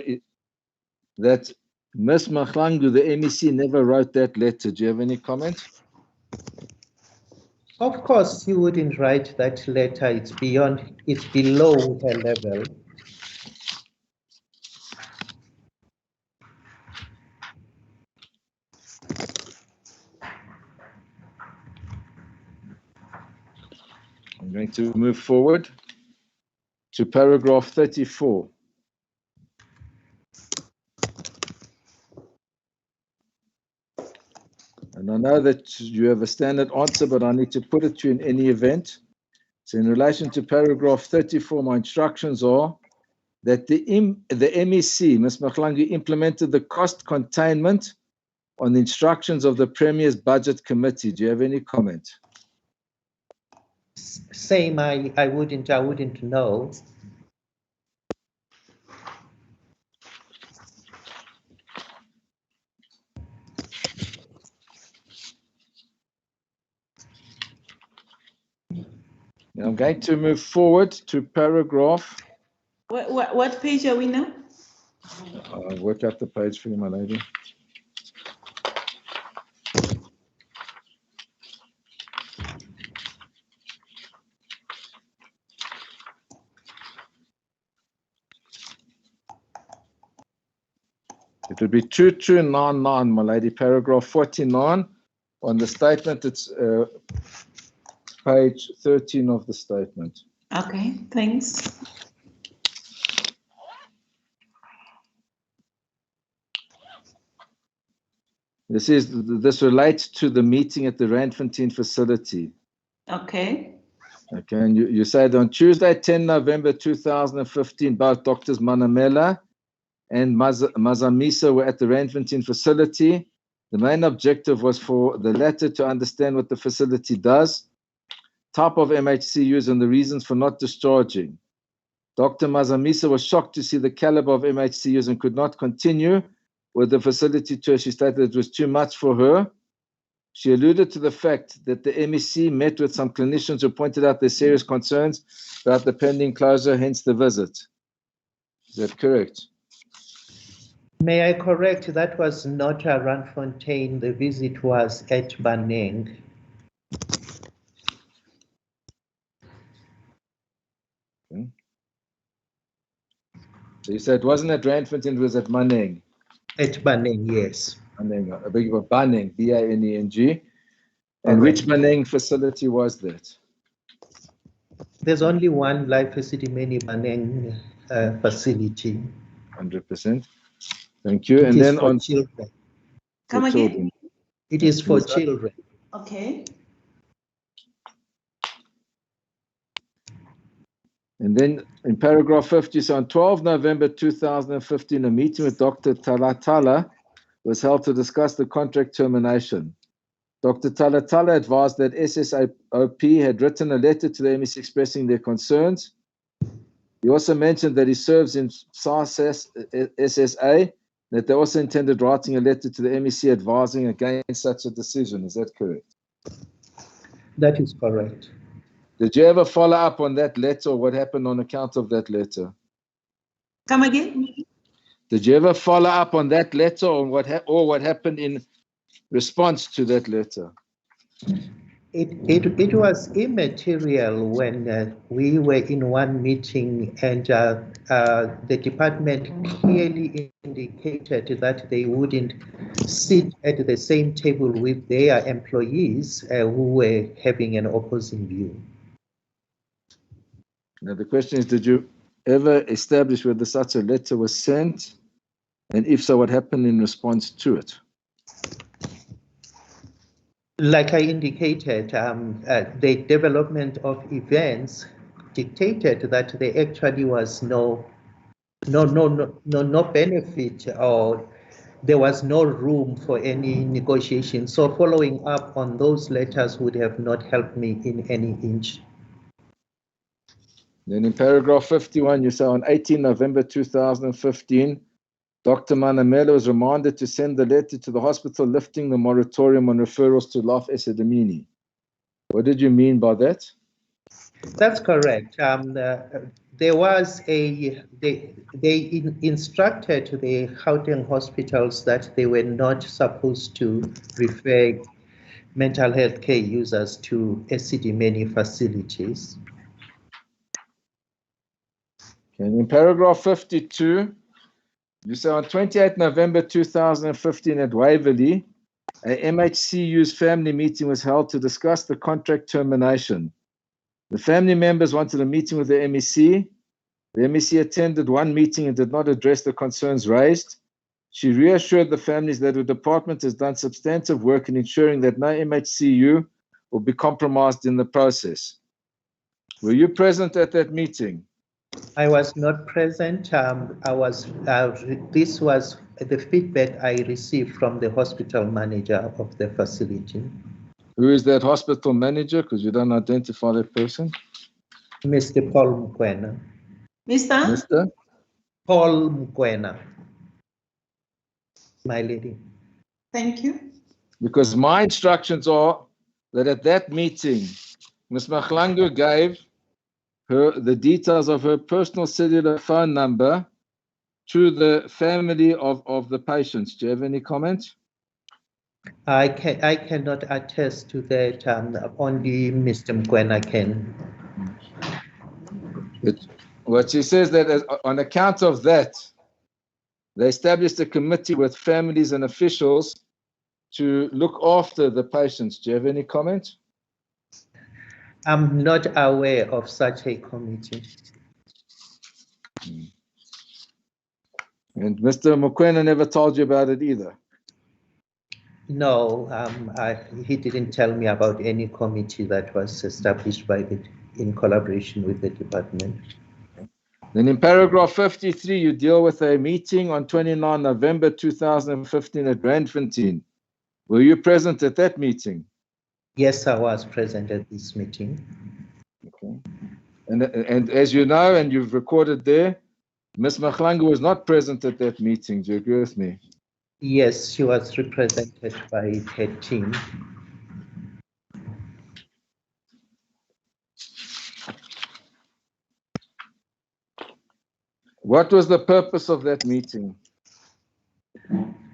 that Ms. Mahlangu, the MEC, never wrote that letter. Do you have any comment? Of course, you wouldn't write that letter. It's below her level. I'm going to move forward to paragraph 34. And I know that you have a standard answer, but I need to put it to you in any event. So in relation to paragraph 34, my instructions are that the MEC, Ms. Mahlangu, implemented the cost containment on the instructions of the Premier's Budget Committee. Do you have any comment? Same, I wouldn't know. Now I'm going to move forward to paragraph. What page are we now? I'll work out the page for you, my lady. It would be 2299, my lady, paragraph 49. On the statement, it's page 13 of the statement. Okay, thanks. This relates to the meeting at the Randfontein facility. Okay. Okay, and you said on Tuesday, 10 November 2015, both Doctors Manamela and Mazamisa were at the Randfontein facility. The main objective was for the latter to understand what the facility does, type of MHCUs, and the reasons for not discharging. Dr. Mazamisa was shocked to see the caliber of MHCUs and could not continue with the facility tour. She stated it was too much for her. She alluded to the fact that the MEC met with some clinicians who pointed out their serious concerns about the pending closure, hence the visit. Is that correct? May I correct, that was not at Randfontein. The visit was at Baneng. Okay. So you said it wasn't at Randfontein, it was at Maneng. At Baneng, yes. Baneng, I beg your pardon, Baneng, B-I-N-E-N-G. And which Baneng facility was that? There's only one Life Esidimeni Baneng facility. 100%. Thank you. And then on children. Come for again? children. It is for children. Okay. And then in paragraph 50, so on 12 November 2015, a meeting with Dr. Talatala was held to discuss the contract termination. Dr. Talatala advised that SSOP had written a letter to the MEC expressing their concerns. He also mentioned that he serves in SSA, that they also intended writing a letter to the MEC advising against such a decision. Is that correct? That is correct. Did you ever follow up on that letter or what happened on account of that letter? Come again? Did you ever follow up on that letter or what happened in response to that letter? It was immaterial when we were in one meeting and the department clearly indicated that they wouldn't sit at the same table with their employees who were having an opposing view. Now the question is, did you ever establish whether such a letter was sent? And if so, what happened in response to it? Like I indicated, the development of events dictated that there actually was no benefit, or there was no room for any negotiation. So following up on those letters would have not helped me in any inch. Then in paragraph 51, you say on 18 November 2015, Dr. Manamela was reminded to send the letter to the hospital lifting the moratorium on referrals to Life Esidimeni. What did you mean by that? That's correct. There was they instructed the Gauteng hospitals that they were not supposed to refer mental health care users to Esidimeni facilities. And in paragraph 52, you say on 28 November 2015 at Waverley, a MHCU's family meeting was held to discuss the contract termination. The family members wanted a meeting with the MEC. The MEC attended one meeting and did not address the concerns raised. She reassured the families that the department has done substantive work in ensuring that no MHCU will be compromised in the process. Were you present at that meeting? I was not present. This was the feedback I received from the hospital manager of the facility. Who is that hospital manager? Because you don't identify that person. Mr. Paul Mukwena. Mr. Paul Mukwena. My lady. Thank you. Because my instructions are that at that meeting, Ms. Mahlangu gave her the details of her personal cellular phone number to the family of the patients. Do you have any comments? I cannot attest to that. Only Mr. Mukwena can. What she says that on account of that, they established a committee with families and officials to look after the patients. Do you have any comments? I'm not aware of such a committee. And Mr. Mukwena never told you about it either? No, he didn't tell me about any committee that was established by in collaboration with the department. Then in paragraph 53, you deal with a meeting on 29 November 2015 at Randfontein. Were you present at that meeting? Yes, I was present at this meeting. Okay. And as you know, and you've recorded there, Ms. Mahlangu was not present at that meeting. Do you agree with me? Yes, she was represented by her team. What was the purpose of that meeting?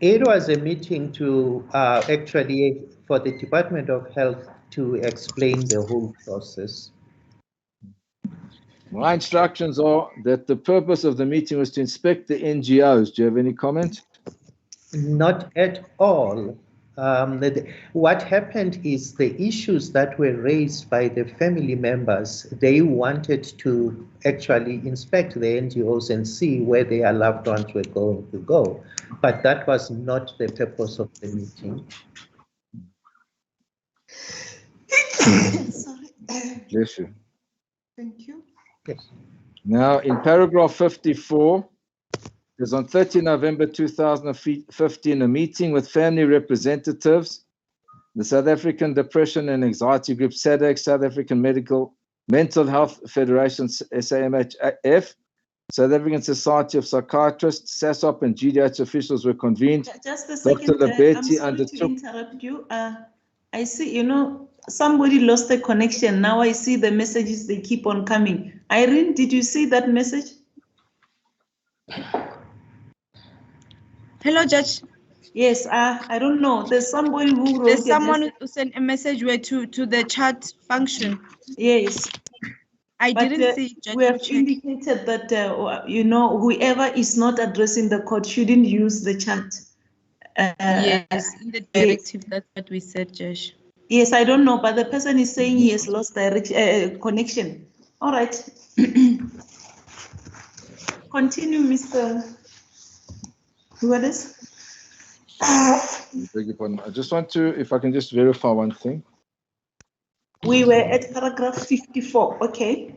It was a meeting to actually for the Department of Health to explain the whole process. My instructions are that the purpose of the meeting was to inspect the NGOs. Do you have any comment? Not at all. What happened is the issues that were raised by the family members, they wanted to actually inspect the NGOs and see where their loved ones were going to go. But that was not the purpose of the meeting. Sorry. Bless you. Thank you. Yes. Now, in paragraph 54, there's on 30 November 2015, a meeting with family representatives, the South African Depression and Anxiety Group, SADC, South African Mental Health Federation, SAMHF, South African Society of Psychiatrists, SASOP, and GDH officials were convened. Just a second. Dr. Labeti I'm sorry undertook. to interrupt you. I see, somebody lost the connection. Now I see the messages, they keep on coming. Irene, did you see that message? Hello, Judge. Yes, I don't know. There's somebody who wrote. There's someone who sent a message to the chat function. Yes. I didn't see. We have indicated that whoever is not addressing the court shouldn't use the chat. Yes, in the directive, that's what we said, Judge. Yes, I don't know, but the person is saying he has lost connection. All right. Continue, Mr. Who are this? Beg your pardon. I just want to, if I can just verify one thing. We were at paragraph 54. Okay.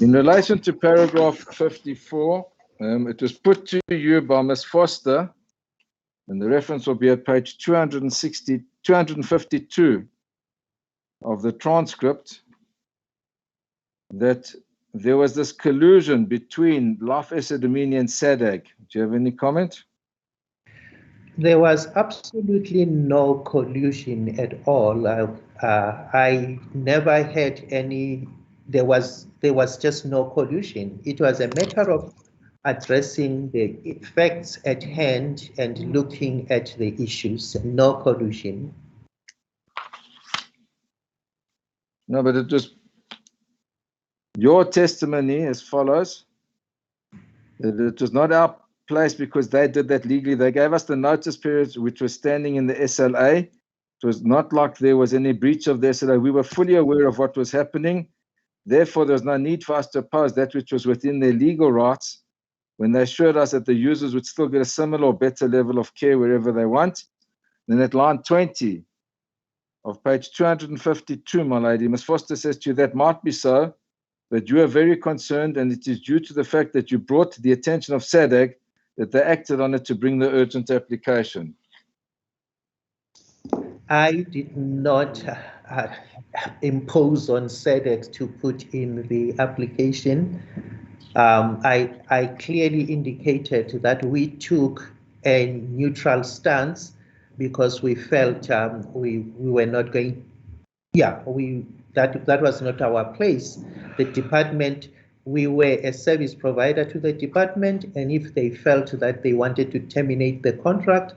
In relation to paragraph 54, it was put to you by Ms. Foster, and the reference will be at page 252 of the transcript, that there was this collusion between Life Esidimeni and SADC. Do you have any comment? There was absolutely no collusion at all. I never had any. There was just no collusion. It was a matter of addressing the facts at hand and looking at the issues. No collusion. No, but it was your testimony as follows: that it was not our place because they did that legally. They gave us the notice period, which was standing in the SLA. It was not like there was any breach of the SLA. We were fully aware of what was happening. Therefore, there was no need for us to oppose that which was within their legal rights when they assured us that the users would still get a similar or better level of care wherever they want. Then at line 20 of page 252, my lady, Ms. Foster says to you, that might be so, but you are very concerned, and it is due to the fact that you brought to the attention of SADC that they acted on it to bring the urgent application. I did not impose on SADC to put in the application. I clearly indicated that we took a neutral stance because we felt we were not going. Yeah, that was not our place. The department, we were a service provider to the department, and if they felt that they wanted to terminate the contract,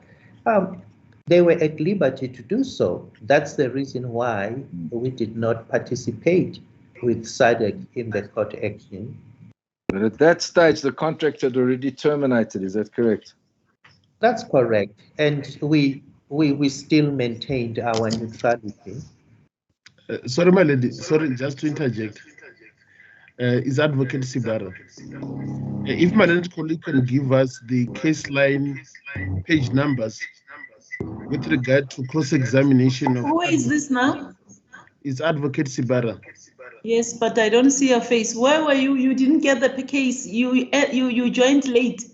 they were at liberty to do so. That's the reason why we did not participate with SADC in the court action. But at that stage, the contract had already terminated. Is that correct? That's correct, and we still maintained our neutrality. Sorry, my lady. Sorry, just to interject. Is Advocate Sibara. If my colleague can give us the case line page numbers with regard to cross-examination of. Who is this now? It's Advocate Sibara. Yes, but I don't see your face. Where were you? You didn't get the case. You joined late.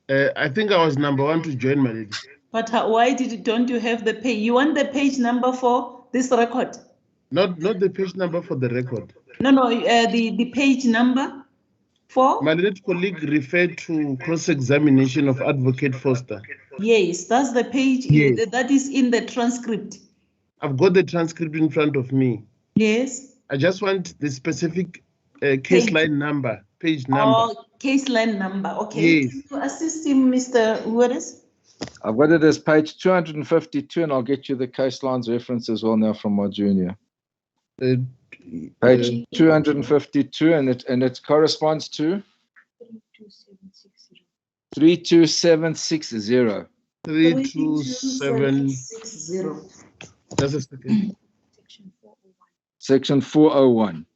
I think I was number one to join, my lady. But why don't you have the page? You want the page number for this record? Not the page number for the record. No, the page number for? My late colleague referred to cross-examination of Advocate Foster. Yes, that's the page. Yes. That is in the transcript. I've got the transcript in front of me. Yes. I just want the specific Case line number, page number. Oh, case line number. Okay. Yes. Can you assist him, Mr. Uweres? I've got it as page 252, and I'll get you the case lines reference as well now from my junior. Page 252, and it corresponds to 32760. 32760. Just a second. Section 401.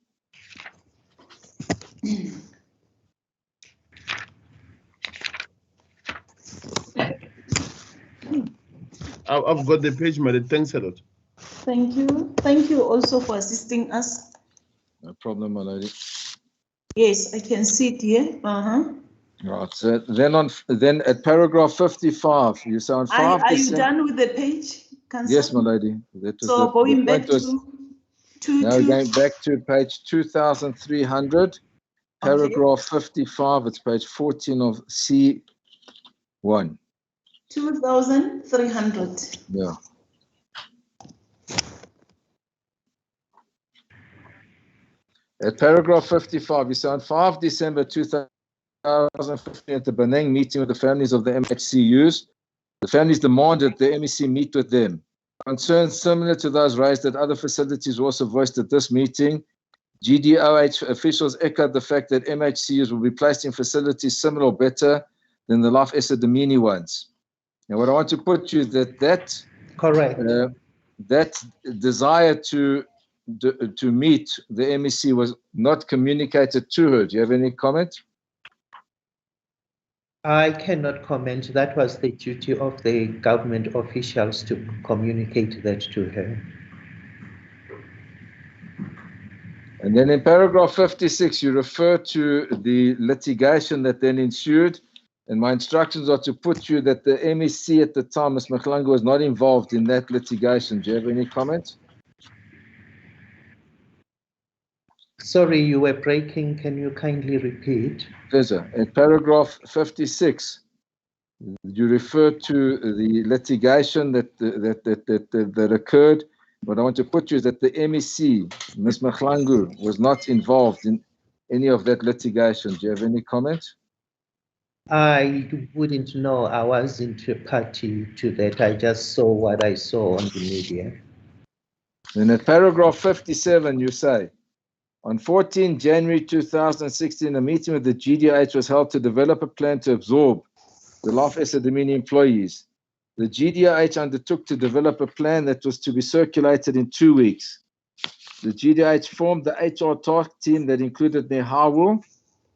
I've got the page, Mary. Thanks a lot. Thank you. Thank you also for assisting us. No problem, my lady. Yes, I can see it here. Right. So then at paragraph 55, you say on 5 Are you December. done with the page, Council? Yes, my lady. That was So going back point now we're going back to page 2300, paragraph 55. It's page 14 of C1. 2,300. Yeah. At paragraph 55, you say on 5 December 2015 at the Benang meeting with the families of the MHCUs, the families demanded the MEC meet with them. Concerns similar to those raised at other facilities were also voiced at this meeting. GDOH officials echoed the fact that MHCUs will be placed in facilities similar or better than the Life Esidimeni ones. Now, what I want to put you that correct. That desire to meet the MEC was not communicated to her. Do you have any comment? I cannot comment. That was the duty of the government officials to communicate that to her. And then in paragraph 56, you refer to the litigation that then ensued. And my instructions are to put you that the MEC at the time, Ms. Mkhlangu, was not involved in that litigation. Do you have any comment? Sorry, you were breaking. Can you kindly repeat? Pleasure. In paragraph 56, you refer to the litigation that occurred. What I want to put you is that the MEC, Ms. Mkhlangu, was not involved in any of that litigation. Do you have any comment? I wouldn't know. I wasn't a party to that. I just saw what I saw on the media. Then at paragraph 57, you say, on 14 January 2016, a meeting with the GDH was held to develop a plan to absorb the Life Esidimeni employees. The GDH undertook to develop a plan that was to be circulated in 2 weeks. The GDH formed the HR task team that included Nehawu,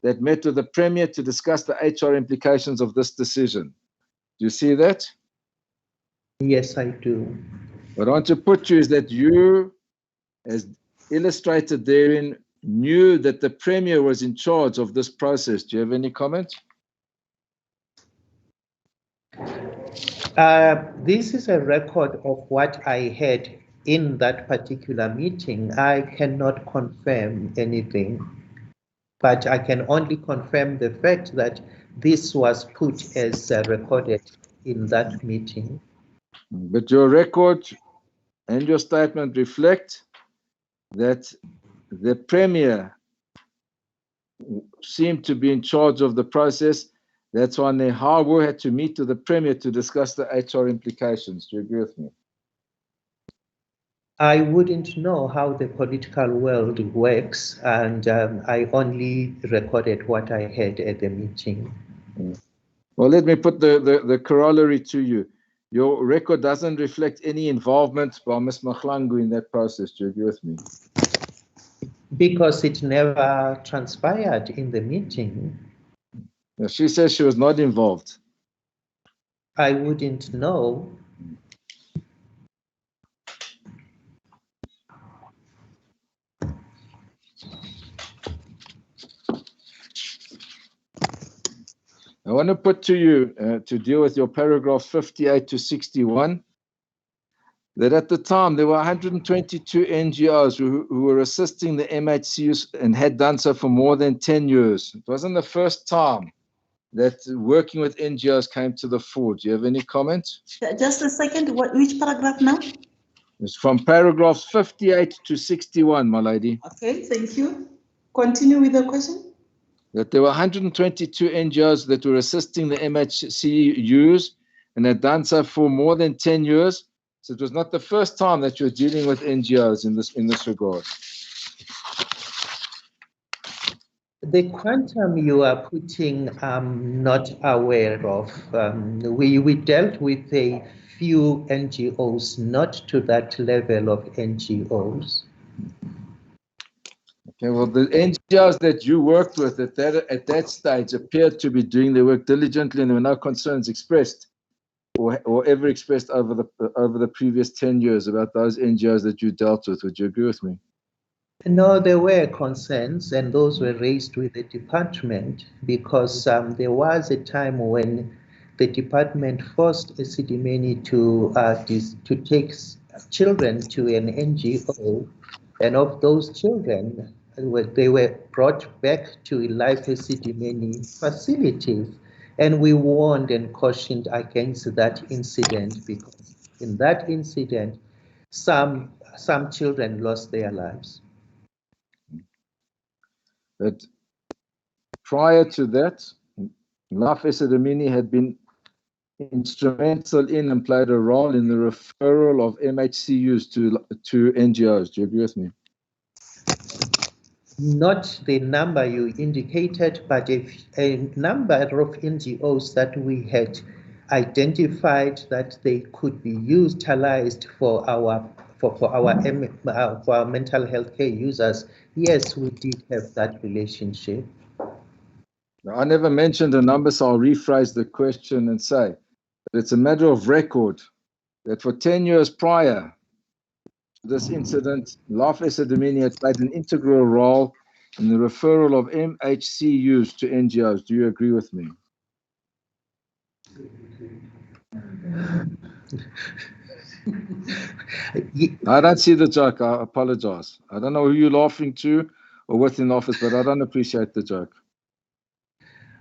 that met with the Premier to discuss the HR implications of this decision. Do you see that? Yes, I do. What I want to put you is that you, as illustrated therein, knew that the Premier was in charge of this process. Do you have any comment? This is a record of what I had in that particular meeting. I cannot confirm anything, but I can only confirm the fact that this was put as recorded in that meeting. But your record and your statement reflect that the Premier seemed to be in charge of the process. That's why Nehawu had to meet with the Premier to discuss the HR implications. Do you agree with me? I wouldn't know how the political world works, and I only recorded what I had at the meeting. Well, let me put the corollary to you. Your record doesn't reflect any involvement by Ms. Mkhlangu in that process. Do you agree with me? Because it never transpired in the meeting. She says she was not involved. I wouldn't know. I want to put to you, to deal with your paragraphs 58 to 61, that at the time there were 122 NGOs who were assisting the MHCUs and had done so for more than 10 years. It wasn't the first time that working with NGOs came to the fore. Do you have any comments? Just a second, which paragraph now? It's from paragraphs 58 to 61, my lady. Okay, thank you. Continue with the question. That there were 122 NGOs that were assisting the MHCUs and had done so for more than 10 years. So it was not the first time that you're dealing with NGOs in this regard. The quantum you are putting, I'm not aware of. We dealt with a few NGOs, not to that level of NGOs. Okay, well, the NGOs that you worked with at that stage appeared to be doing their work diligently, and there were no concerns expressed or ever expressed over the previous 10 years about those NGOs that you dealt with. Would you agree with me? No, there were concerns, and those were raised with the department because there was a time when the department forced Esidimeni to take children to an NGO, and of those children, they were brought back to life Esidimeni facilities, and we warned and cautioned against that incident because in that incident, some children lost their lives. That prior to that, Life Esidimeni had been instrumental in and played a role in the referral of MHCUs to NGOs. Do you agree with me? Not the number you indicated, but a number of NGOs that we had identified that they could be utilized for our mental health care users. Yes, we did have that relationship. Now, I never mentioned a number, so I'll rephrase the question and say that it's a matter of record that for 10 years prior to this incident, Life Esidimeni had played an integral role in the referral of MHCUs to NGOs. Do you agree with me? I don't see the joke. I apologize. I don't know who you're laughing to or what's in office, but I don't appreciate the joke.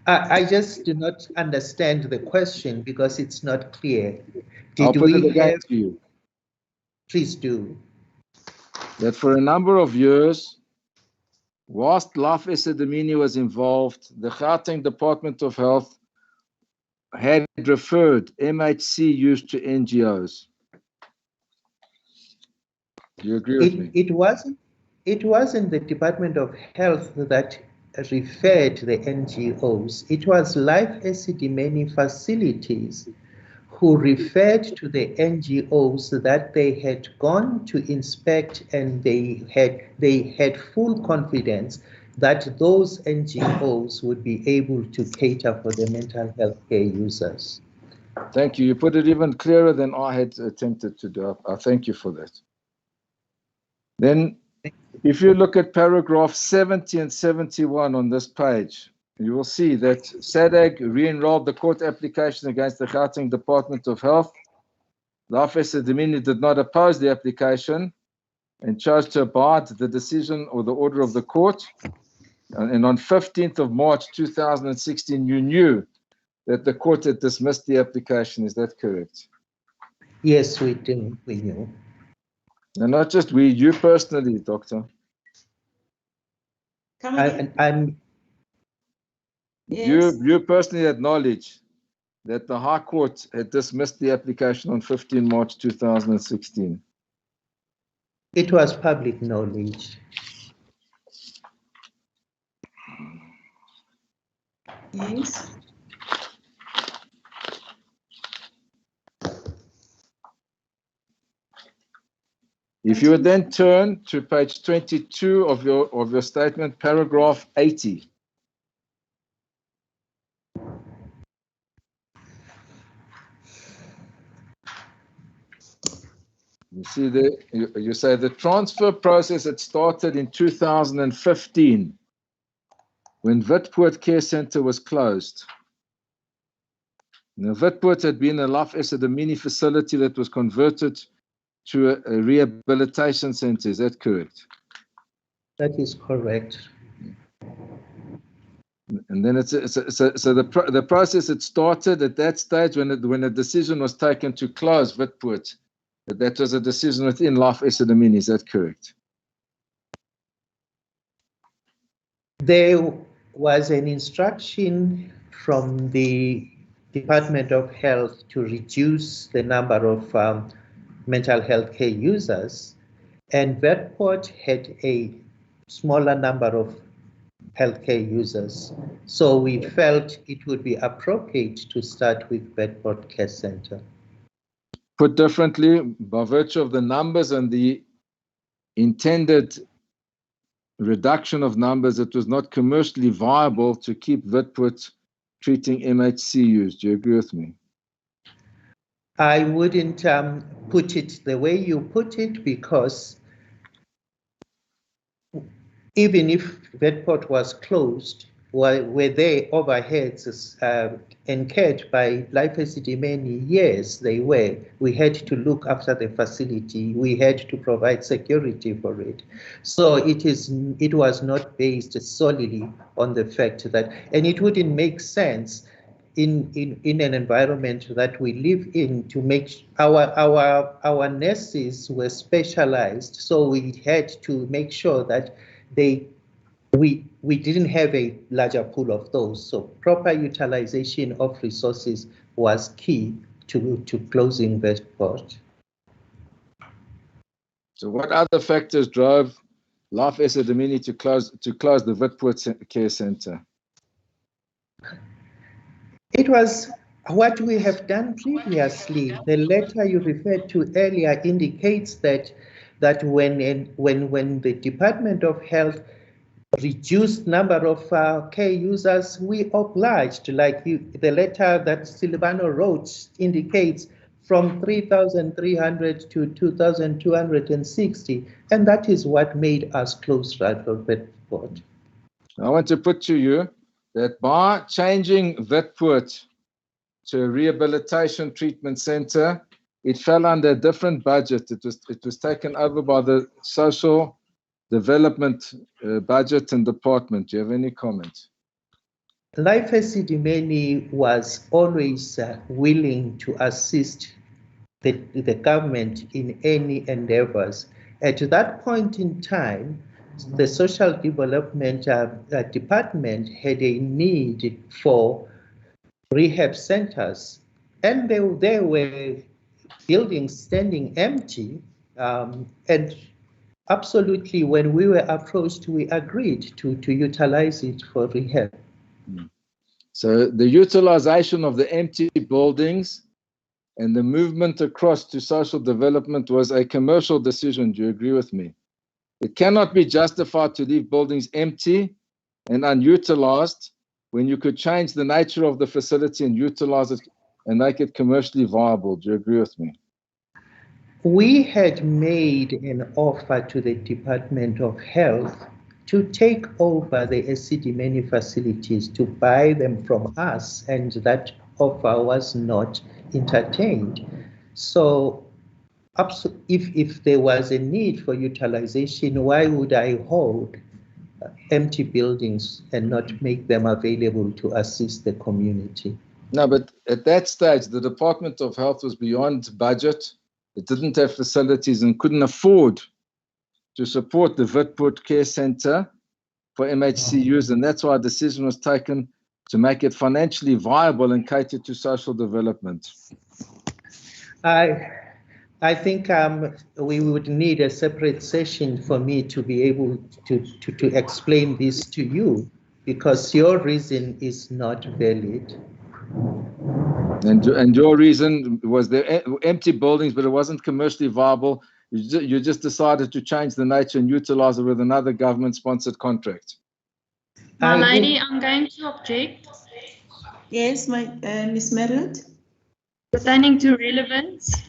I just do not understand the question because it's not clear. I'll put it again to you. Please do. That for a number of years, whilst Life Esidimeni was involved, the Gauteng Department of Health had referred MHCUs to NGOs. Do you agree with me? It wasn't the Department of Health that referred the NGOs. It was Life Esidimeni facilities who referred to the NGOs that they had gone to inspect, and they had full confidence that those NGOs would be able to cater for the mental health care users. Thank you. You put it even clearer than I had attempted to do. I thank you for that. Then, if you look at paragraph 70 and 71 on this page, you will see that SADAG re-enrolled the court application against the Gauteng Department of Health. Life Esidimeni did not oppose the application and chose to abide the decision or the order of the court. And on 15th of March 2016, you knew that the court had dismissed the application. Is that correct? Yes, we did. We knew. And not just we, you personally, Doctor. You personally acknowledge that the High Court had dismissed the application on 15 March 2016. It was public knowledge. Yes. If you would then turn to page 22 of your statement, paragraph 80. You see you say the transfer process had started in 2015 when Witpoort Care Center was closed. Now, Witpoort had been a Life Esidimeni facility that was converted to a rehabilitation center. Is that correct? That is correct. And then so the process had started at that stage when a decision was taken to close Witpoort. That was a decision within Life Esidimeni. Is that correct? There was an instruction from the Department of Health to reduce the number of mental health care users, and Vetport had a smaller number of healthcare users. So we felt it would be appropriate to start with Bedford Care Center. Put differently, by virtue of the numbers and the intended reduction of numbers, it was not commercially viable to keep Vetport treating MHCUs. Do you agree with me? I wouldn't put it the way you put it, because even if Vetport was closed, were there overheads incurred by Life Esidimeni? Yes, they were. We had to look after the facility. We had to provide security for it. So it was not based solely on the fact that, and it wouldn't make sense in an environment that we live in to make our nurses were specialized. So we had to make sure that we didn't have a larger pool of those. So proper utilization of resources was key to closing Vetport. So what other factors drove Life Esidimeni to close the Vetport Care Center? It was what we have done previously. The letter you referred to earlier indicates that when the Department of Health reduced number of care users, we obliged, like the letter that Silvano wrote indicates, from 3,300 to 2,260, and that is what made us close Vetport. I want to put to you that by changing Vetport to a rehabilitation treatment center, it fell under a different budget. It was taken over by the social development budget and department. Do you have any comment? Life Esidimeni was always willing to assist the government in any endeavors. At that point in time, the social development department had a need for rehab centers, and there were buildings standing empty, and absolutely, when we were approached, we agreed to utilize it for rehab. So the utilization of the empty buildings and the movement across to social development was a commercial decision. Do you agree with me? It cannot be justified to leave buildings empty and unutilized when you could change the nature of the facility and utilize it and make it commercially viable. Do you agree with me? We had made an offer to the Department of Health to take over the Esidimeni facilities, to buy them from us, and that offer was not entertained. So if there was a need for utilization, why would I hold empty buildings and not make them available to assist the community? No, but at that stage, the Department of Health was beyond budget. It didn't have facilities and couldn't afford to support the Vetport Care Center for MHCUs, and that's why a decision was taken to make it financially viable and cater to social development. I think we would need a separate session for me to be able to explain this to you, because your reason is not valid. And your reason was the empty buildings, but it wasn't commercially viable. You just decided to change the nature and utilize it with another government-sponsored contract. My lady, I'm going to object. Yes, Ms. Marriott. Pertaining to relevance.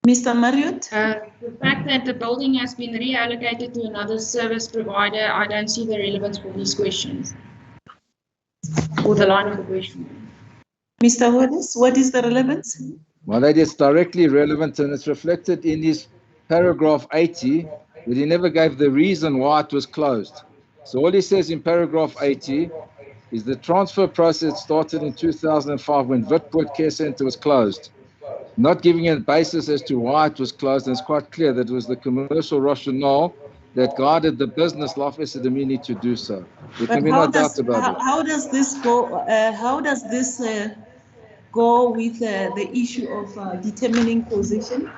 Mr. Marriott? The fact that the building has been reallocated to another service provider, I don't see the relevance for these questions. Or the line of the question. Mr. Wallace, what is the relevance? Well, that is directly relevant, and it's reflected in his paragraph 80, that he never gave the reason why it was closed. So all he says in paragraph 80 is the transfer process started in 2005 when Vetport Care Center was closed, not giving a basis as to why it was closed. And it's quite clear that it was the commercial rationale that guided the business law of Esidimeni to do so. There But can be no doubt about it. how does this go? How does this go with the issue of determining position?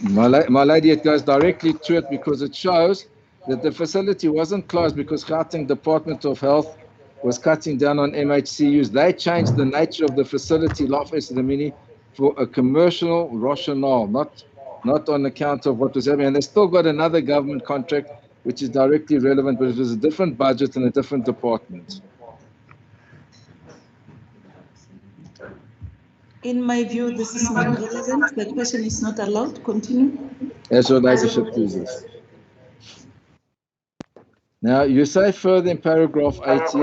My lady, it goes directly to it because it shows that the facility wasn't closed because Gauteng Department of Health was cutting down on MHCUs. They changed the nature of the facility, law of Esidimeni, for a commercial rationale, not on account of what was happening. And they still got another government contract which is directly relevant, but it was a different budget and a different department. In my view, this is not relevant. The question is not allowed. Continue. That's what ladyship chooses. Now, you say further in paragraph 80,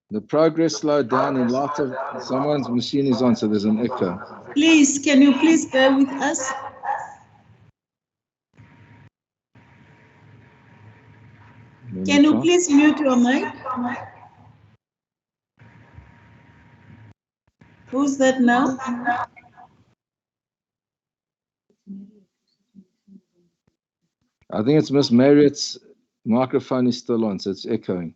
the progress slowed down in light of someone's machine is on, so there's an echo. Please, can you please bear with us? Can you please mute your mic? Who's that now? I think it's Miss Marriott's microphone is still on, so it's echoing.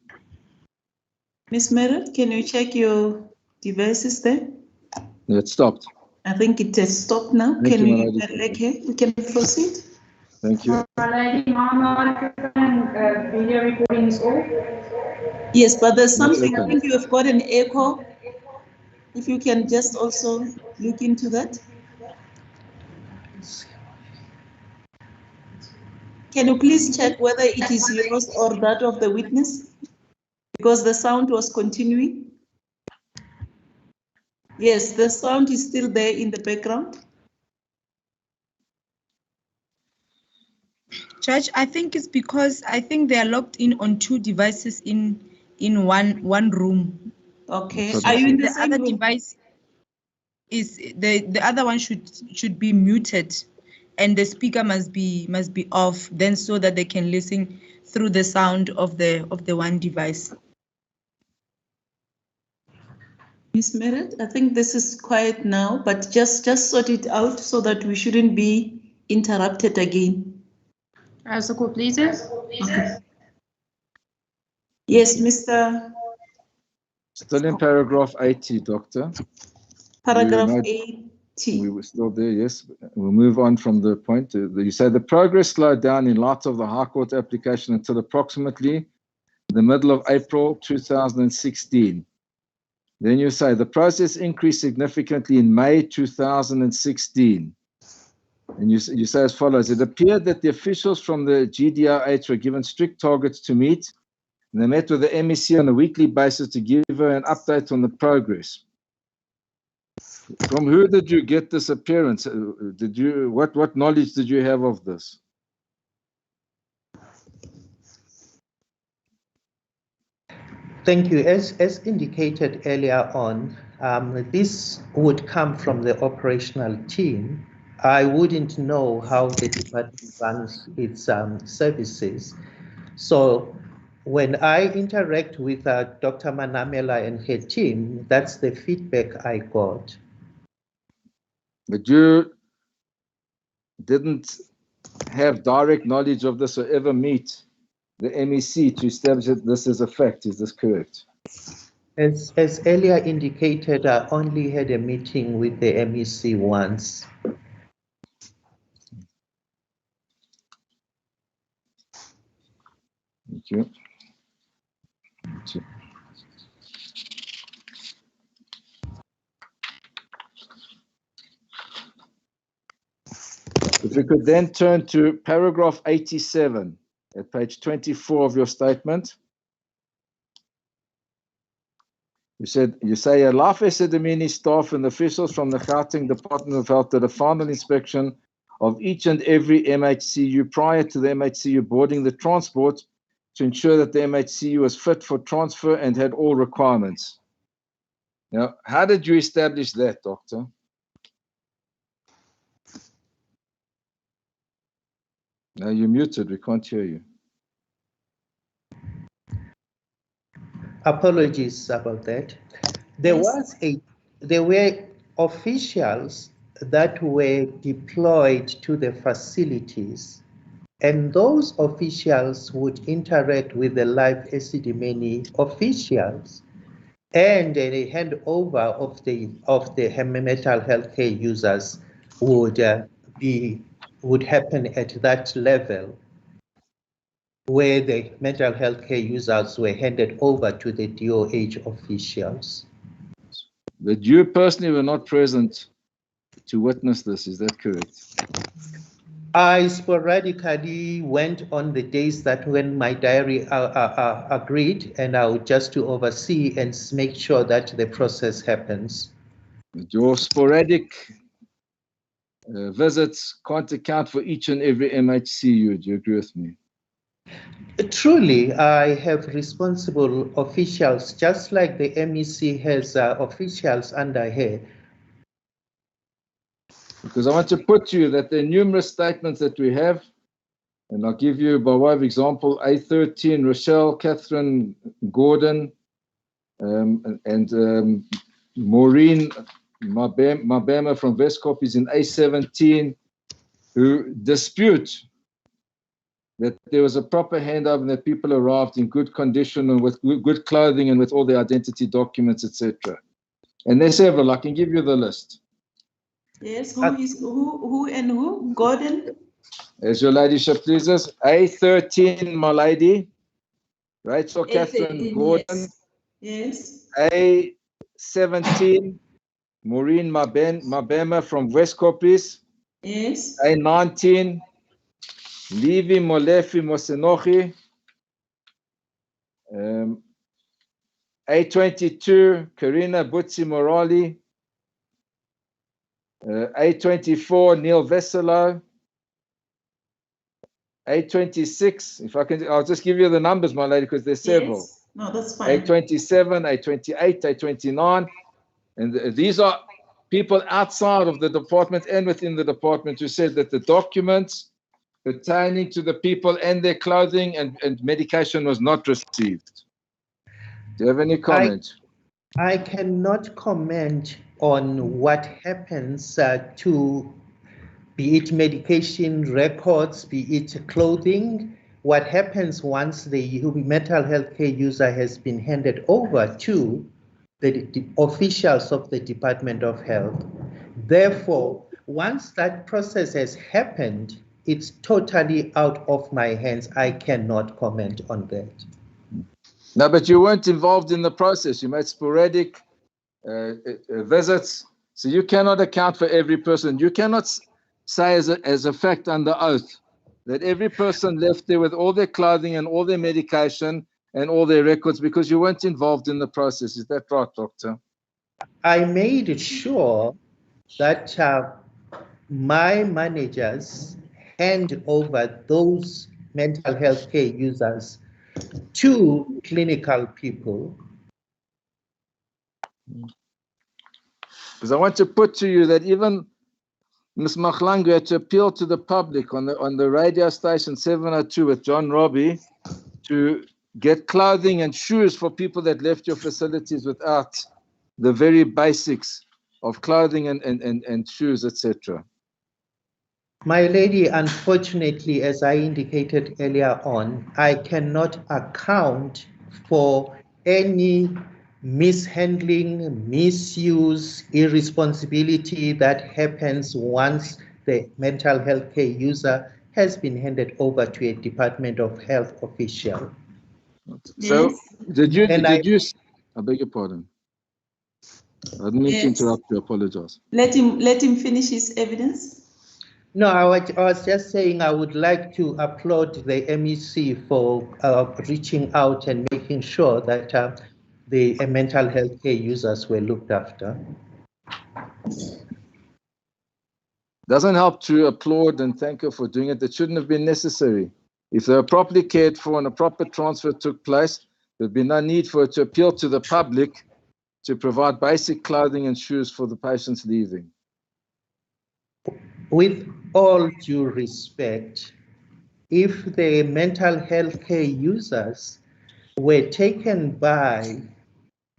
Miss Marriott, can you check your devices there? Yeah, it stopped. I think it has stopped now. Thank Can you, we can proceed? Thank you. Video recording is off. Yes, but there's something, I think you have got an echo. If you can just also look into that. Can you please check whether it is yours or that of the witness? Because the sound was continuing. Yes, the sound is still there in the background. Judge, I think it's because I think they are logged in on two devices in one room. Okay. Are you in the same other room? device is the other one should be muted, and the speaker must be off, then so that they can listen through the sound of the one device. Ms. Merritt, I think this is quiet now, but just sort it out so that we shouldn't be interrupted again. As the court pleases. Okay. Yes, Mr. Still in paragraph 80, Doctor. Paragraph 80. We were still there, yes. We'll move on from the point. You say the progress slowed down in light of the High Court application until approximately the middle of April 2016. Then you say the process increased significantly in May 2016. And you say as follows: it appeared that the officials from the GDRH were given strict targets to meet, and they met with the MEC on a weekly basis to give her an update on the progress. From who did you get this appearance? What knowledge did you have of this? Thank you. As indicated earlier on, this would come from the operational team. I wouldn't know how the department runs its services. So when I interact with Dr. Manamela and her team, that's the feedback I got. But you didn't have direct knowledge of this or ever meet the MEC to establish that this is a fact. Is this correct? As earlier indicated, I only had a meeting with the MEC once. Thank you. Thank you. If we could then turn to paragraph 87 at page 24 of your statement. You say a life Esidimeni staff and officials from the Gauteng Department of Health did a final inspection of each and every MHCU prior to the MHCU boarding the transport to ensure that the MHCU was fit for transfer and had all requirements. Now, how did you establish that, Doctor? Now you're muted, we can't hear you. Apologies about that. There were officials that were deployed to the facilities and those officials would interact with the live Esidimeni officials, and a handover of the mental health care users would happen at that level, where the mental health care users were handed over to the DOH officials. But you personally were not present to witness this, is that correct? I sporadically went on the days that when my diary agreed, and I would just to oversee and make sure that the process happens. Your sporadic visits can't account for each and every MHCU. Do you agree with me? Truly, I have responsible officials, just like the MEC has officials under her. Because I want to put to you that there are numerous statements that we have, and I'll give you by way of example, A13, Rochelle Catherine Gordon, and Maureen Mabema from Westcop is in A17, who dispute that there was a proper handover and that people arrived in good condition and with good clothing and with all their identity documents, etc. And there's several. I can give you the list. Yes, who and who? Gordon? As your ladyship pleases. A13, my lady. Rachel Catherine Gordon. Yes. A17, Maureen Mabema from West Kopis. Yes. A19, Levi Molefi Mosenochi. A22, Karina Butsi Morali. A24, Neil Veselo. A26, if I can, I'll just give you the numbers, my lady, because there's several. Yes. No, that's fine. A27, A28, A29. And these are people outside of the department and within the department who said that the documents pertaining to the people and their clothing and medication was not received. Do you have any comment? I cannot comment on what happens to, be it medication records, be it clothing, what happens once the mental health care user has been handed over to the officials of the Department of Health. Therefore, once that process has happened, it's totally out of my hands. I cannot comment on that. No, but you weren't involved in the process. You made sporadic visits, so you cannot account for every person. You cannot say as a fact under oath that every person left there with all their clothing and all their medication and all their records because you weren't involved in the process. Is that right, Doctor? I made sure that my managers hand over those mental health care users to clinical people. Because I want to put to you that even Ms. Mahlangu had to appeal to the public on the radio station 702 with John Robbie to get clothing and shoes for people that left your facilities without the very basics of clothing and shoes, etc. My lady, unfortunately, as I indicated earlier on, I cannot account for any mishandling, misuse, irresponsibility that happens once the mental health care user has been handed over to a Department of Health official. So, Yes. I beg your pardon. I didn't mean to interrupt you, I apologize. Let him finish his evidence. No, I was just saying I would like to applaud the MEC for reaching out and making sure that the mental health care users were looked after. Doesn't help to applaud and thank her for doing it. It shouldn't have been necessary. If they were properly cared for and a proper transfer took place, there'd be no need for her to appeal to the public to provide basic clothing and shoes for the patients leaving. With all due respect, if the mental health care users were taken by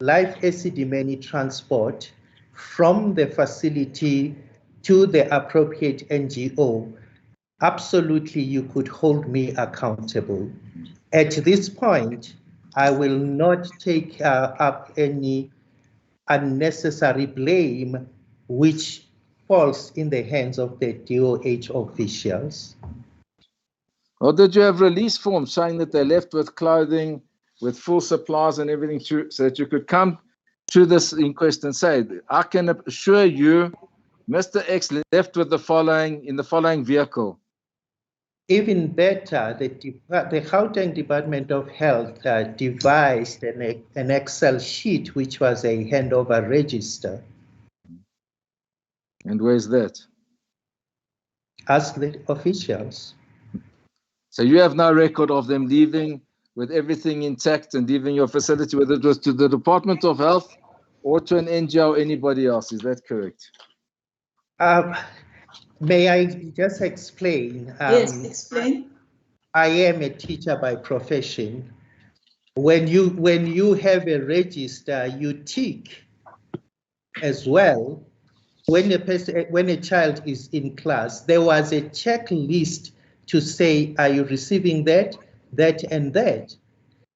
live Esidimeni transport from the facility to the appropriate NGO, absolutely you could hold me accountable. At this point, I will not take up any unnecessary blame which falls in the hands of the DOH officials. Or did you have release forms saying that they left with clothing, with full supplies and everything, so that you could come to this inquest and say, I can assure you, Mr. X left with the following in the following vehicle? Even better, the Gauteng Department of Health devised an Excel sheet, which was a handover register. And where's that? Ask the officials. So you have no record of them leaving with everything intact and leaving your facility, whether it was to the Department of Health or to an NGO or anybody else. Is that correct? May I just explain? Yes, explain. I am a teacher by profession. When you have a register, you tick as well. When a child is in class, there was a checklist to say, are you receiving that, and that?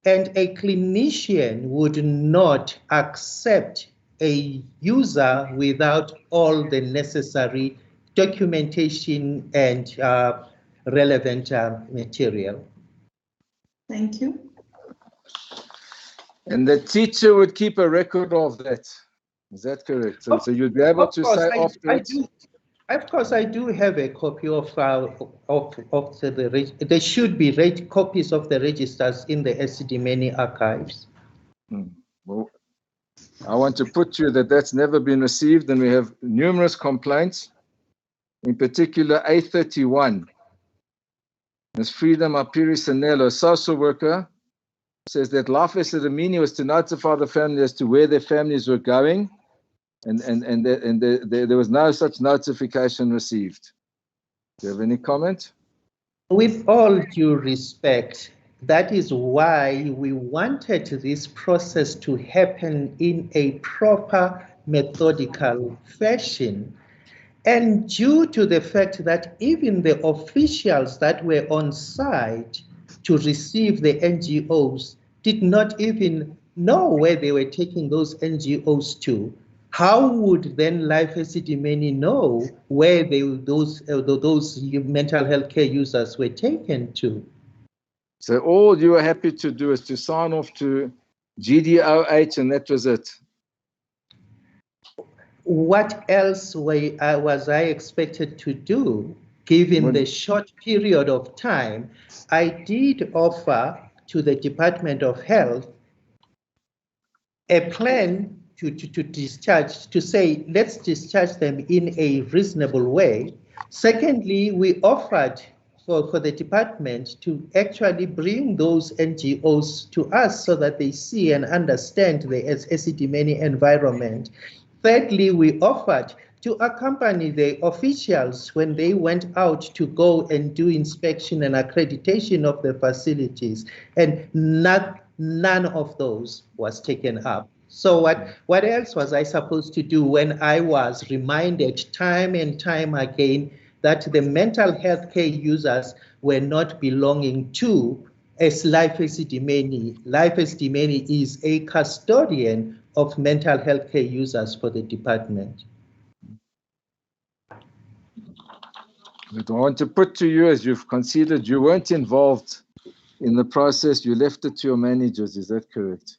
And a clinician would not accept a user without all the necessary documentation and relevant material. Thank you. And the teacher would keep a record of that. Is that correct? So you'd be able to say afterwards. Of course, I do have a copy of the. There should be copies of the registers in the Esidimeni archives. Well, I want to put you that that's never been received, and we have numerous complaints. In particular, A31. Ms. Freedom Apiri Sanelo, a social worker, says that Life Esidimeni was to notify the family as to where their families were going, and there was no such notification received. Do you have any comment? With all due respect, that is why we wanted this process to happen in a proper methodical fashion. And due to the fact that even the officials that were on site to receive the NGOs did not even know where they were taking those NGOs to, how would then Life Esidimeni know where those mental health care users were taken to? So all you were happy to do is to sign off to GDOH, and that was it. What else was I expected to do, given the short period of time? I did offer to the Department of Health a plan to discharge, to say, let's discharge them in a reasonable way. Secondly, we offered for the department to actually bring those NGOs to us so that they see and understand the Esidimeni environment. Thirdly, we offered to accompany the officials when they went out to go and do inspection and accreditation of the facilities, and none of those was taken up. So what else was I supposed to do when I was reminded time and time again that the mental health care users were not belonging to as Life Esidimeni? Life Esidimeni is a custodian of mental health care users for the department. But I want to put to you, as you've conceded, you weren't involved in the process. You left it to your managers. Is that correct?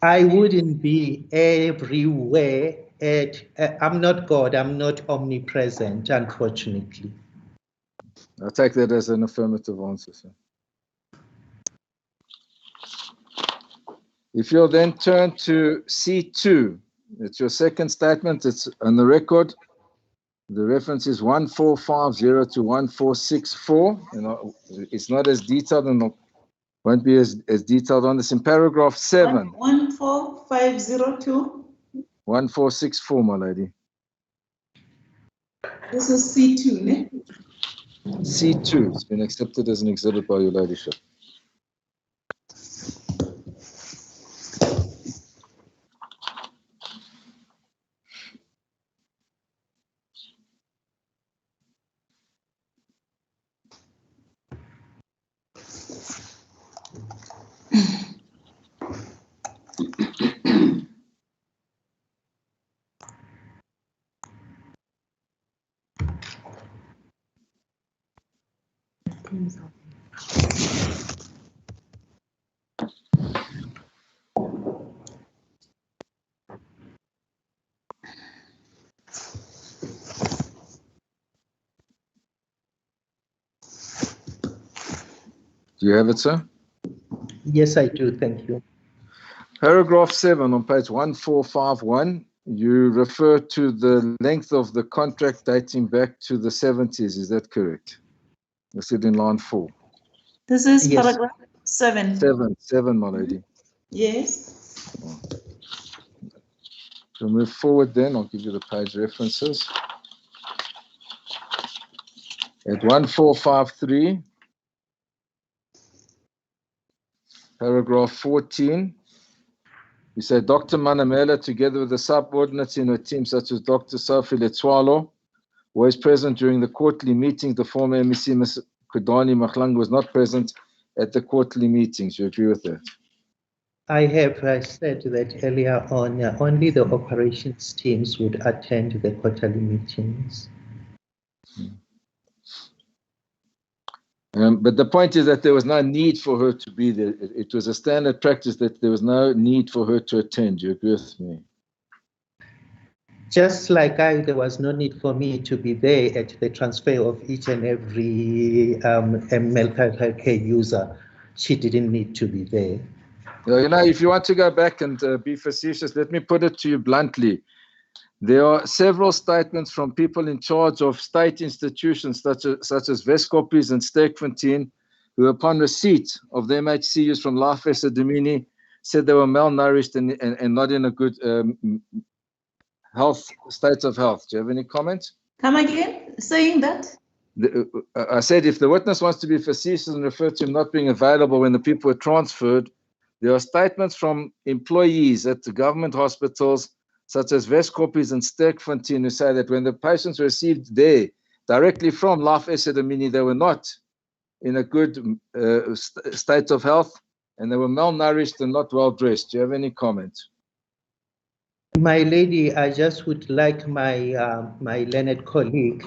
I wouldn't be everywhere. I'm not God. I'm not omnipresent, unfortunately. I'll take that as an affirmative answer, sir. If you'll then turn to C2, it's your second statement. It's on the record. The reference is 1450 to 1464. It's not as detailed and won't be as detailed on this. In paragraph 7. 14502. 1464, my lady. This is C2, ne? C2. It's been accepted as an exhibit by your ladyship. Do you have it, sir? Yes, I do. Thank you. Paragraph 7 on page 1451, you refer to the length of the contract dating back to the 70s. Is that correct? I said in line 4. This is Yes. paragraph 7. 7, my lady. Yes. So move forward then, I'll give you the page references. At 1453, paragraph 14, you say Dr. Manamela, together with the subordinates in her team, such as Dr. Sophie Letswalo, was present during the quarterly meetings. The former MEC, Ms. Kudani Mahlang, was not present at the quarterly meetings. You agree with that? I have said that earlier on, only the operations teams would attend the quarterly meetings. But the point is that there was no need for her to be there. It was a standard practice that there was no need for her to attend. You agree with me? Just like there was no need for me to be there at the transfer of each and every mental health care user. She didn't need to be there. You know, if you want to go back and be facetious, let me put it to you bluntly. There are several statements from people in charge of state institutions such as Weskoppies and Sterkfontein, who upon receipt of the MHCUs from Life Esidimeni said they were malnourished and not in a good state of health. Do you have any comments? Come again, saying that? I said if the witness wants to be facetious and refer to him not being available when the people were transferred, there are statements from employees at the government hospitals such as Weskoppies and Sterkfontein who say that when the patients were received there directly from Life Esidimeni, they were not in a good state of health and they were malnourished and not well dressed. Do you have any comment? My lady, I just would like my my learned colleague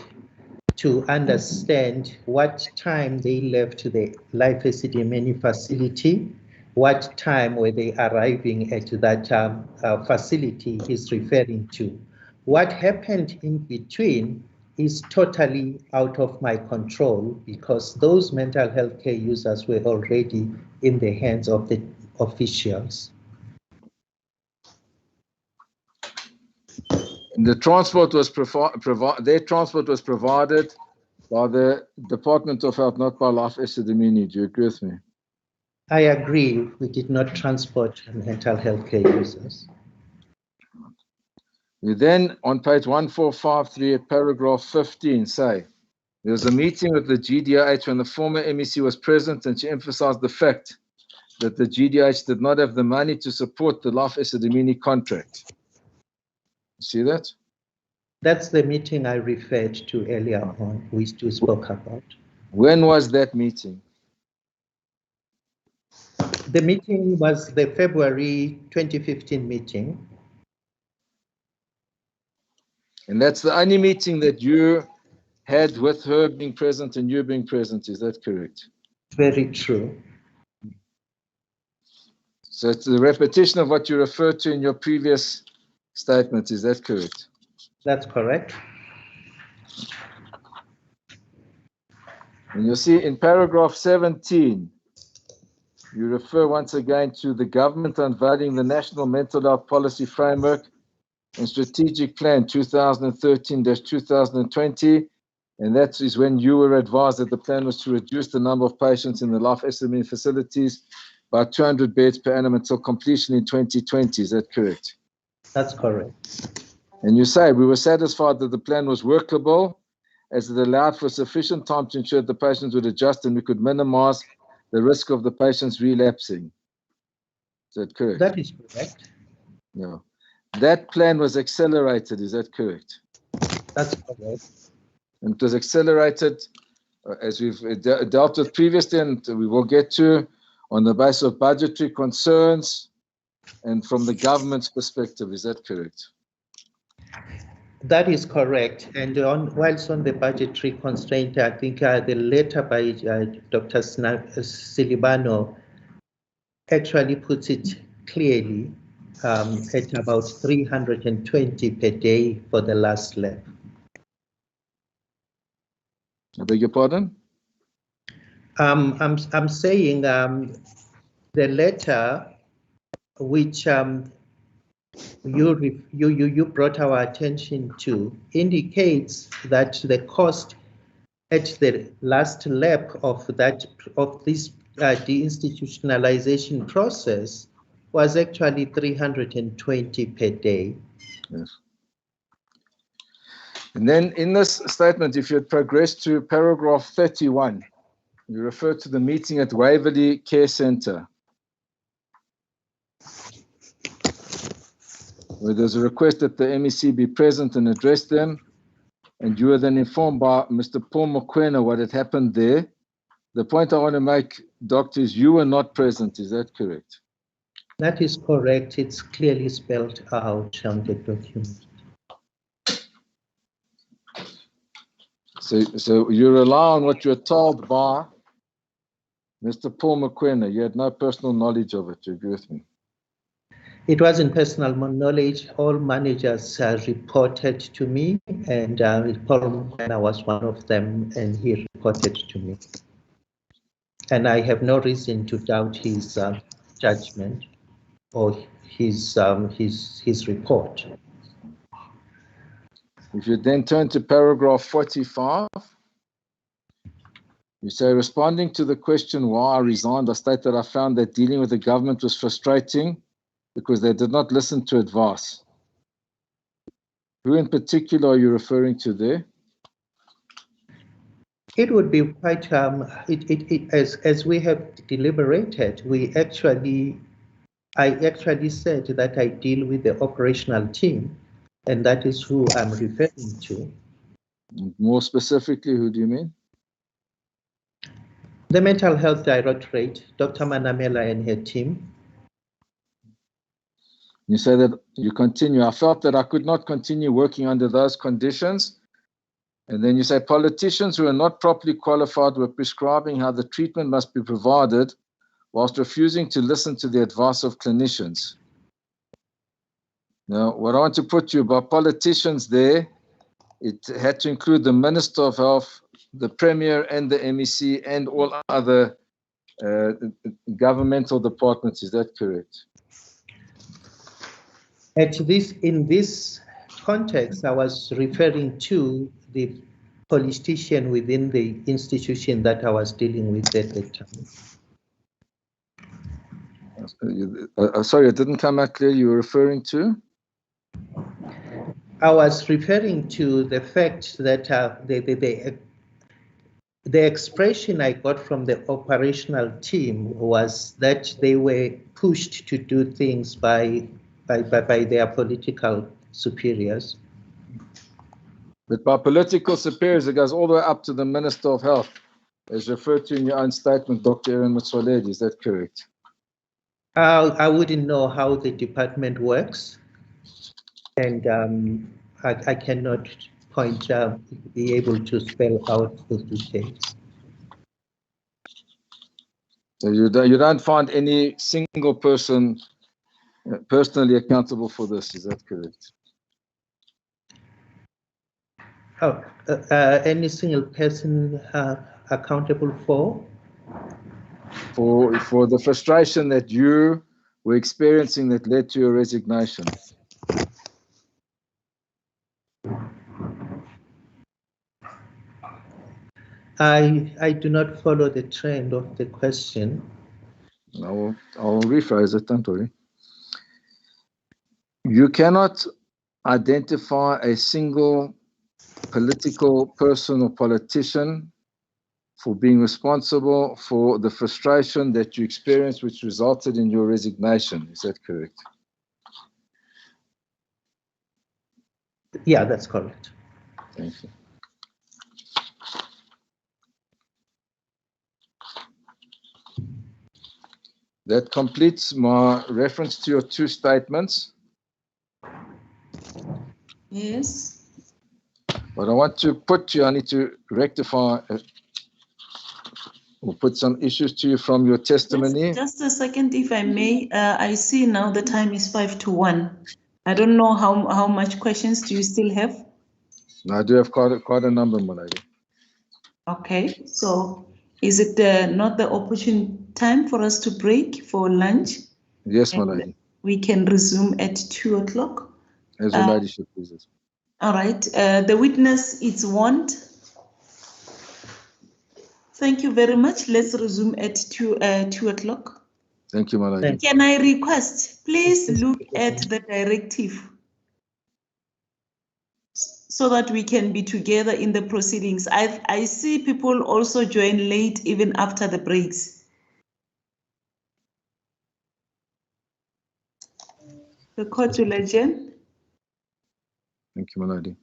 to understand what time they left the Life Esidimeni facility, what time were they arriving at that facility he's referring to. What happened in between is totally out of my control because those mental health care users were already in the hands of the officials. The transport was their transport was provided by the Department of Health, not by Life Esidimeni. Do you agree with me? I agree. We did not transport mental health care users. You then, on page 1453 at paragraph 15, say, there was a meeting with the GDIH when the former MEC was present and she emphasized the fact that the GDIH did not have the money to support the Life Esidimeni contract. See that? That's the meeting I referred to earlier on, we still spoke about. When was that meeting? The meeting was the February 2015 meeting. And that's the only meeting that you had with her being present and you being present. Is that correct? Very true. So it's the repetition of what you referred to in your previous statement. Is that correct? That's correct. And you'll see in paragraph 17, you refer once again to the government unveiling the National Mental Health Policy Framework and Strategic Plan 2013-2020. And that is when you were advised that the plan was to reduce the number of patients in the Life Esidimeni facilities by 200 beds per annum until completion in 2020. Is that correct? That's correct. And you say, we were satisfied that the plan was workable as it allowed for sufficient time to ensure the patients would adjust and we could minimize the risk of the patients relapsing. Is that correct? That is correct. No. That plan was accelerated. Is that correct? That's correct. And it was accelerated, as we've dealt with previously, and we will get to, on the basis of budgetary concerns and from the government's perspective. Is that correct? That is correct. And whilst on the budgetary constraint, I think the letter by Dr. Silibano actually puts it clearly at about 320 per day for the last lap. I beg your pardon? I'm saying the letter which you brought our attention to indicates that the cost at the last lap of this deinstitutionalization process was actually 320 per day. Yes. And then in this statement, if you had progressed to paragraph 31, you refer to the meeting at Waverley Care Centre, where there's a request that the MEC be present and address them. And you were then informed by Mr. Paul Mokoena what had happened there. The point I want to make, Doctor, is you were not present. Is that correct? That is correct. It's clearly spelled out on the document. So you rely on what you were told by Mr. Paul Mokoena. You had no personal knowledge of it. You agree with me? It wasn't personal knowledge. All managers reported to me, and Paul Mokoena was one of them, and he reported to me. And I have no reason to doubt his judgment or his report. If you then turn to paragraph 45, you say, responding to the question why I resigned, I state that I found that dealing with the government was frustrating because they did not listen to advice. Who in particular are you referring to there? It would be quite, as we have deliberated, I actually said that I deal with the operational team, and that is who I'm referring to. More specifically, who do you mean? The Mental Health Directorate, Dr. Manamela and her team. You say that you continue. I felt that I could not continue working under those conditions. And then you say politicians who are not properly qualified were prescribing how the treatment must be provided whilst refusing to listen to the advice of clinicians. Now, what I want to put you by politicians there, it had to include the Minister of Health, the Premier and the MEC and all other governmental departments. Is that correct? In this context, I was referring to the politician within the institution that I was dealing with at the time. Sorry, it didn't come out clear. You were referring to? I was referring to the fact that the expression I got from the operational team was that they were pushed to do things by their political superiors. But by political superiors, it goes all the way up to the Minister of Health, as referred to in your own statement, Dr. Aaron Motsoaledi. Is that correct? I wouldn't know how the department works, and I cannot be able to spell out those details. So you don't find any single person personally accountable for this. Is that correct? Any single person accountable for? For the frustration that you were experiencing that led to your resignation. I do not follow the trend of the question. I'll rephrase it, don't worry. You cannot identify a single political person or politician for being responsible for the frustration that you experienced, which resulted in your resignation. Is that correct? Yeah, that's correct. Thank you. That completes my reference to your two statements. Yes. But I want to put to you, I need to rectify or put some issues to you from your testimony. Just a second, if I may. I see now the time is 5 to 1. I don't know how much questions do you still have? Now, I do have quite a number, my lady. Okay, so is it not the opportune time for us to break for lunch? Yes, my And lady. we can resume at 2 o'clock. As your ladyship pleases. All right, the witness is warned. Thank you very much. Let's resume at 2 o'clock. Thank you, my lady. Can I request, please look at the directive so that we can be together in the proceedings. I see people also join late even after the breaks. The court will adjourn. Thank you, my lady.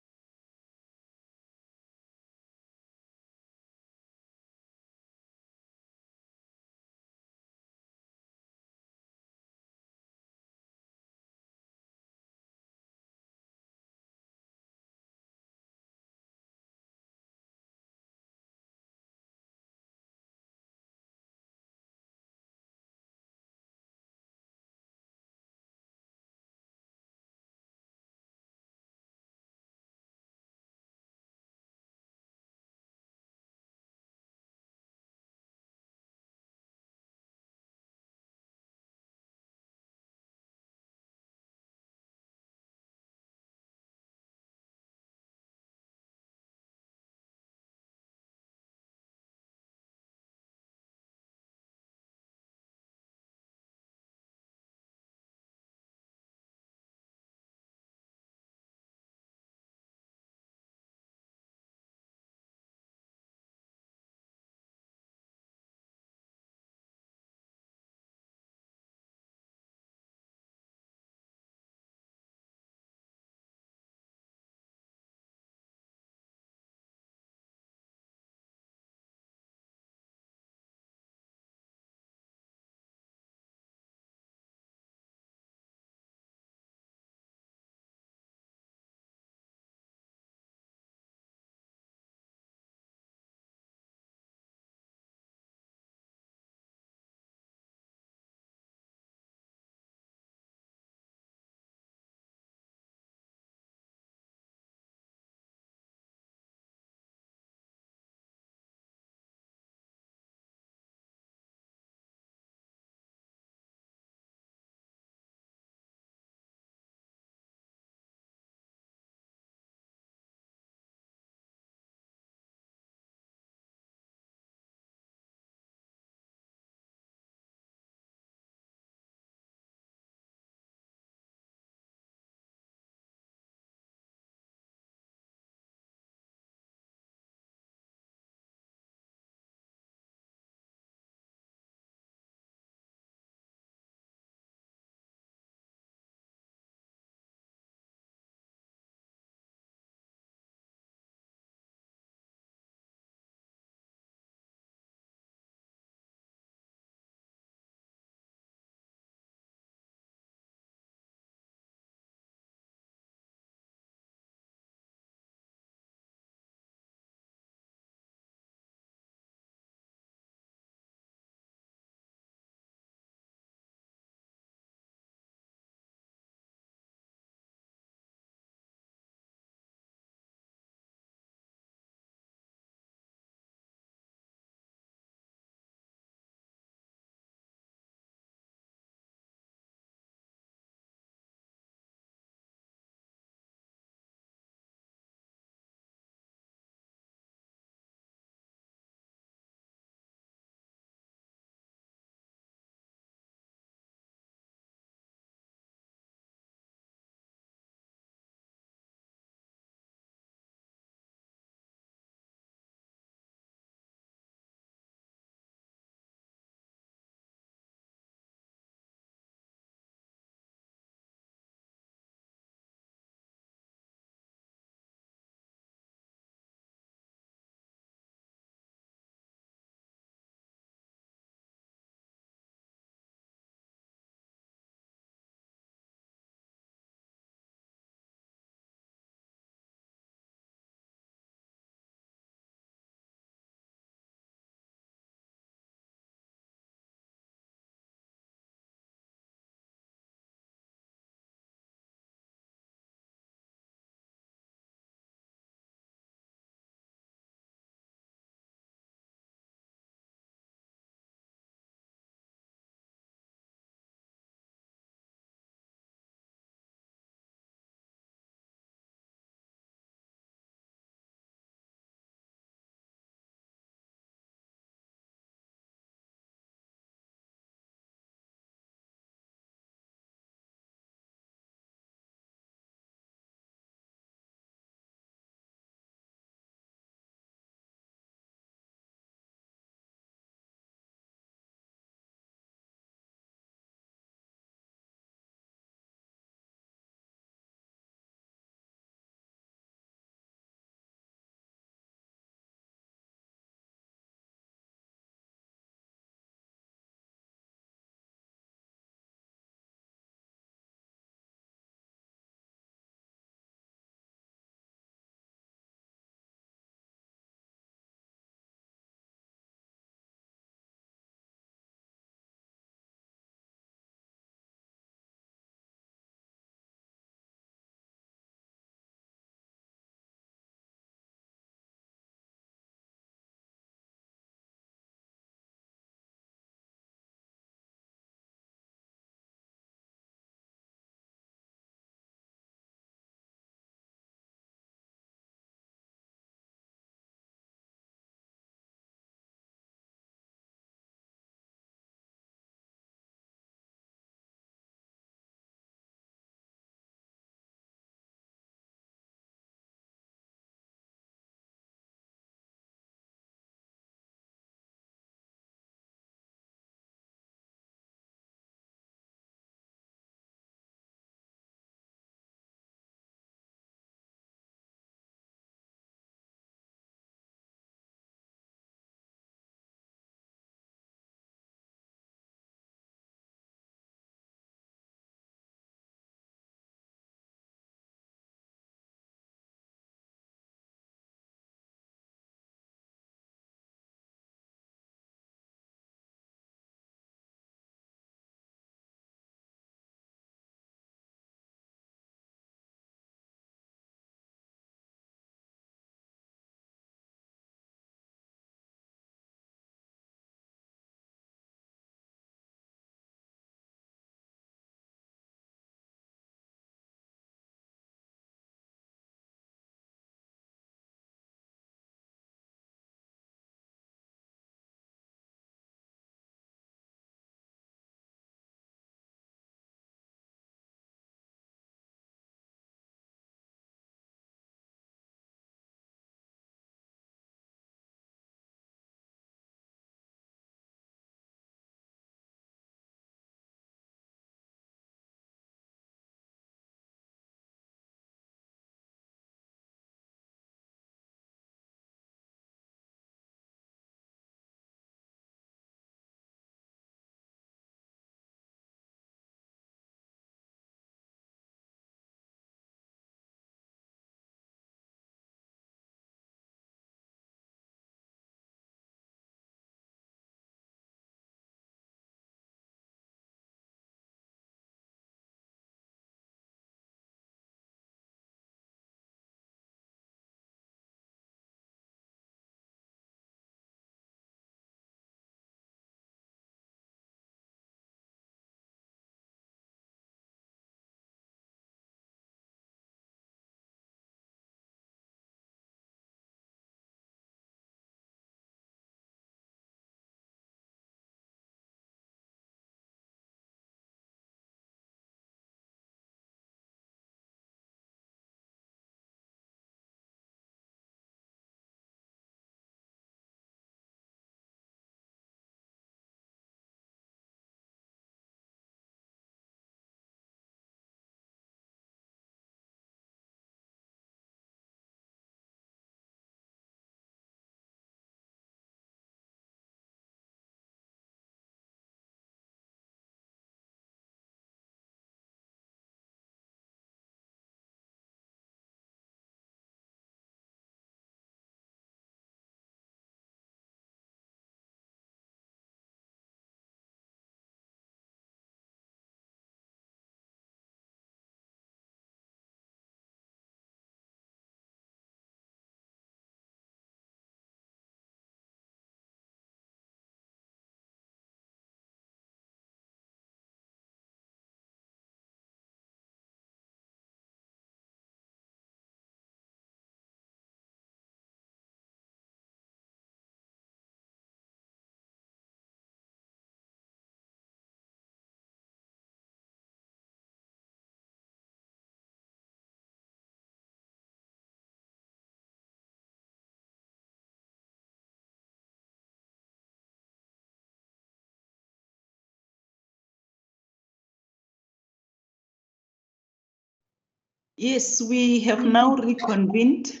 Yes, we have now reconvened.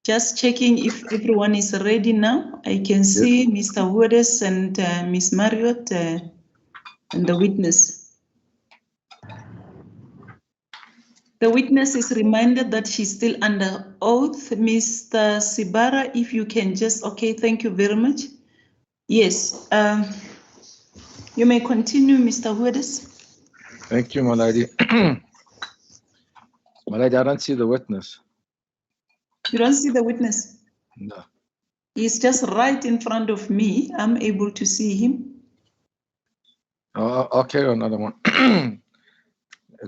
Just checking if everyone is ready now. I can see Mr. Wodes and Miss Marriott and the witness. The witness is reminded that she's still under oath. Mr. Sibara, if you can just, okay, thank you very much. Yes, you may continue, Mr. Wodes. Thank you, my lady. My lady, I don't see the witness. You don't see the witness? No. He's just right in front of me. I'm able to see him. I'll carry on another one.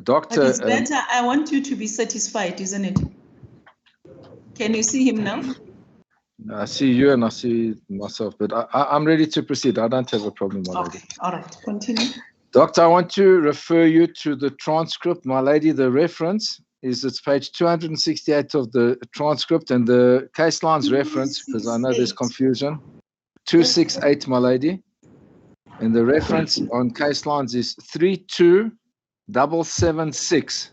Doctor. But it's better. I want you to be satisfied, isn't it? Can you see him now? I see you and I see myself, but I'm ready to proceed. I don't have a problem, my lady. All right, continue. Doctor, I want to refer you to the transcript, my lady. The reference is it's page 268 of the transcript, and the case lines reference, because I know there's confusion, 268, my lady. And the reference on case lines is 32776.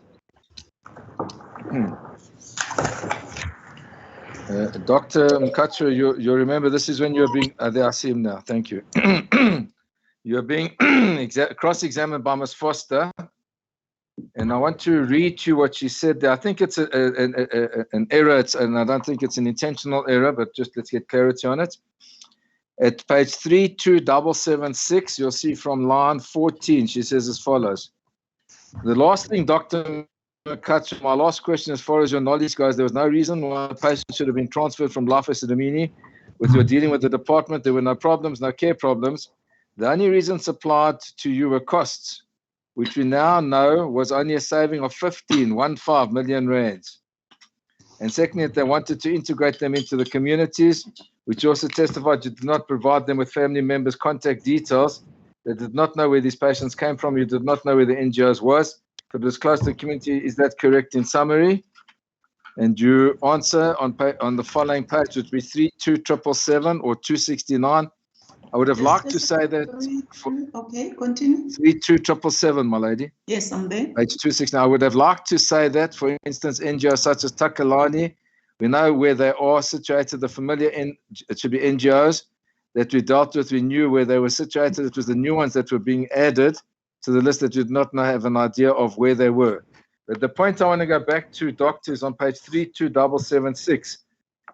Dr. Mukacha, you remember this is when you're being, there I see him now, thank you. You're being cross-examined by Ms. Foster, and I want to read to you what she said there. I think it's an error, and I don't think it's an intentional error, but just let's get clarity on it. At page 32776, you'll see from line 14, she says as follows. The last thing, Dr. Mukacha, my last question as far as your knowledge goes, there was no reason why a patient should have been transferred from Life Esidimeni. With your dealing with the department, there were no problems, no care problems. The only reason supplied to you were costs, which we now know was only a saving of 15 million rands. And secondly, that they wanted to integrate them into the communities, which also testified you did not provide them with family members' contact details. They did not know where these patients came from. You did not know where the NGOs was. But it was close to the community. Is that correct in summary? And you answer on the following page, which would be 32777 or 269. I would have liked to say that. Okay, continue. 32777, my lady. Yes, I'm there. Page 269. I would have liked to say that, for instance, NGOs such as Takalani, we know where they are situated. The familiar, it should be NGOs that we dealt with. We knew where they were situated. It was the new ones that were being added to the list that you did not have an idea of where they were. But the point I want to go back to, Doctor, is on page 32776.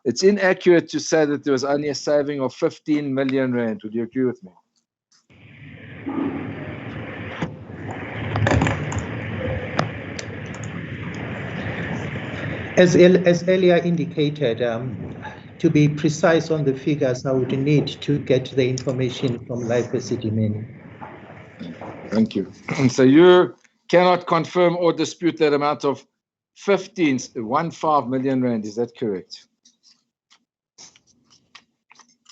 It's inaccurate to say that there was only a saving of 15 million rand. Would you agree with me? As earlier indicated, to be precise on the figures, I would need to get the information from Life Esidimeni. Thank you. So you cannot confirm or dispute that amount of 15 million rand. Is that correct?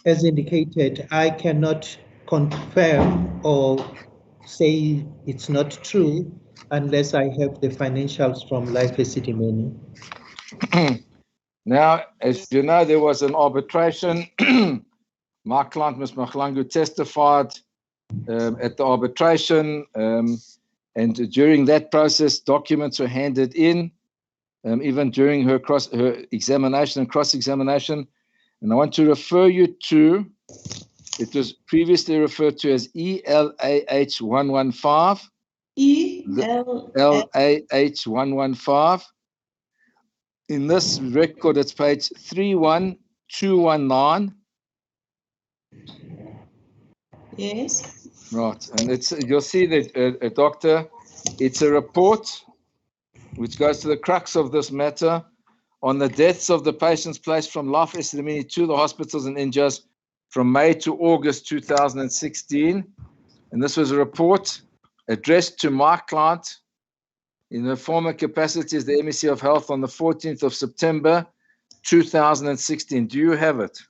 As indicated, I cannot confirm or say it's not true unless I have the financials from Life Esidimeni. Now, as you know, there was an arbitration. My client, Ms. Mahlangu, testified at the arbitration, and during that process, documents were handed in, even during her examination and cross-examination. And I want to refer you to, it was previously referred to as ELAH 115. ELAH 115. In this record, it's page 31219. Yes. Right, and you'll see that, Doctor, it's a report which goes to the crux of this matter on the deaths of the patients placed from Life Esidimeni to the hospitals and NGOs from May to August 2016. And this was a report addressed to my client in her former capacity as the MEC of Health on the 14th of September 2016. Do you have it?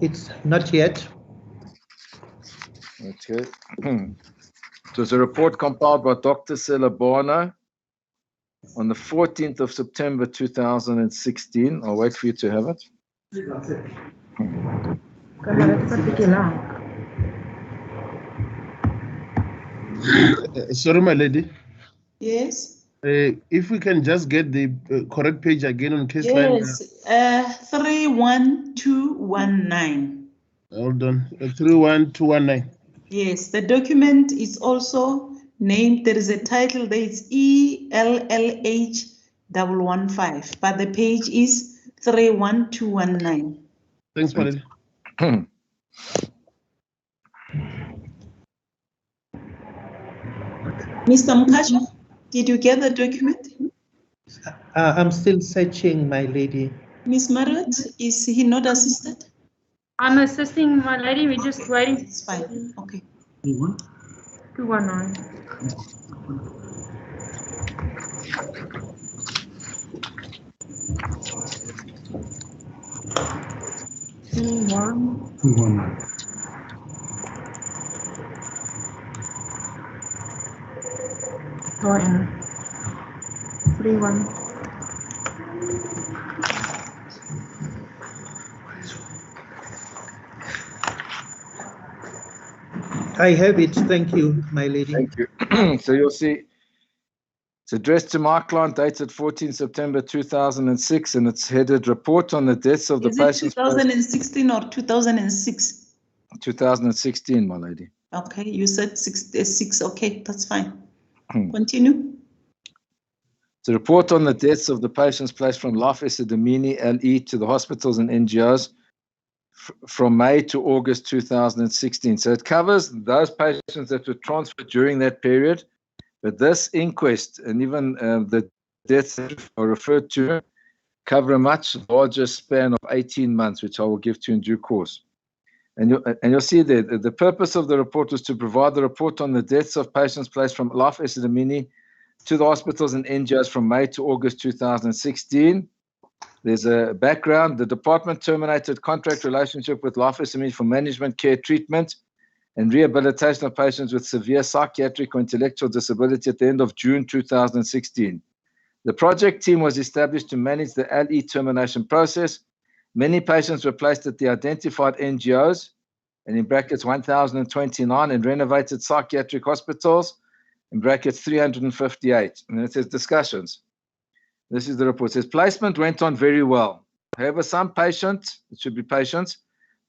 It's not yet. Okay. It was a report compiled by Dr. Selabano on the 14th of September 2016. I'll wait for you to have it. Sorry, my lady. Yes. If we can just get the correct page again on case line. Yes. 31219. Hold on. 31219. Yes, the document is also named, there is a title there, it's ELLH115, but the page is 31219. Thanks, my lady. Mr. Mukacha, did you get the document? I'm still searching, my lady. Miss Marriott, is he not assisted? I'm assisting my lady. We're just waiting. It's fine. Okay. 219. Go in. 3-1. I have it. Thank you, my lady. Thank you. So you'll see it's addressed to my client, dated 14 September 2006, and it's headed Report on the Deaths of the Is it Patients. 2016 or 2006? 2016, my lady. Okay, you said 6. Okay, that's fine. Continue. To report on the deaths of the patients placed from Life Esidimeni LE to the hospitals and NGOs from May to August 2016. So it covers those patients that were transferred during that period, but this inquest and even the deaths that are referred to cover a much larger span of 18 months, which I will give to you in due course. And you'll see there, the purpose of the report was to provide the report on the deaths of patients placed from Life Esidimeni to the hospitals and NGOs from May to August 2016. There's a background. The department terminated contract relationship with Life Esidimeni for management, care, treatment, and rehabilitation of patients with severe psychiatric or intellectual disability at the end of June 2016. The project team was established to manage the LE termination process. Many patients were placed at the identified NGOs, and in brackets 1,029, and renovated psychiatric hospitals, in brackets 358. And then it says discussions. This is the report. It says placement went on very well. However, some patients, it should be patients,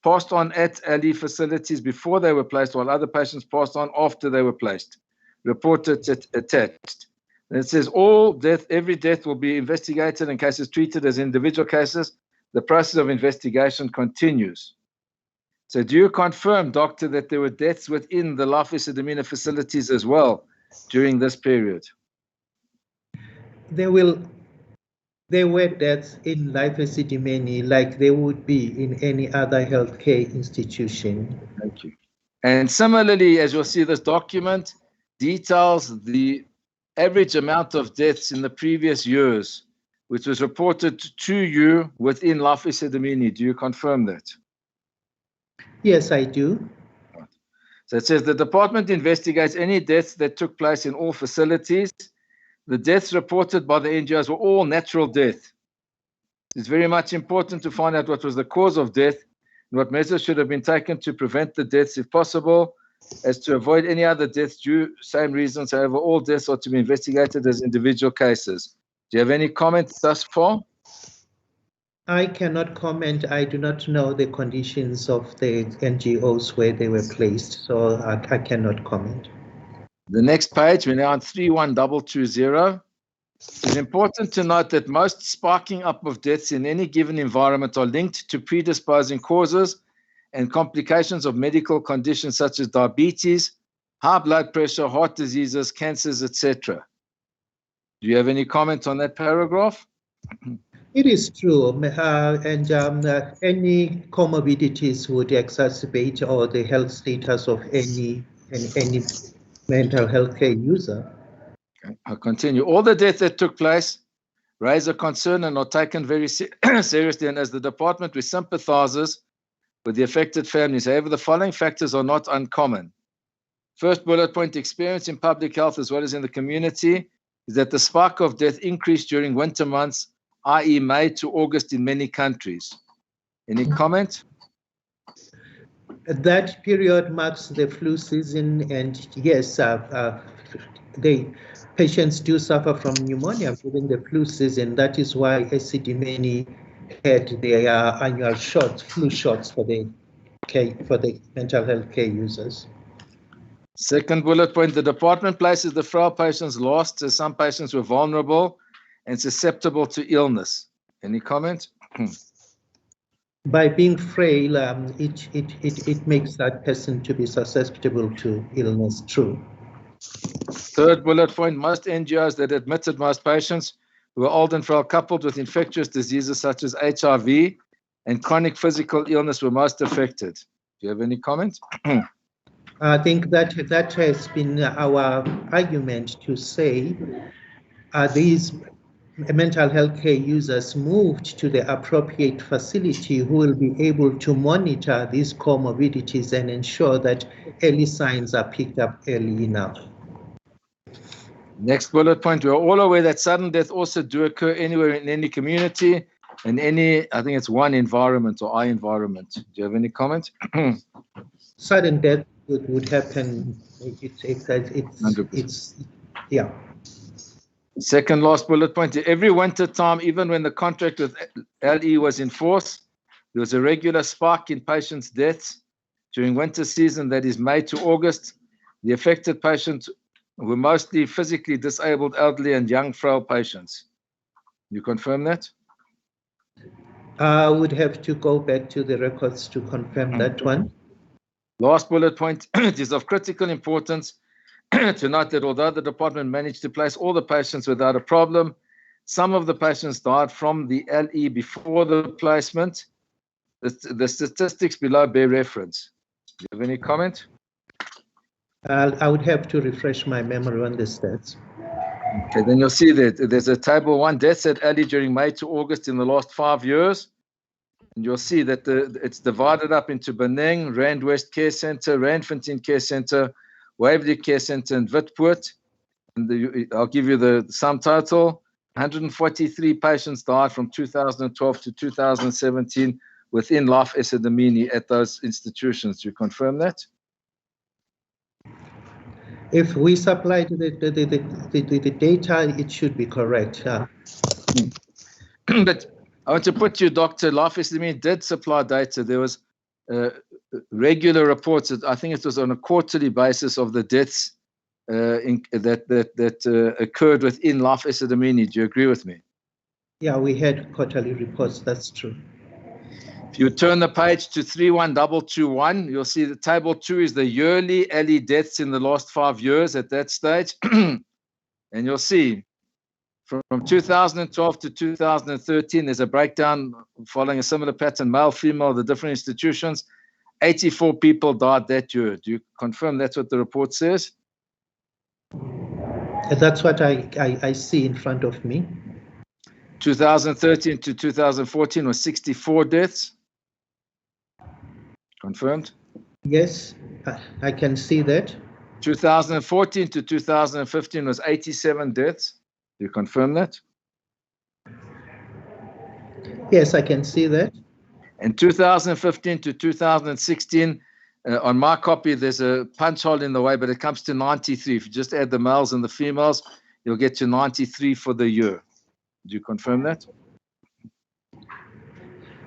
passed on at LE facilities before they were placed, while other patients passed on after they were placed. Reported attached. And it says every death will be investigated and cases treated as individual cases. The process of investigation continues. So do you confirm, doctor, that there were deaths within the Life Esidimeni facilities as well during this period? There were deaths in Life Esidimeni like there would be in any other healthcare institution. Thank you. And similarly, as you'll see, this document details the average amount of deaths in the previous years, which was reported to you within Life Esidimeni. Do you confirm that? Yes, I do. So it says the department investigates any deaths that took place in all facilities. The deaths reported by the NGOs were all natural death. It's very much important to find out what was the cause of death and what measures should have been taken to prevent the deaths if possible, as to avoid any other deaths due same reasons. However, all deaths are to be investigated as individual cases. Do you have any comments thus far? I cannot comment. I do not know the conditions of the NGOs where they were placed, so I cannot comment. The next page, we're now on 31220. It's important to note that most spiking up of deaths in any given environment are linked to predisposing causes and complications of medical conditions such as diabetes, high blood pressure, heart diseases, cancers, etc. Do you have any comment on that paragraph? It is true, and any comorbidities would exacerbate or the health status of any mental health care user. Okay, I'll continue. All the deaths that took place raise a concern and are taken very seriously, and as the department, we sympathizes with the affected families. However, the following factors are not uncommon. First bullet point, experience in public health as well as in the community is that the spike of death increased during winter months, i.e. May to August in many countries. Any comment? That period marks the flu season, and yes, patients do suffer from pneumonia during the flu season. That is why Esidimeni had their annual flu shots for the mental health care users. Second bullet point, the department places the frail patients last as some patients were vulnerable and susceptible to illness. Any comment? By being frail, it makes that person to be susceptible to illness, true. Third bullet point, most NGOs that admitted most patients who were old and frail coupled with infectious diseases such as HIV and chronic physical illness were most affected. Do you have any comment? I think that has been our argument to say these mental health care users moved to the appropriate facility who will be able to monitor these comorbidities and ensure that early signs are picked up early enough. Next bullet point, we're all aware that sudden death also do occur anywhere in any community and any, I think it's one environment or environment. Do you have any comment? Sudden death would happen. It's yeah. Second last bullet point, every winter time, even when the contract with LE was in force, there was a regular spike in patients' deaths during winter season, that is May to August. The affected patients were mostly physically disabled, elderly and young frail patients. You confirm that? I would have to go back to the records to confirm that one. Last bullet point, it is of critical importance to note that although the department managed to place all the patients without a problem, some of the patients died from the LE before the placement. The statistics below bear reference. Do you have any comment? I would have to refresh my memory on the stats. Okay, then you'll see that there's a table 1, deaths at LE during May to August in the last 5 years. And you'll see that it's divided up into Beneng, Rand West Care Center, Randfontein Care Center, Waverley Care Center, and Witpoort. And I'll give you the sum total. 143 patients died from 2012 to 2017 within Life Esidimeni at those institutions. Do you confirm that? If we supplied the data, it should be correct. But I want to put you, Dr. Life Esidimeni did supply data. There was regular reports. I think it was on a quarterly basis of the deaths that occurred within Life Esidimeni. Do you agree with me? Yeah, we had quarterly reports. That's true. If you turn the page to 31221, you'll see the table 2 is the yearly LE deaths in the last 5 years at that stage. And you'll see from 2012 to 2013, there's a breakdown following a similar pattern, male, female, the different institutions. 84 people died that year. Do you confirm that's what the report says? That's what I see in front of me. 2013 to 2014 was 64 deaths. Confirmed? Yes, I can see that. 2014 to 2015 was 87 deaths. Do you confirm that? Yes, I can see that. And 2015 to 2016, on my copy, there's a punch hole in the way, but it comes to 93. If you just add the males and the females, you'll get to 93 for the year. Do you confirm that?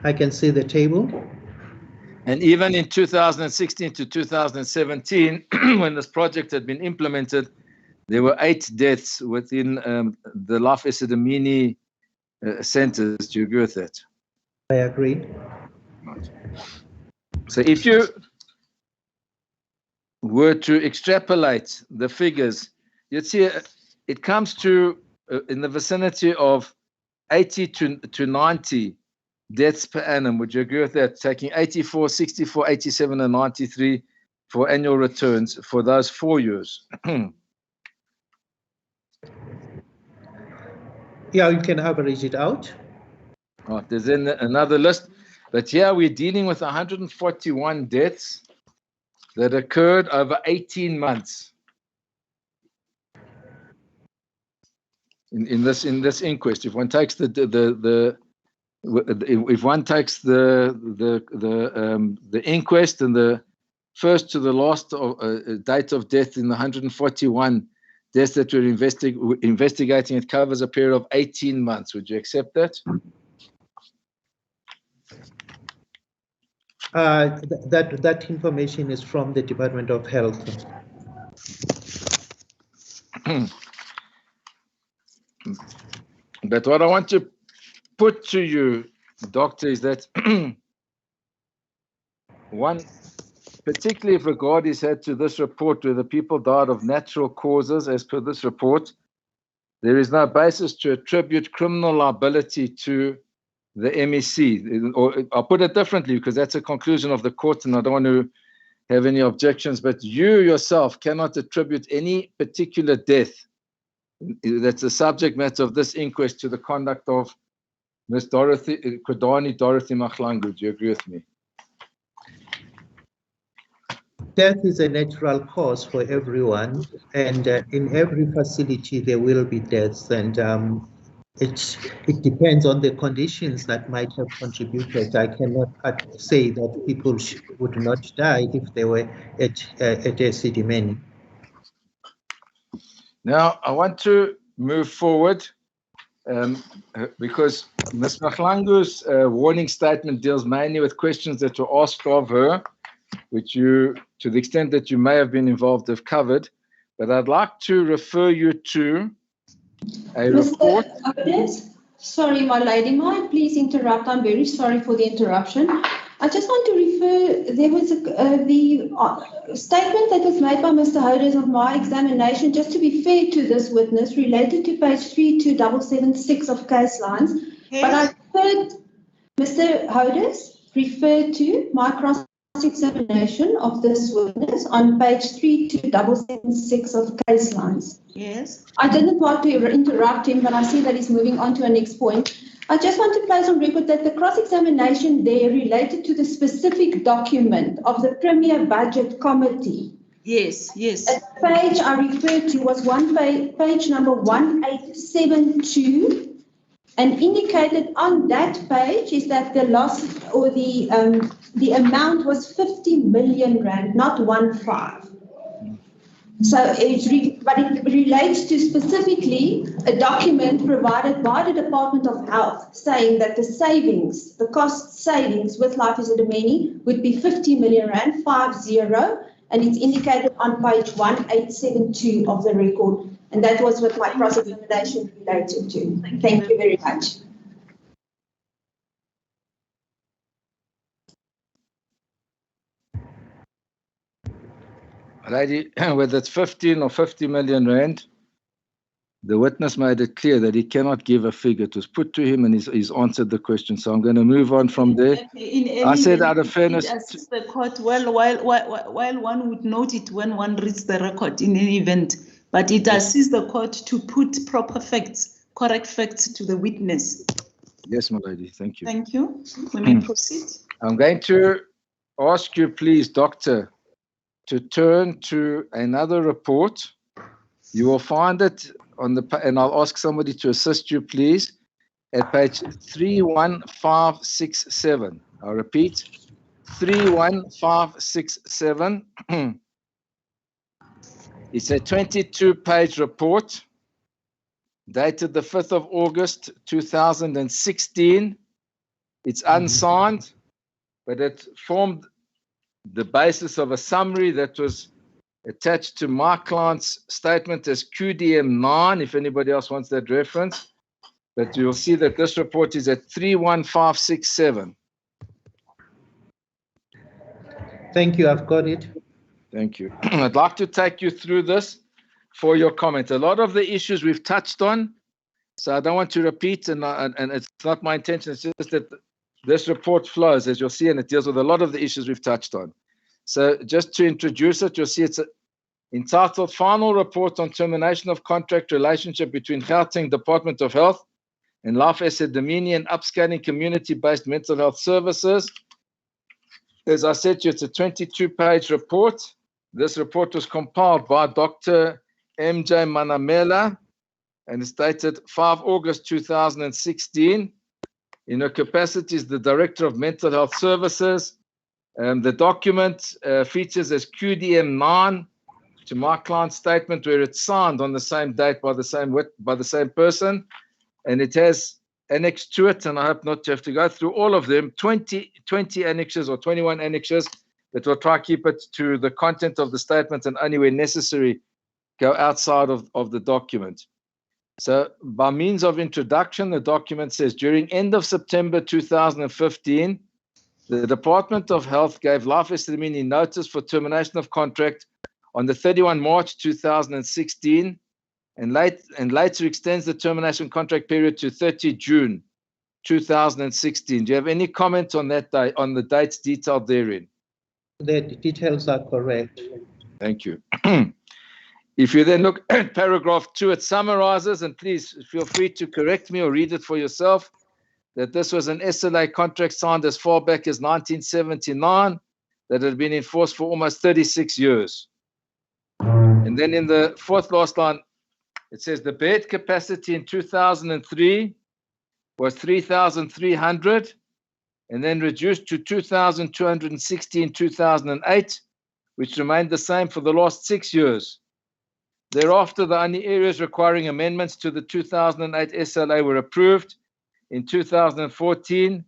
I can see the table. And even in 2016 to 2017, when this project had been implemented, there were 8 deaths within the Life Esidimeni centers. Do you agree with that? I agree. So if you were to extrapolate the figures, you'd see it comes to in the vicinity of 80 to 90 deaths per annum. Would you agree with that? Taking 84, 64, 87, and 93 for annual returns for those 4 years. Yeah, you can average it out. Right, there's then another list. But here we're dealing with 141 deaths that occurred over 18 months. In this inquest, if one takes the if one takes the inquest and the first to the last date of death in the 141 deaths that we're investigating, it covers a period of 18 months. Would you accept that? That information is from the Department of Health. But what I want to put to you, Doctor, is that one, particularly if regard is had to this report where the people died of natural causes, as per this report, there is no basis to attribute criminal liability to the MEC. Or I'll put it differently, because that's a conclusion of the court and I don't want to have any objections, but you yourself cannot attribute any particular death that's the subject matter of this inquest to the conduct of Ms. Kwadani Dorothy Mahlangu. Do you agree with me? Death is a natural cause for everyone, and in every facility there will be deaths, and it depends on the conditions that might have contributed. I cannot say that people would not die if they were at Esidimeni. Now, I want to move forward because Ms. Mahlangu's warning statement deals mainly with questions that were asked of her, which you, to the extent that you may have been involved, have covered. But I'd like to refer you to a report. Sorry, my lady, might I please interrupt? I'm very sorry for the interruption. I just want to refer, there was the statement that was made by Mr. Hodes of my examination, just to be fair to this witness, related to page 32776 of case lines. Yes. But I heard Mr. Hodes refer to my cross-examination of this witness on page 32776 of case lines. Yes. I didn't want to interrupt him, but I see that he's moving on to a next point. I just want to place on record that the cross-examination there related to the specific document of the Premier Budget Committee. Yes, yes. The page I referred to was page number 1872, and indicated on that page is that the loss or the amount was 50 million rand, not 15. So but it relates to specifically a document provided by the Department of Health saying that the savings, the cost savings with Life Esidimeni would be 50 million rand, 50, and it's indicated on page 1872 of the record. And that was what my cross-examination related to. Thank you very much. Lady, whether it's 15 or 50 million rand, the witness made it clear that he cannot give a figure. It was put to him and he's answered the question. So I'm going to move on from there. I said out of fairness. The court, while one would note it when one reads the record in any event, but it assists the court to put proper facts, correct facts to the witness. Yes, my lady. Thank you. Thank you. We may proceed. I'm going to ask you, please, Doctor, to turn to another report. You will find it on the, and I'll ask somebody to assist you, please, at page 31567. I'll repeat, 31567. It's a 22-page report dated the 5th of August 2016. It's unsigned, but it formed the basis of a summary that was attached to my client's statement as QDM 9, if anybody else wants that reference. But you'll see that this report is at 31567. Thank you, I've got it. Thank you. I'd like to take you through this for your comment. A lot of the issues we've touched on, so I don't want to repeat, and it's not my intention, it's just that this report flows, as you'll see, and it deals with a lot of the issues we've touched on. So just to introduce it, you'll see it's entitled Final Report on Termination of Contract Relationship between Gauteng Department of Health and Life Esidimeni and Upscaling Community-Based Mental Health Services. As I said to you, it's a 22-page report. This report was compiled by Dr. MJ Manamela and it's dated 5 August 2016. in her capacity as the Director of Mental Health Services. The document features as QDM 9 to my client's statement, where it's signed on the same date by the same person, and it has annexed to it, and I hope not to have to go through all of them, 20 annexes or 21 annexes, but we'll try to keep it to the content of the statement and only where necessary go outside of the document. So by means of introduction, the document says, during end of September 2015, the Department of Health gave Life Esidimeni notice for termination of contract on the 31 March 2016, and later extends the termination contract period to 30 June 2016. Do you have any comment on that day, on the dates detailed therein? The details are correct. Thank you. If you then look at paragraph 2, it summarizes, and please feel free to correct me or read it for yourself, that this was an SLA contract signed as far back as 1979 that had been enforced for almost 36 years. And then in the fourth last line, it says the bed capacity in 2003 was 3,300 and then reduced to 2,260 in 2008, which remained the same for the last 6 years. Thereafter, the only areas requiring amendments to the 2008 SLA were approved. In 2014,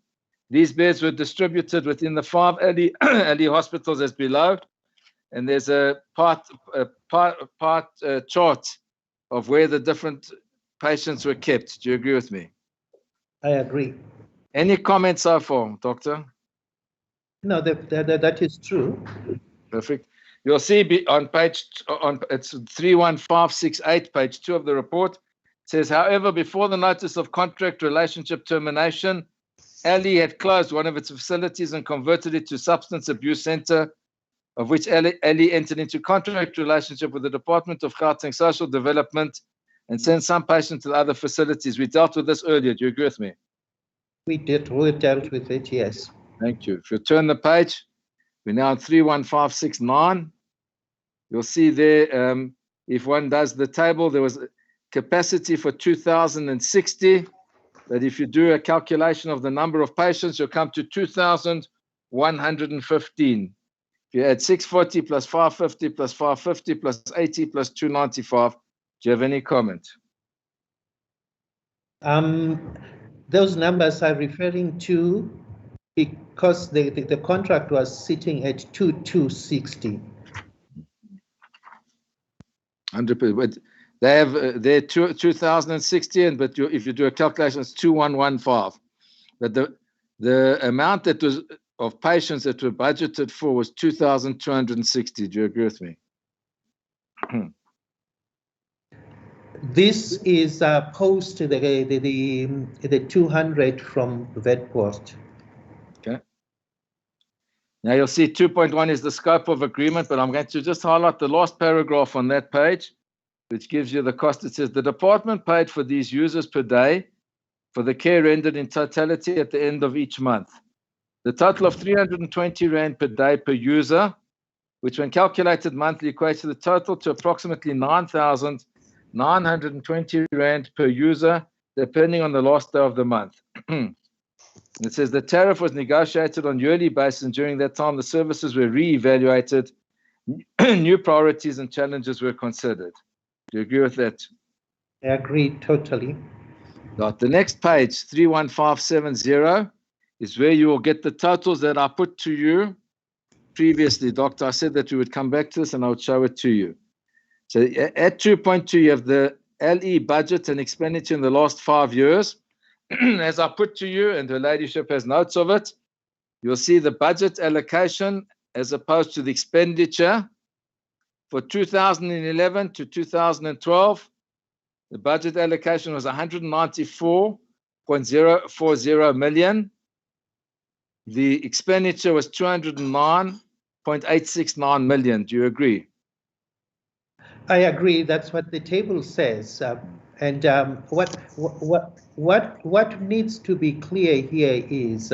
these beds were distributed within the 5 alley hospitals as below, and there's a chart of where the different patients were kept. Do you agree with me? I agree. Any comments so far, Doctor? No, that is true. Perfect. You'll see on page, it's 31568, page 2 of the report. It says, however, before the notice of contract relationship termination, Ali had closed one of its facilities and converted it to substance abuse center, of which Ali entered into contract relationship with the Department of Gauteng Social Development and sent some patients to other facilities. We dealt with this earlier. Do you agree with me? We dealt with it, yes. Thank you. If you turn the page, we're now on 31569. You'll see there, if one does the table, there was capacity for 2,060. But if you do a calculation of the number of patients, you'll come to 2,115. If you add 640 plus 550 plus 550 plus 80 plus 295, do you have any comment? Those numbers are referring to because the contract was sitting at 2,260. 100%. But they have their 2,060, but if you do a calculation, it's 2,115. But the amount that was of patients that were budgeted for was 2,260. Do you agree with me? This is post the 200 from Vetpost. Okay. Now you'll see 2.1 is the scope of agreement, but I'm going to just highlight the last paragraph on that page, which gives you the cost. It says the department paid for these users per day for the care rendered in totality at the end of each month. The total of 320 Rand per day per user, which when calculated monthly equates to the total to approximately 9,920 Rand per user, depending on the last day of the month. It says the tariff was negotiated on yearly basis, and during that time, the services were re-evaluated. New priorities and challenges were considered. Do you agree with that? I agree totally. Right. The next page, 31570, is where you will get the totals that I put to you previously, Doctor. I said that we would come back to this and I would show it to you. So at 2.2, you have the LE budget and expenditure in the last 5 years. As I put to you, and her ladyship has notes of it, you'll see the budget allocation as opposed to the expenditure. For 2011 to 2012, the budget allocation was 194.040 million. The expenditure was 209.869 million. Do you agree? I agree. That's what the table says. What needs to be clear here is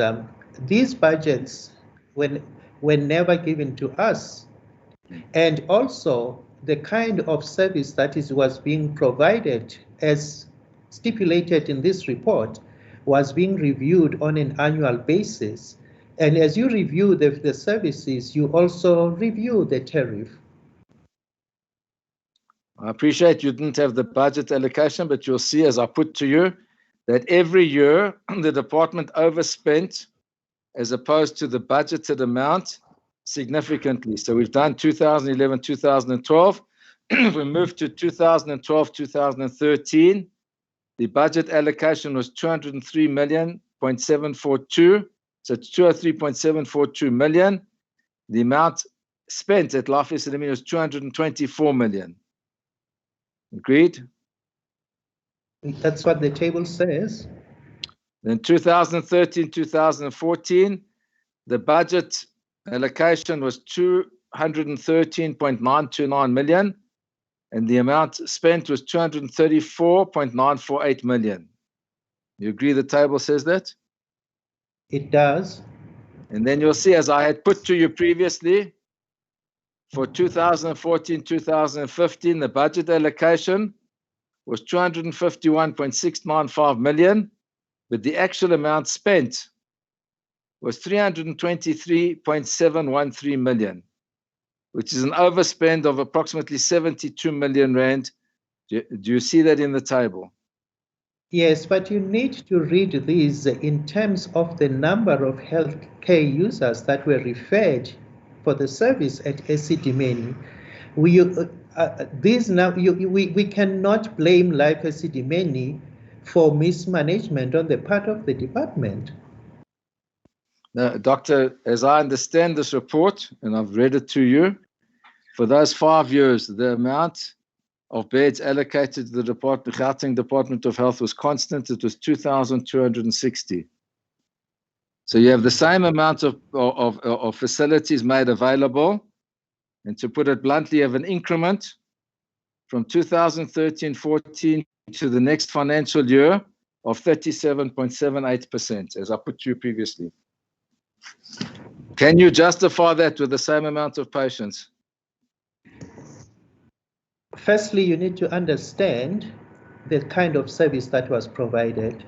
these budgets were never given to us, and also the kind of service that was being provided as stipulated in this report was being reviewed on an annual basis. And as you review the services, you also review the tariff. I appreciate you didn't have the budget allocation, but you'll see, as I put to you, that every year the department overspent as opposed to the budgeted amount significantly. So we've done 2011, 2012. We moved to 2012, 2013. The budget allocation was 203.742. So it's 203.742 million. The amount spent at Life Esidimeni was 224 million. Agreed? That's what the table says. Then 2013, 2014, the budget allocation was 213.929 million, and the amount spent was 234.948 million. You agree the table says that? It does. And then you'll see, as I had put to you previously, for 2014, 2015, the budget allocation was 251.695 million, but the actual amount spent was 323.713 million, which is an overspend of approximately 72 million rand. Do you see that in the table? Yes, but you need to read these in terms of the number of healthcare users that were referred for the service at Esidimeni. We cannot blame Life Esidimeni for mismanagement on the part of the department. Now, Doctor, as I understand this report, and I've read it to you, for those 5 years, the amount of beds allocated to the Gauteng Department of Health was constant. It was 2,260. So you have the same amount of facilities made available. And to put it bluntly, you have an increment from 2013-14 to the next financial year of 37.78%, as I put to you previously. Can you justify that with the same amount of patients? Firstly, you need to understand the kind of service that was provided.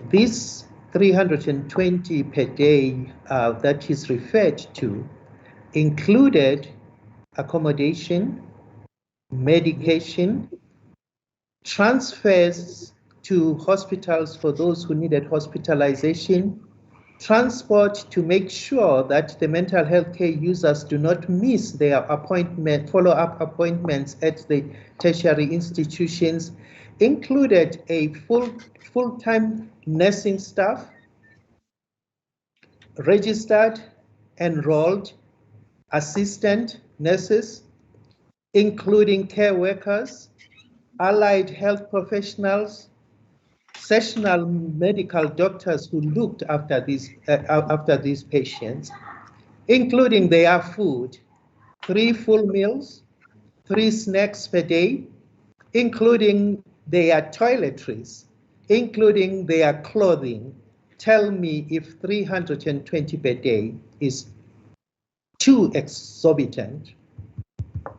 This 320 per day that is referred to included accommodation, medication, transfers to hospitals for those who needed hospitalization, transport to make sure that the mental health care users do not miss their follow-up appointments at the tertiary institutions, included a full-time nursing staff, registered, enrolled, assistant nurses, including care workers, allied health professionals, sessional medical doctors who looked after these patients, including their food, 3 full meals, 3 snacks per day, including their toiletries, including their clothing. Tell me if 320 per day is too exorbitant.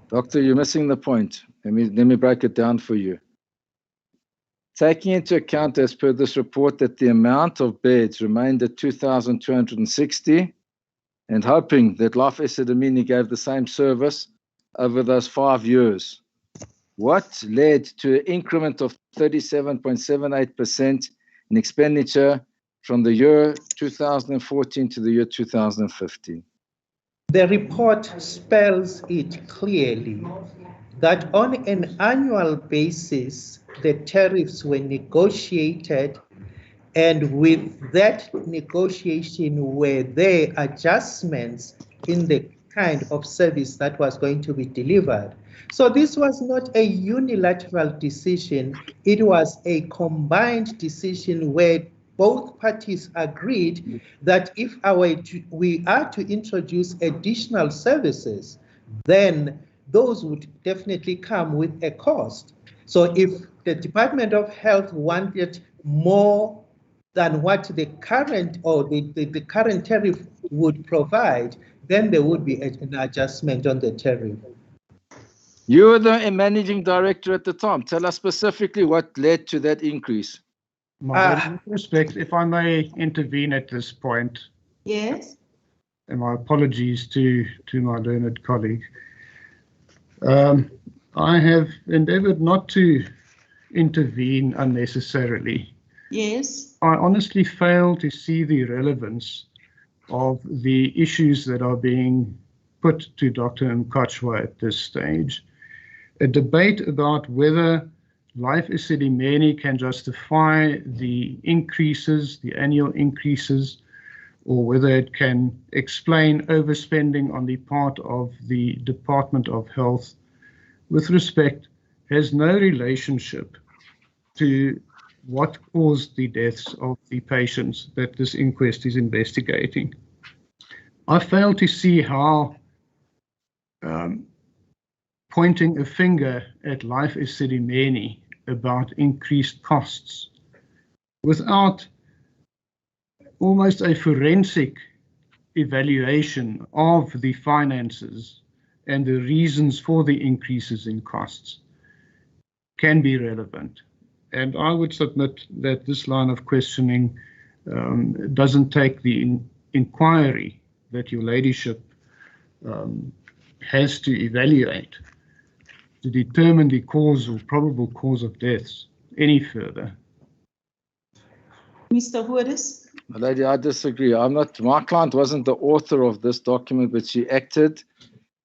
Doctor, you're missing the point. Let me break it down for you. Taking into account, as per this report, that the amount of beds remained at 2,260, and hoping that Life Esidimeni gave the same service over those 5 years, what led to an increment of 37.78% in expenditure from the year 2014 to the year 2015? The report spells it clearly that on an annual basis, the tariffs were negotiated, and with that negotiation were there adjustments in the kind of service that was going to be delivered. So this was not a unilateral decision, it was a combined decision where both parties agreed that if we are to introduce additional services, then those would definitely come with a cost. So if the Department of Health wanted more than what the current or the current tariff would provide, then there would be an adjustment on the tariff. You were the managing director at the time. Tell us specifically what led to that increase. My lady, with respect, if I may intervene at this point, Yes. and my apologies to my learned colleague. I have endeavored not to intervene unnecessarily. Yes. I honestly fail to see the relevance of the issues that are being put to Dr. Mukacha at this stage. A debate about whether Life Esidimeni can justify the increases, the annual increases, or whether it can explain overspending on the part of the Department of Health, with respect, has no relationship to what caused the deaths of the patients that this inquest is investigating. I fail to see how pointing a finger at Life Esidimeni about increased costs without almost a forensic evaluation of the finances and the reasons for the increases in costs can be relevant. And I would submit that this line of questioning doesn't take the inquiry that your ladyship has to evaluate to determine the cause or probable cause of deaths any further. Mr. Hoedes? My lady, I disagree. My client wasn't the author of this document, but she acted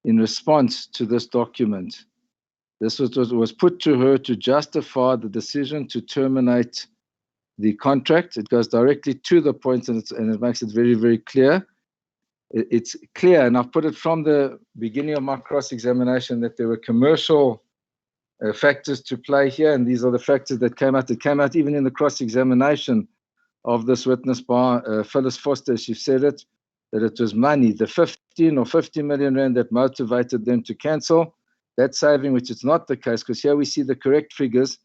in response to this document. This was put to her to justify the decision to terminate the contract. It goes directly to the point, and it makes it very, very clear. It's clear, and I've put it from the beginning of my cross-examination, that there were commercial factors to play here, and these are the factors that came out. It came out even in the cross-examination of this witness by Phyllis Foster. She said it, that it was money, the 15 or 50 million rand that motivated them to cancel that saving, which is not the case, because here we see the correct figures.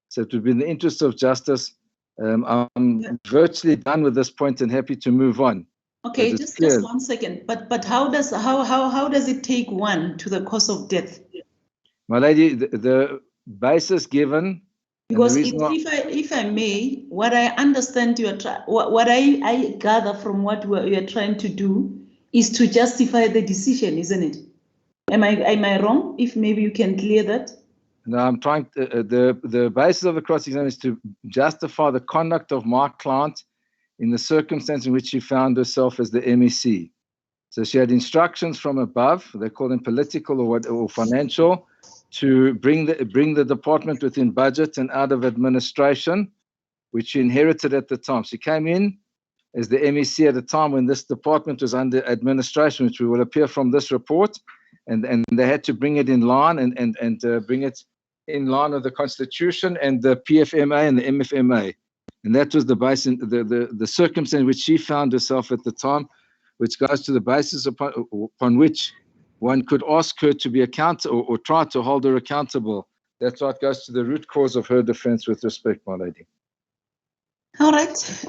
So it would be in the interest of justice. I'm virtually done with this point and happy to move on. Okay, just 1 second. But how does it take one to the cause of death? My lady, the basis given. Because if I may, what I understand what I gather from what you're trying to do is to justify the decision, isn't it? Am I wrong? If maybe you can clear that. No, I'm trying to, the basis of the cross-examination is to justify the conduct of my client in the circumstance in which she found herself as the MEC. So she had instructions from above, they call them political or financial, to bring the department within budget and out of administration, which she inherited at the time. She came in as the MEC at a time when this department was under administration, which will appear from this report, and they had to bring it in line and bring it in line with the Constitution and the PFMA and the MFMA. And that was the basis, the circumstance in which she found herself at the time, which goes to the basis upon which one could ask her to be accountable or try to hold her accountable. That's why it goes to the root cause of her defense with respect, my lady. All right.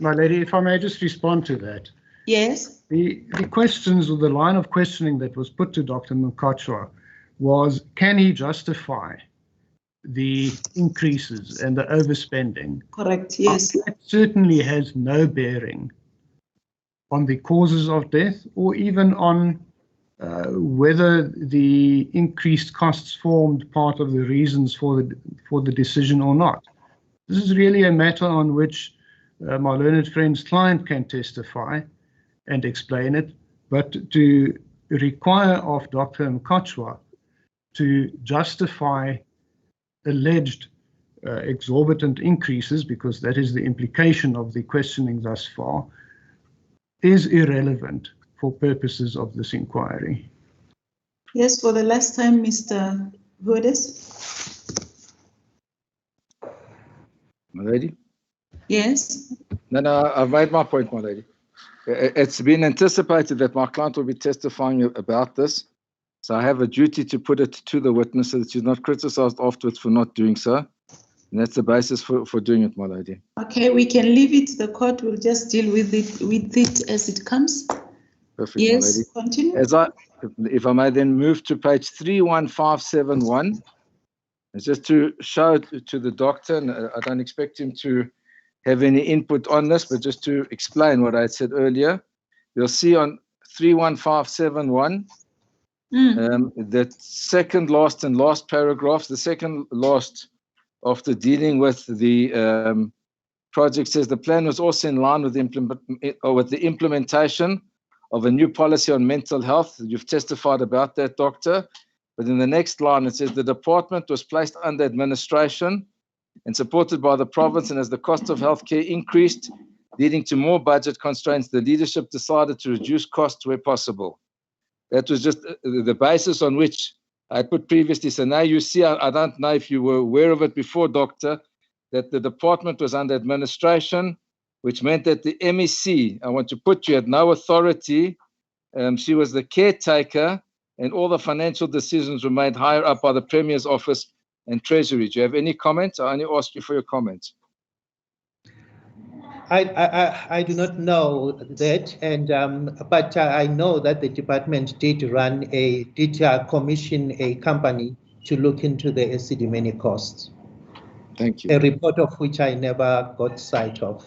My lady, if I may just respond to that. Yes. The questions or the line of questioning that was put to Dr. Mukacha was, can he justify the increases and the overspending? Correct, yes. That certainly has no bearing on the causes of death or even on whether the increased costs formed part of the reasons for the decision or not. This is really a matter on which my learned friend's client can testify and explain it, but to require of Dr. Mukacha to justify alleged exorbitant increases, because that is the implication of the questioning thus far, is irrelevant for purposes of this inquiry. Yes, for the last time, Mr. Hoedes. My lady? Yes. No, I've made my point, my lady. It's been anticipated that my client will be testifying about this, so I have a duty to put it to the witness so that she's not criticized afterwards for not doing so. And that's the basis for doing it, my lady. Okay, we can leave it. The court will just deal with it as it comes. Perfect, yes, my lady. Continue. If I may then move to page 31571. It's just to show to the doctor, and I don't expect him to have any input on this, but just to explain what I said earlier. You'll see on 31571, that second last and last paragraph, the second last after dealing with the project says the plan was also in line with the implementation of a new policy on mental health. You've testified about that, Doctor. But in the next line, it says the department was placed under administration and supported by the province, and as the cost of healthcare increased, leading to more budget constraints, the leadership decided to reduce costs where possible. That was just the basis on which I put previously. So now you see, I don't know if you were aware of it before, Doctor, that the department was under administration, which meant that the MEC, I want to put you, had no authority. She was the caretaker, and all the financial decisions were made higher up by the Premier's office and Treasury. Do you have any comments? I only ask you for your comments. I do not know that, and but I know that the department did commission a company to look into the Esidimeni costs. Thank you. A report of which I never got sight of.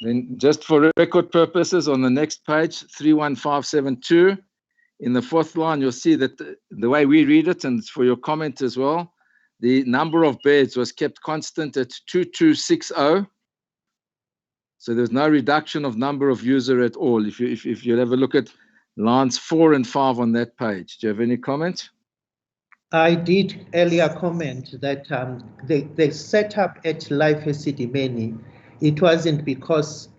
Then just for record purposes, on the next page, 31572, in the fourth line, you'll see that the way we read it, and for your comment as well, the number of beds was kept constant at 2260. So there's no reduction of number of user at all. If you have a look at lines 4 and 5 on that page. Do you have any comments? I did earlier comment that the setup at Life Esidimeni, it wasn't because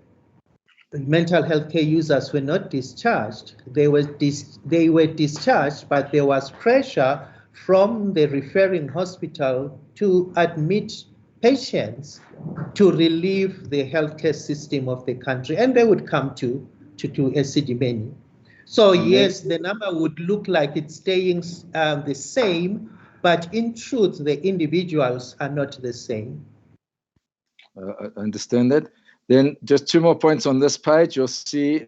mental health care users were not discharged. They were discharged, but there was pressure from the referring hospital to admit patients to relieve the healthcare system of the country, and they would come to Esidimeni. So yes, the number would look like it's staying the same, but in truth, the individuals are not the same. I understand that. Then just 2 more points on this page. You'll see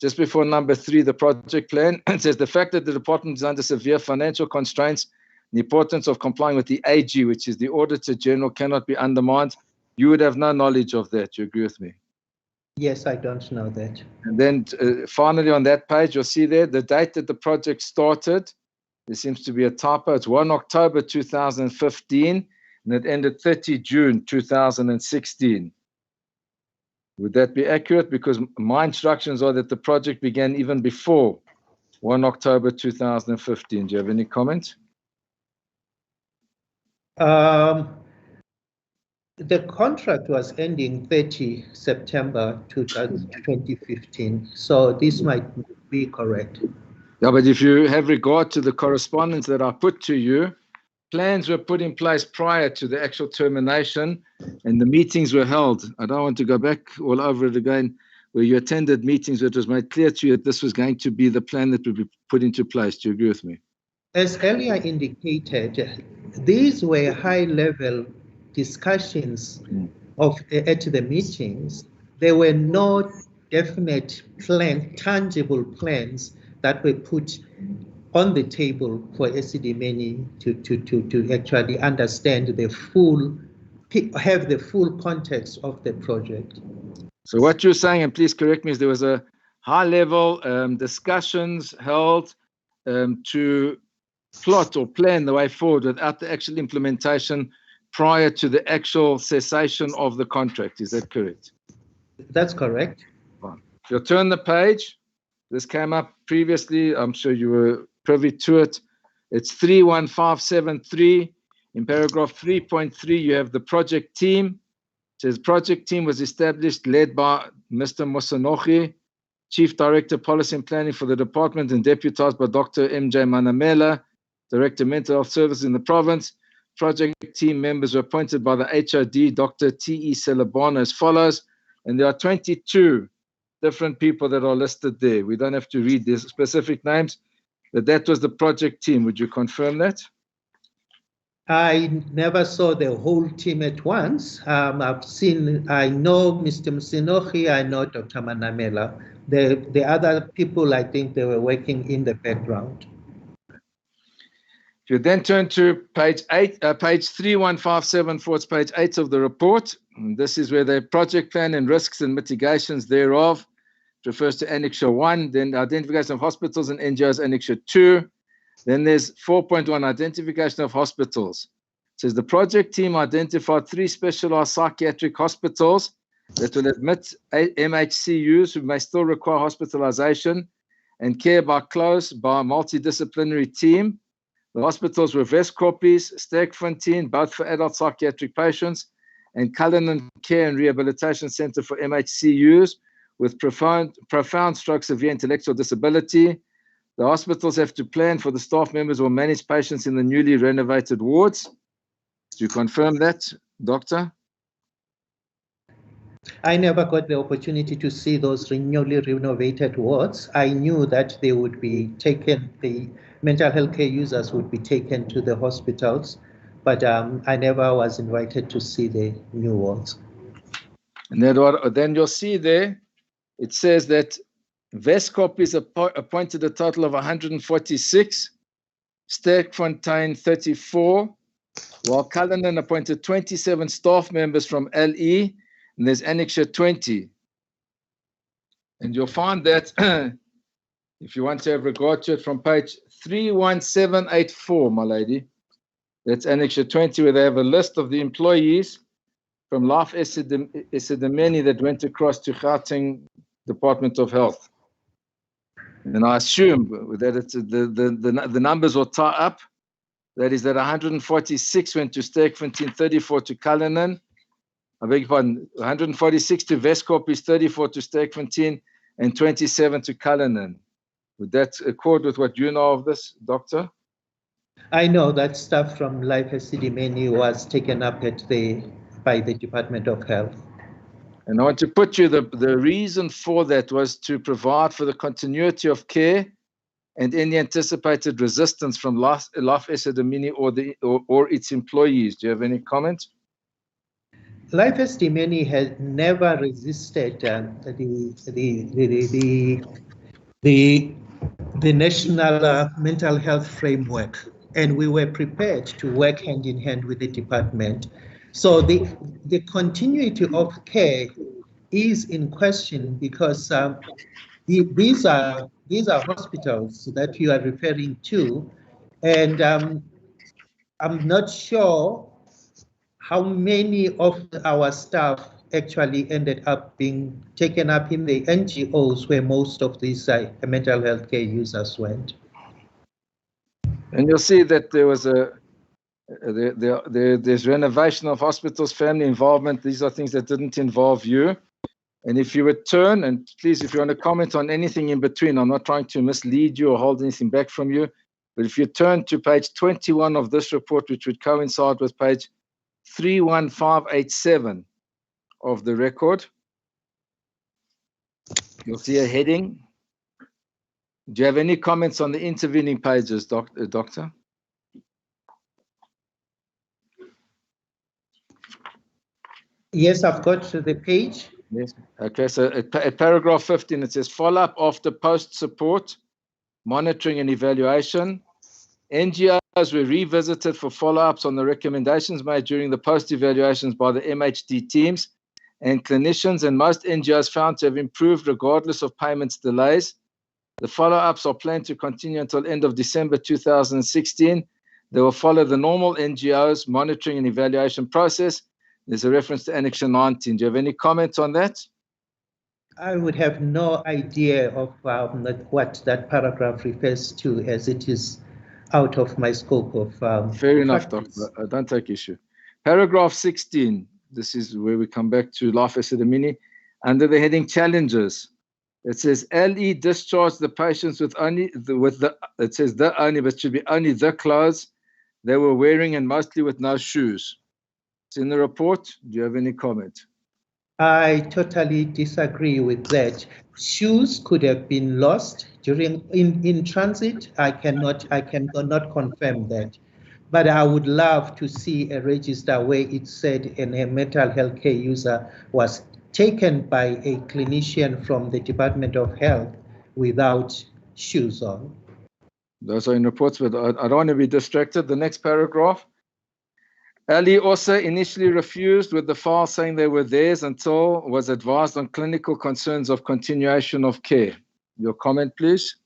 just before number 3, the project plan. It says the fact that the department is under severe financial constraints, the importance of complying with the AG, which is the Auditor General, cannot be undermined. You would have no knowledge of that. You agree with me? Yes, I don't know that. And then finally on that page, you'll see there the date that the project started. There seems to be a typo. It's 1 October 2015, and it ended 30 June 2016. Would that be accurate? Because my instructions are that the project began even before 1 October 2015. Do you have any comments? The contract was ending 30 September 2015, so this might be correct. Yeah, but if you have regard to the correspondence that I put to you, plans were put in place prior to the actual termination, and the meetings were held. I don't want to go back all over it again, where you attended meetings where it was made clear to you that this was going to be the plan that would be put into place. Do you agree with me? As earlier indicated, these were high-level discussions at the meetings. There were no definite tangible plans that were put on the table for Esidimeni to actually understand have the full context of the project. So what you're saying, and please correct me, is there was a high-level discussions held to plot or plan the way forward without the actual implementation prior to the actual cessation of the contract. Is that correct? That's correct. Fine. If you'll turn the page, this came up previously. I'm sure you were privy to it. It's 31573. In paragraph 3.3, you have the project team. It says project team was established, led by Mr. Mosenochi, Chief Director Policy and Planning for the department, and deputized by Dr. MJ Manamela, Director Mental Health Services in the province. Project team members were appointed by the HOD, Dr. T.E. Celebano, as follows, and there are 22 different people that are listed there. We don't have to read the specific names, but that was the project team. Would you confirm that? I never saw the whole team at once. I know Mr. Mosenochi, I know Dr. Manamela. The other people, I think they were working in the background. If you then turn to page 3157 forwards page 8 of the report, and this is where the project plan and risks and mitigations thereof. It refers to Annexure 1, then identification of hospitals and NGOs, Annexure 2. Then there's 4.1, identification of hospitals. It says the project team identified 3 specialized psychiatric hospitals that will admit MHCUs who may still require hospitalization and care by a multidisciplinary team. The hospitals were Westkoppies, Sterkfontein, both for adult psychiatric patients, and Cullinan Care and Rehabilitation Center for MHCUs with profound stroke severe intellectual disability. The hospitals have to plan for the staff members or manage patients in the newly renovated wards. Do you confirm that, Doctor? I never got the opportunity to see those newly renovated wards. I knew that they would be taken, the mental health care users would be taken to the hospitals, but I never was invited to see the new wards. And then you'll see there, it says that Westkoppies appointed a total of 146, Sterkfontein 34, while Cullinan appointed 27 staff members from LE, and there's Annexure 20. And you'll find that, if you want to have regard to it, from page 31784, my lady, that's Annexure 20, where they have a list of the employees from Life Esidimeni that went across to Gauteng Department of Health. And I assume that it's the numbers will tie up. That is that 146 went to Sterkfontein, 34 to Cullinan. I beg your pardon, 146 to Westkoppies, 34 to Sterkfontein, and 27 to Cullinan. Would that accord with what you know of this, Doctor? I know that staff from Life Esidimeni was taken up by the Department of Health. And I want to put you, the reason for that was to provide for the continuity of care and any anticipated resistance from Life Esidimeni or its employees. Do you have any comment? Life Esidimeni has never resisted the national mental health framework, and we were prepared to work hand in hand with the department. So the continuity of care is in question because these are hospitals that you are referring to, and I'm not sure how many of our staff actually ended up being taken up in the NGOs where most of these mental health care users went. And you'll see that there was there's renovation of hospitals, family involvement. These are things that didn't involve you. And if you return, and please, if you want to comment on anything in between, I'm not trying to mislead you or hold anything back from you, but if you turn to page 21 of this report, which would coincide with page 31587 of the record, you'll see a heading. Do you have any comments on the intervening pages, Doctor? Yes, I've got the page. Yes. Okay, so at paragraph 15, it says follow-up after post-support, monitoring and evaluation. NGOs were revisited for follow-ups on the recommendations made during the post-evaluations by the MHD teams and clinicians, and most NGOs found to have improved regardless of payments delays. The follow-ups are planned to continue until end of December 2016. They will follow the normal NGOs monitoring and evaluation process. There's a reference to Annexure 19. Do you have any comments on that? I would have no idea of what that paragraph refers to, as it is out of my scope of Fair enough, practice. Doctor. I don't take issue. Paragraph 16. This is where we come back to Life Esidimeni. Under the heading challenges, it says LE discharged the patients with only it says the only, but should be only the clothes they were wearing and mostly with no shoes. It's in the report. Do you have any comment? I totally disagree with that. Shoes could have been lost during in transit. I cannot confirm that, but I would love to see a register where it said a mental health care user was taken by a clinician from the Department of Health without shoes on. Those are in reports, but I don't want to be distracted. The next paragraph. Ali also initially refused with the file saying they were theirs until was advised on clinical concerns of continuation of care. Your comment, please.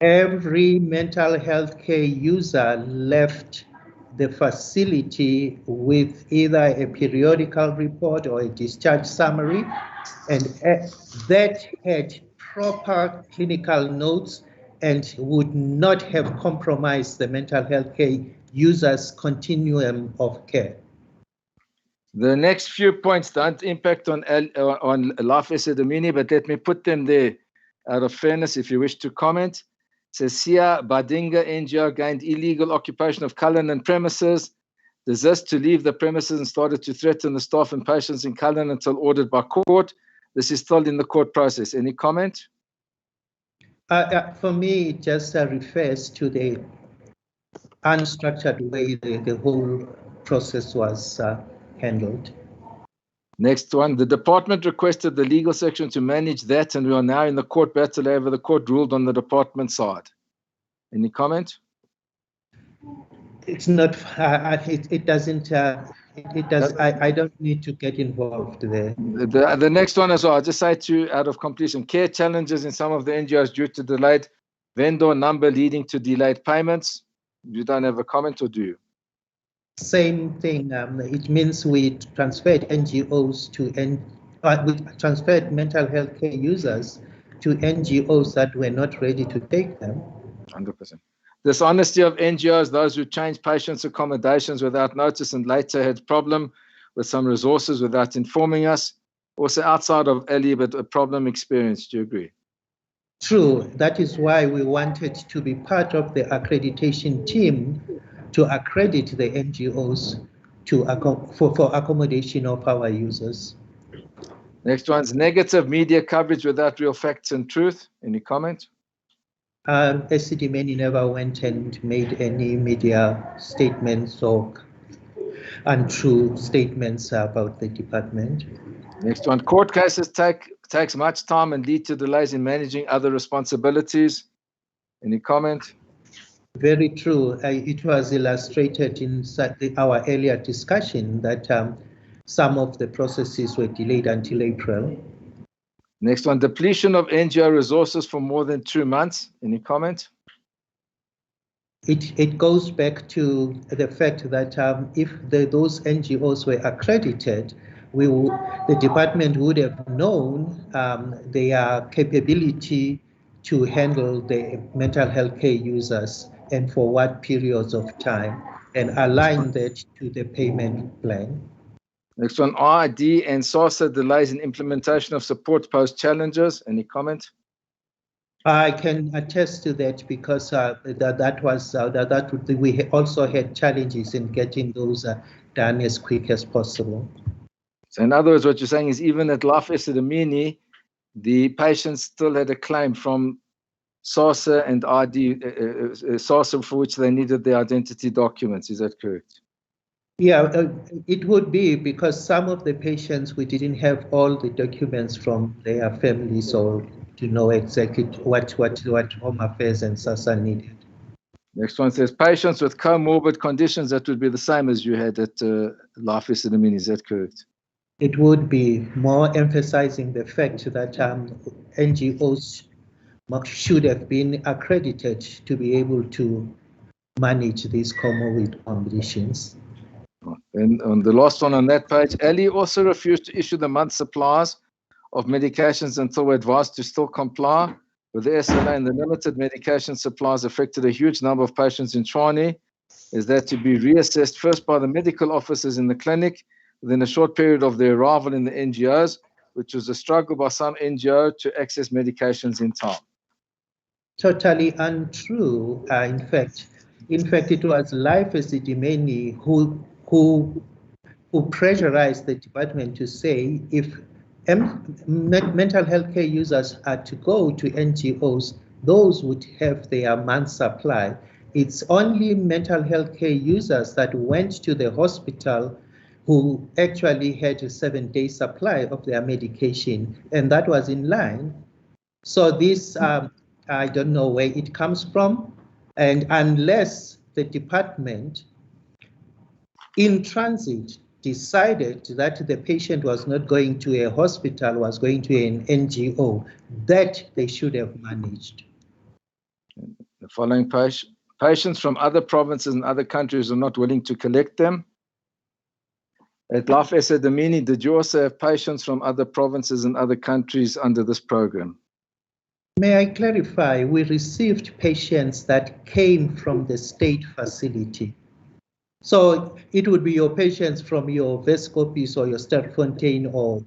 Every mental health care user left the facility with either a periodical report or a discharge summary, and that had proper clinical notes and would not have compromised the mental health care user's continuum of care. The next few points don't impact on Life Esidimeni, but let me put them there out of fairness if you wish to comment. It says Sia Badinga NGO gained illegal occupation of Cullinan premises, desist to leave the premises and started to threaten the staff and patients in Cullinan until ordered by court. This is still in the court process. Any comment? For me, it just refers to the unstructured way the whole process was handled. Next one, the department requested the legal section to manage that, and we are now in the court battle over the court ruled on the department side. Any comment? It's not, it doesn't, it does, I don't need to get involved there. The next one as well, I'll just say to out of completion, care challenges in some of the NGOs due to delayed vendor number leading to delayed payments. You don't have a comment, or do you? Same thing. It means we transferred NGOs to we transferred mental health care users to NGOs that were not ready to take them. 100%. Dishonesty of NGOs, those who change patients' accommodations without notice and later had problem with some resources without informing us. Also outside of Ali, but a problem experienced. Do you agree? True. That is why we wanted to be part of the accreditation team to accredit the NGOs for accommodation of our users. Next one's negative media coverage without real facts and truth. Any comment? Esidimeni never went and made any media statements or untrue statements about the department. Next one, court cases takes much time and lead to delays in managing other responsibilities. Any comment? Very true. It was illustrated in our earlier discussion that some of the processes were delayed until April. Next one, depletion of NGO resources for more than 2 months. Any comment? It goes back to the fact that if those NGOs were accredited, the department would have known their capability to handle the mental health care users and for what periods of time, and align that to the payment plan. Next one, RID and SASA delays in implementation of support post challenges. Any comment? I can attest to that because we also had challenges in getting those done as quick as possible. So in other words, what you're saying is even at Life Esidimeni, the patients still had a claim from SASA and ID, SASA for which they needed their identity documents. Is that correct? Yeah, it would be because some of the patients, we didn't have all the documents from their families or to know exactly what Home Affairs and SASA needed. Next one says patients with comorbid conditions, that would be the same as you had at Life Esidimeni. Is that correct? It would be more emphasizing the fact that NGOs should have been accredited to be able to manage these comorbid conditions. And on the last one on that page, Ali also refused to issue the month supplies of medications until we're advised to still comply with the SLA, and the limited medication supplies affected a huge number of patients in Tshwane. Is that to be reassessed first by the medical officers in the clinic within a short period of their arrival in the NGOs, which was a struggle by some NGO to access medications in time? Totally untrue. In fact, it was Life Esidimeni who pressurized the department to say if mental health care users are to go to NGOs, those would have their month supply. It's only mental health care users that went to the hospital who actually had a 7-day supply of their medication, and that was in line. So this, I don't know where it comes from, And unless the department in transit decided that the patient was not going to a hospital, was going to an NGO, that they should have managed. The following patients from other provinces and other countries are not willing to collect them. At LAF Esidimeni, did you also have patients from other provinces and other countries under this program? May I clarify, we received patients that came from the state facility. So it would be your patients from your Vescopis or your Sterkfontein or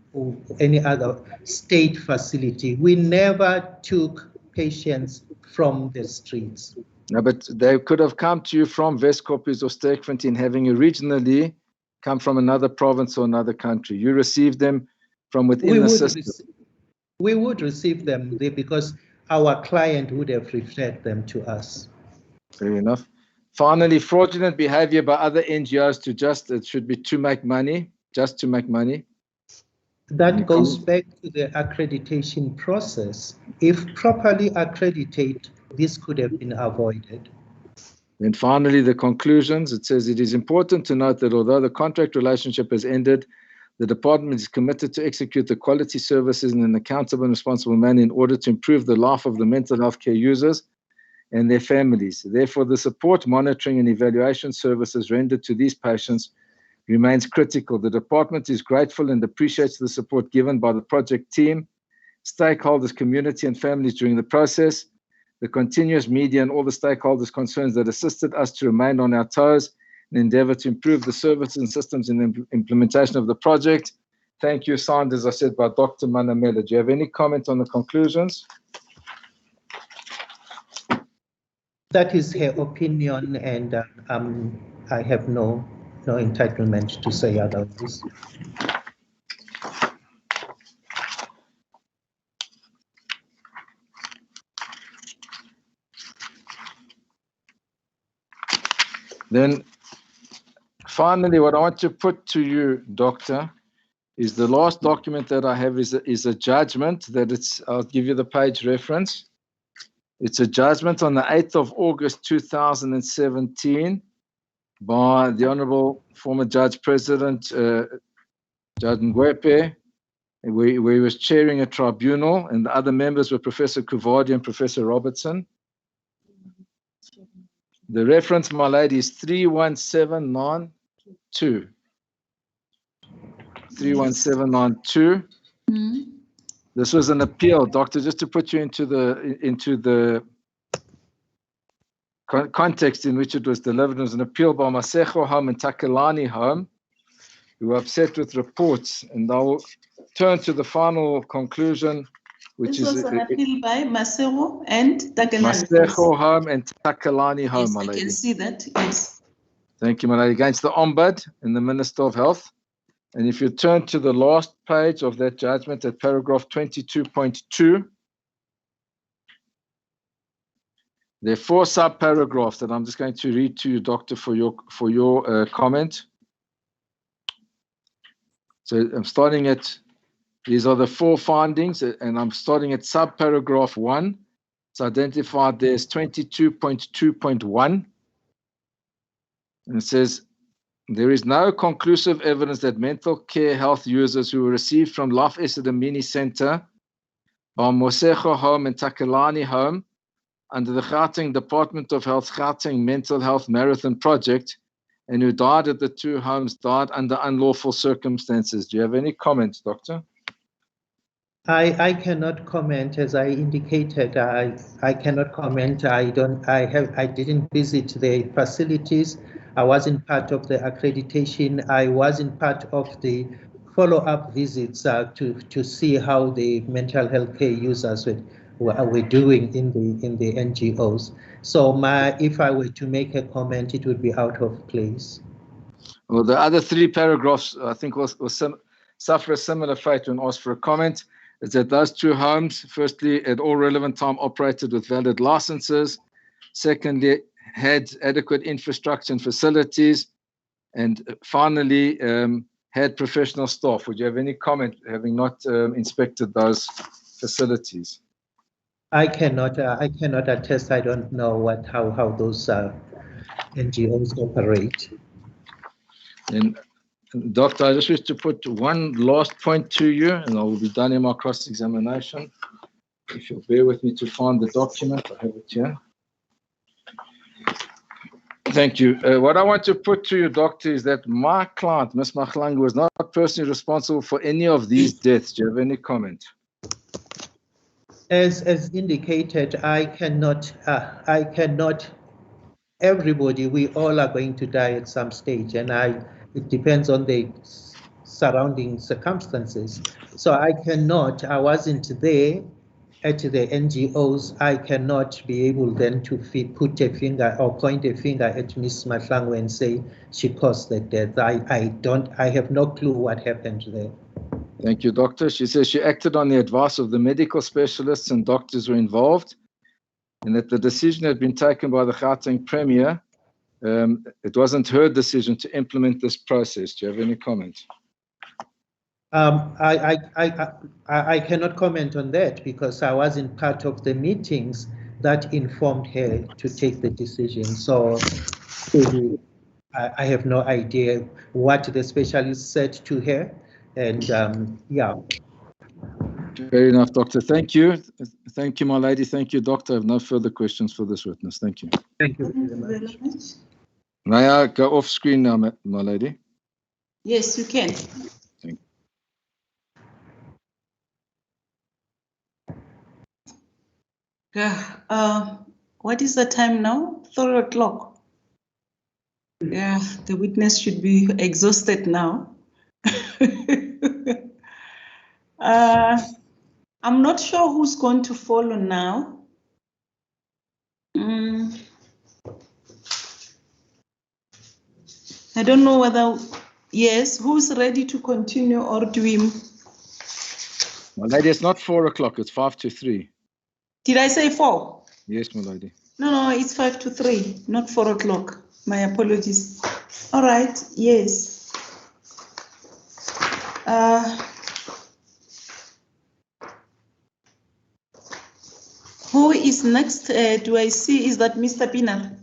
any other state facility. We never took patients from the streets. No, but they could have come to you from Vescopis or Sterkfontein, having originally come from another province or another country. You received them from within the system. We would receive them there because our client would have referred them to us. Fair enough. Finally, fraudulent behavior by other NGOs to just, it should be to make money, just to make money. That goes back to the accreditation process. If properly accredited, this could have been avoided. And finally, the conclusions. It says it is important to note that although the contract relationship has ended, the department is committed to execute the quality services in an accountable and responsible manner in order to improve the life of the mental health care users and their families. Therefore, the support, monitoring, and evaluation services rendered to these patients remains critical. The department is grateful and appreciates the support given by the project team, stakeholders, community, and families during the process, the continuous media, and all the stakeholders' concerns that assisted us to remain on our toes and endeavor to improve the services and systems in the implementation of the project. Thank you, signed, as I said, by Dr. Manamela. Do you have any comment on the conclusions? That is her opinion, and I have no entitlement to say otherwise. Then, finally, what I want to put to you, Doctor, is the last document that I have is a judgment that it's, I'll give you the page reference. It's a judgment on the 8th of August 2017 by the Honorable former Judge President, Judge Ngwepe, where he was chairing a tribunal, and the other members were Professor Kuvardi and Professor Robertson. The reference, my lady, is 31792. 31792. This was an appeal, Doctor, just to put you into the context in which it was delivered. It was an appeal by Masego Home and Takalani Home, who were upset with reports. And I will turn to the final conclusion, which this is... was an appeal by Masego and Takalani. Masego Home and Takalani Home, yes, my lady. I can see that, yes. Thank you, my lady. Against the Ombud and the Minister of Health. And if you turn to the last page of that judgment at paragraph 22.2, there are 4 sub-paragraphs that I'm just going to read to you, Doctor, for your comment. So I'm starting at, these are the 4 findings, and I'm starting at sub-paragraph 1. It's identified there as 22.2.1. And it says, there is no conclusive evidence that mental care health users who were received from LAF Esidimeni Center, Mosego Home and Takalani Home, under the Gauteng Department of Health Gauteng Mental Health Marathon Project, and who died at the 2 homes, died under unlawful circumstances. Do you have any comments, Doctor? I cannot comment, as I indicated. I cannot comment. I didn't visit the facilities. I wasn't part of the accreditation. I wasn't part of the follow-up visits to see how the mental health care users were doing in the NGOs. So if I were to make a comment, it would be out of place. Well, the other 3 paragraphs, I think, will suffer a similar fate when asked for a comment. Is that those 2 homes, firstly, at all relevant time operated with valid licenses. Secondly, had adequate infrastructure and facilities. And finally, had professional staff. Would you have any comment, having not inspected those facilities? I cannot attest. I don't know how those NGOs operate. And Doctor, I just wish to put one last point to you, and I will be done in my cross-examination. If you'll bear with me to find the document, I have it here. Thank you. What I want to put to you, Doctor, is that my client, Ms. Mahlangu, was not personally responsible for any of these deaths. Do you have any comment? As indicated, I cannot. Everybody, we all are going to die at some stage, and it depends on the surrounding circumstances. So I wasn't there at the NGOs. I cannot be able then to put a finger or point a finger at Ms. Mahlangu and say she caused the death. I have no clue what happened there. Thank you, Doctor. She says she acted on the advice of the medical specialists and doctors were involved, and that the decision had been taken by the Gauteng Premier. It wasn't her decision to implement this process. Do you have any comment? I cannot comment on that because I wasn't part of the meetings that informed her to take the decision. So I have no idea what the specialist said to her. And yeah. Fair enough, Doctor. Thank you. Thank you, my lady. Thank you, Doctor. I have no further questions for this witness. Thank you. Thank you very much. May I go off screen now, my lady? Yes, you can. Thank you. What is the time now? 3 o'clock. Yeah, the witness should be exhausted now. I'm not sure who's going to follow now. I don't know whether, yes, who's ready to continue or do we? My lady, it's not 4 o'clock, it's 5 to 3. Did I say 4? Yes, my lady. No, it's 5 to 3, not 4 o'clock. My apologies. All right, yes. Who is next? Do I see? Is that Mr. Pina?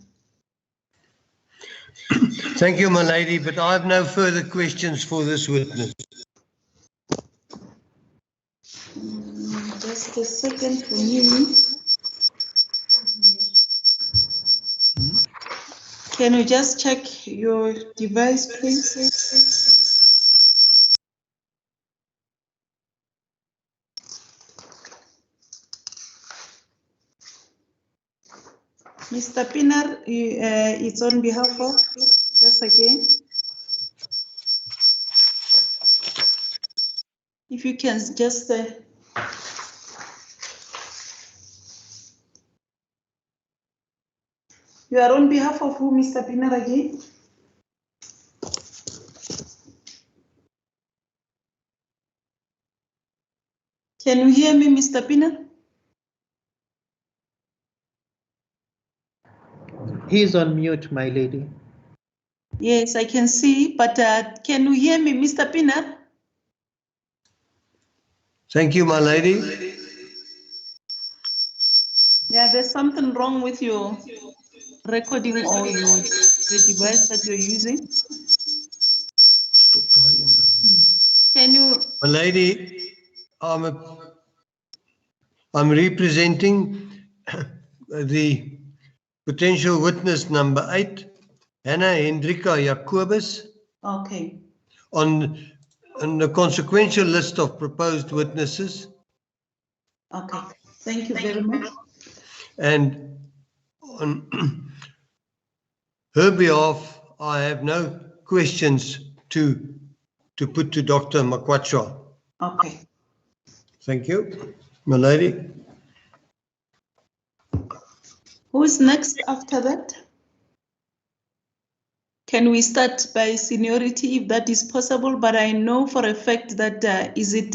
Thank you, my lady, but I have no further questions for this witness. Just a second for me. Can you just check your device, please? Mr. Pinar, it's on behalf of, just again. If you can just you are on behalf of who, Mr. Pinar, again? Can you hear me, Mr. Pinar? He's on mute, my lady. Yes, I can see, but can you hear me, Mr. Pinar? Thank you, my lady. Yeah, there's something wrong with your recording or the device that you're using. Can you? My lady, I'm representing the potential witness number 8, Hannah Hendrika Jacobus. Okay. On the consequential list of proposed witnesses. Okay, thank you very much. And on her behalf, I have no questions to put to Dr. Mukacha. Okay. Thank you, my lady. Who's next after that? Can we start by seniority if that is possible? But I know for a fact that is it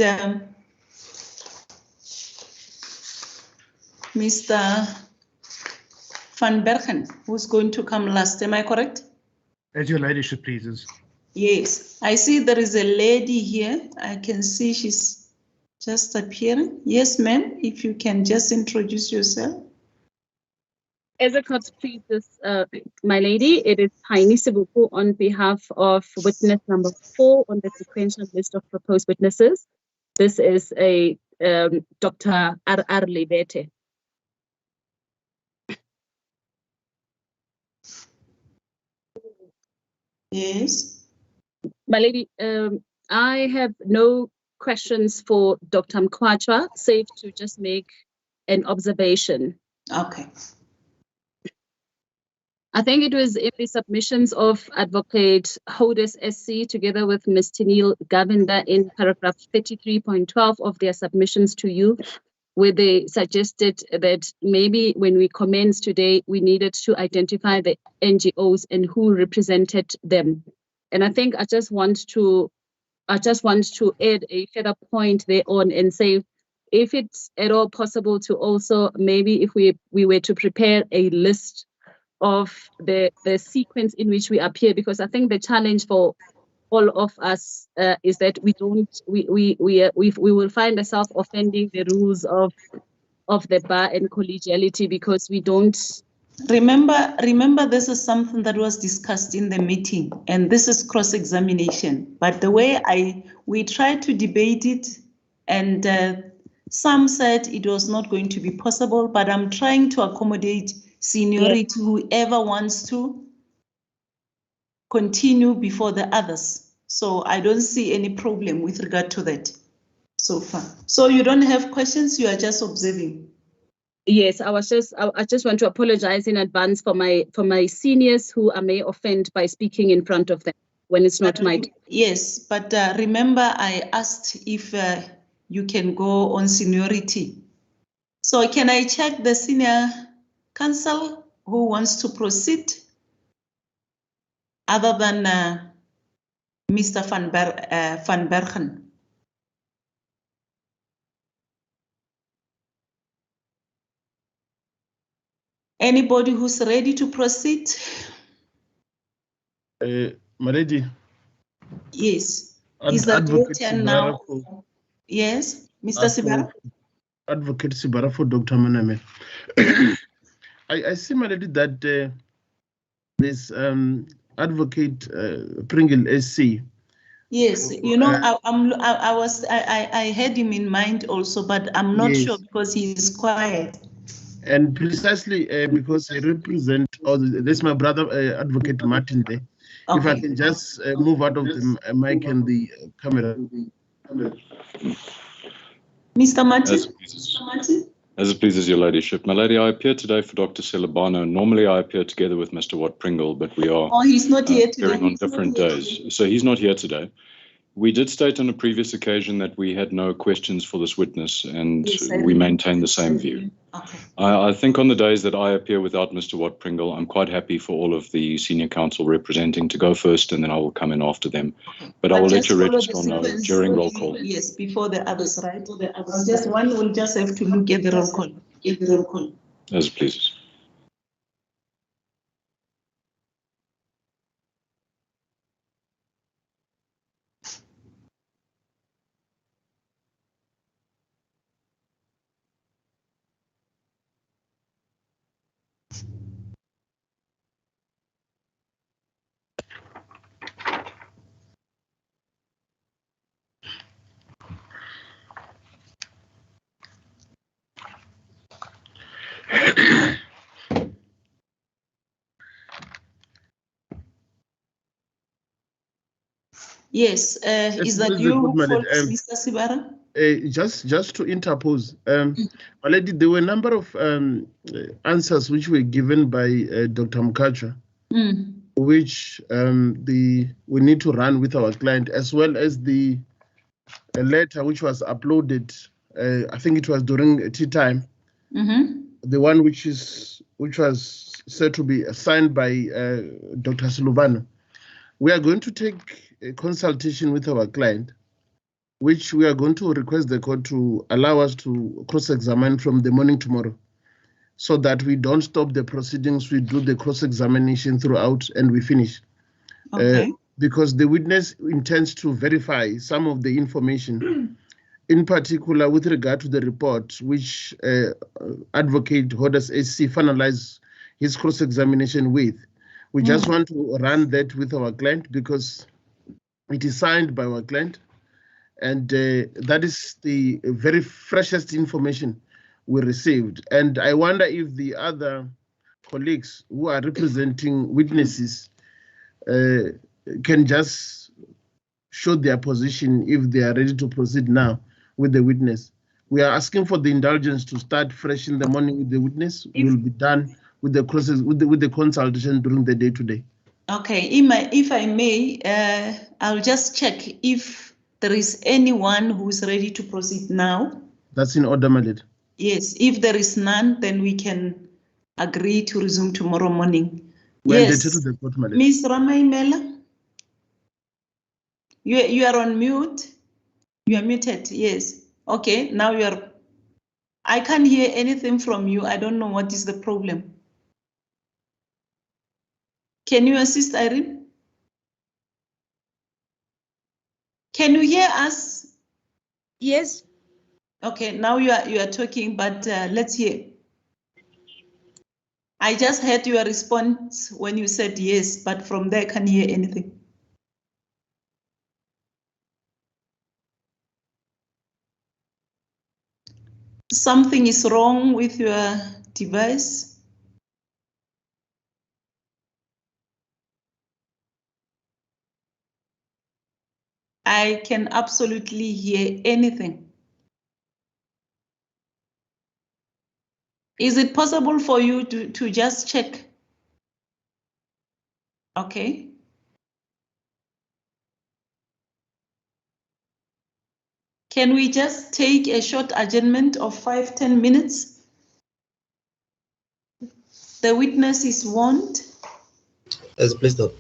Mr. Van Bergen who's going to come last? Am I correct? As your ladyship pleases. Yes, I see there is a lady here. I can see she's just appearing. Yes, ma'am, if you can just introduce yourself. As a court pleases, my lady, it is Haini Sibuku on behalf of witness number 4 on the sequential list of proposed witnesses. This is a Dr. R.R. Libete. Yes. My lady, I have no questions for Dr. Mukacha, save to just make an observation. Okay. I think it was in the submissions of Advocate Hodes SC together with Ms. Tinil Govinda in paragraph 33.12 of their submissions to you, where they suggested that maybe when we commence today, we needed to identify the NGOs and who represented them. And I think I just want to add a further point there on and say, if it's at all possible to also maybe if we were to prepare a list of the sequence in which we appear, because I think the challenge for all of us is that we will find ourselves offending the rules of the bar and collegiality because we don't. Remember, this is something that was discussed in the meeting, and this is cross-examination. But the way we tried to debate it, and some said it was not going to be possible, but I'm trying to accommodate seniority to whoever wants to continue before the others. So I don't see any problem with regard to that so far. So you don't have questions, you are just observing. Yes, I just want to apologize in advance for my seniors who I may offend by speaking in front of them when it's not my turn. Yes, but remember I asked if you can go on seniority. So can I check the senior counsel who wants to proceed other than Mr. Van Bergen? Anybody who's ready to proceed? My lady. Yes. Is that your turn now? Yes, Mr. Sibara? Advocate Sibara for Dr. Maname. I see, my lady, that this Advocate Pringle SC. Yes, you know, I had him in mind also, but I'm not sure because he is quiet. And precisely because I represent, there's my brother, Advocate Martin there. Okay. If I can just move out of the mic and the camera. Mr. Martin? As it pleases your ladyship. My lady, I appear today for Dr. Celebano. Normally I appear together with Mr. Watt Pringle, but we are he's not here today. appearing on different days. So he's not here today. We did state on a previous occasion that we had no questions for this witness, and we maintain the same view. Okay. I think on the days that I appear without Mr. Watt Pringle, I'm quite happy for all of the senior counsel representing to go first, and then I will come in after them. But I will let you register know during roll call. Yes, before the others, right? Just one will just have to look at the roll call. As it pleases. Yes, is that you, Mr. Sibara? Just to interpose, my lady, there were a number of answers which were given by Dr. Mukacha, which we need to run with our client, as well as the letter which was uploaded. I think it was during tea time. The one which was said to be signed by Dr. Silubano. We are going to take a consultation with our client, which we are going to request the court to allow us to cross-examine from the morning tomorrow, so that we don't stop the proceedings, we do the cross-examination throughout and we finish. Okay. Because the witness intends to verify some of the information in particular with regard to the report which Advocate Hodas SC finalized his cross-examination with. We just want to run that with our client because it is signed by our client, and that is the very freshest information we received. And I wonder if the other colleagues who are representing witnesses can just show their position if they are ready to proceed now with the witness. We are asking for the indulgence to start fresh in the morning with the witness. We will be done with the process, with the consultation during the day today. Okay, if I may, I'll just check if there is anyone who's ready to proceed now. That's in order, my lady. Yes, if there is none, then we can agree to resume tomorrow morning. We're Yes, indebted to the court, my lady. Ms. Ramaimela, you are on mute. You are muted, yes. Okay, now you are, I can't hear anything from you. I don't know what is the problem. Can you assist, Irene? Can you hear us? Yes. Okay, now you are talking, but let's hear. I just heard your response when you said yes, but from there I can't hear anything. Something is wrong with your device. I can absolutely hear anything. Is it possible for you to just check? Okay. Can we just take a short adjournment of 5-10 minutes? The witness is warned. Yes, please stop.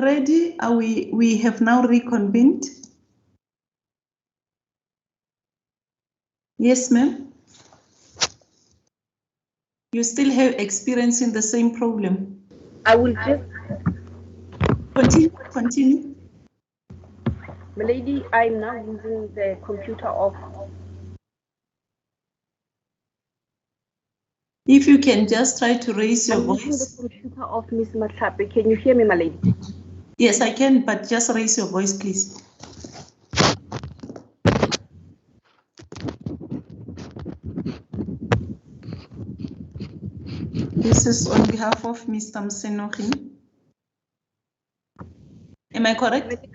ready? Are we have now reconvened? Yes, ma'am. You still have experiencing the same problem? I will just continue. Milady, I'm now using the computer off. If you can just try to raise your voice. Using the computer off, Miss Matlape. Can you hear me, my lady? Yes, I can, but just raise your voice, please. This is on behalf of Mr. Msenogi. Am I correct?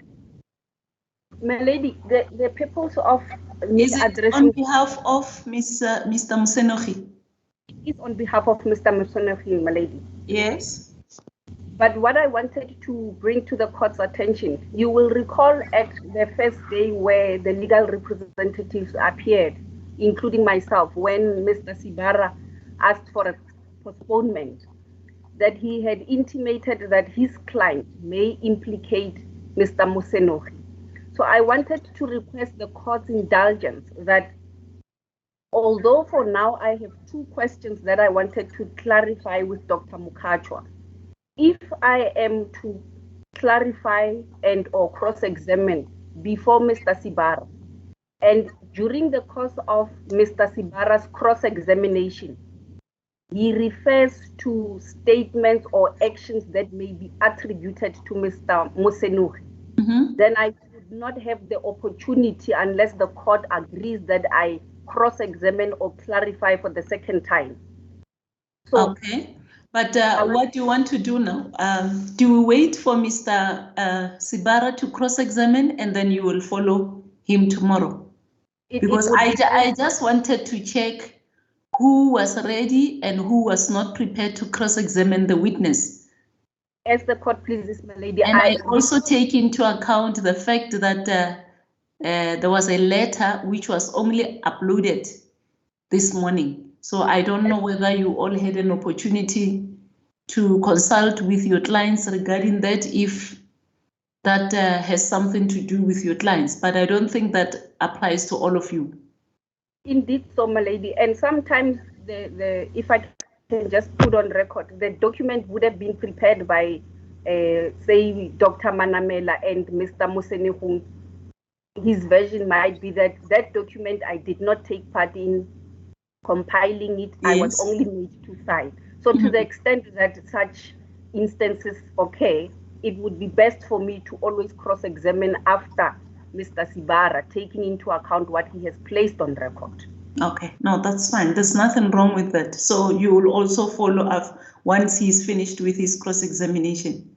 My lady, the purpose of is it addressing on behalf of Mr. Msenogi? It is on behalf of Mr. Msenogi, my lady. Yes. But what I wanted to bring to the court's attention, you will recall at the first day where the legal representatives appeared, including myself, when Mr. Sibara asked for a postponement, that he had intimated that his client may implicate Mr. Msenogi. So I wanted to request the court's indulgence that although for now I have two questions that I wanted to clarify with Dr. Mukacha, if I am to clarify and or cross-examine before Mr. Sibara, and during the course of Mr. Sibara's cross-examination, he refers to statements or actions that may be attributed to Mr. Msenogi, then I would not have the opportunity unless the court agrees that I cross-examine or clarify for the second time. So, okay, but what do you want to do now? Do we wait for Mr. Sibara to cross-examine and then you will follow him tomorrow? Because I just wanted to check who was ready and who was not prepared to cross-examine the witness. As the court pleases, my lady. And I also take into account the fact that there was a letter which was only uploaded this morning. So I don't know whether you all had an opportunity to consult with your clients regarding that, if that has something to do with your clients, but I don't think that applies to all of you. Indeed, so my lady, and sometimes if I can just put on record, the document would have been prepared by, say, Dr. Manamela and Mr. Msenogi. His version might be that that document I did not take part in compiling it. Yes. I was only made to sign. So to the extent that such instances occur, it would be best for me to always cross-examine after Mr. Sibara, taking into account what he has placed on record. Okay, no, that's fine. There's nothing wrong with that. So you will also follow up once he's finished with his cross-examination.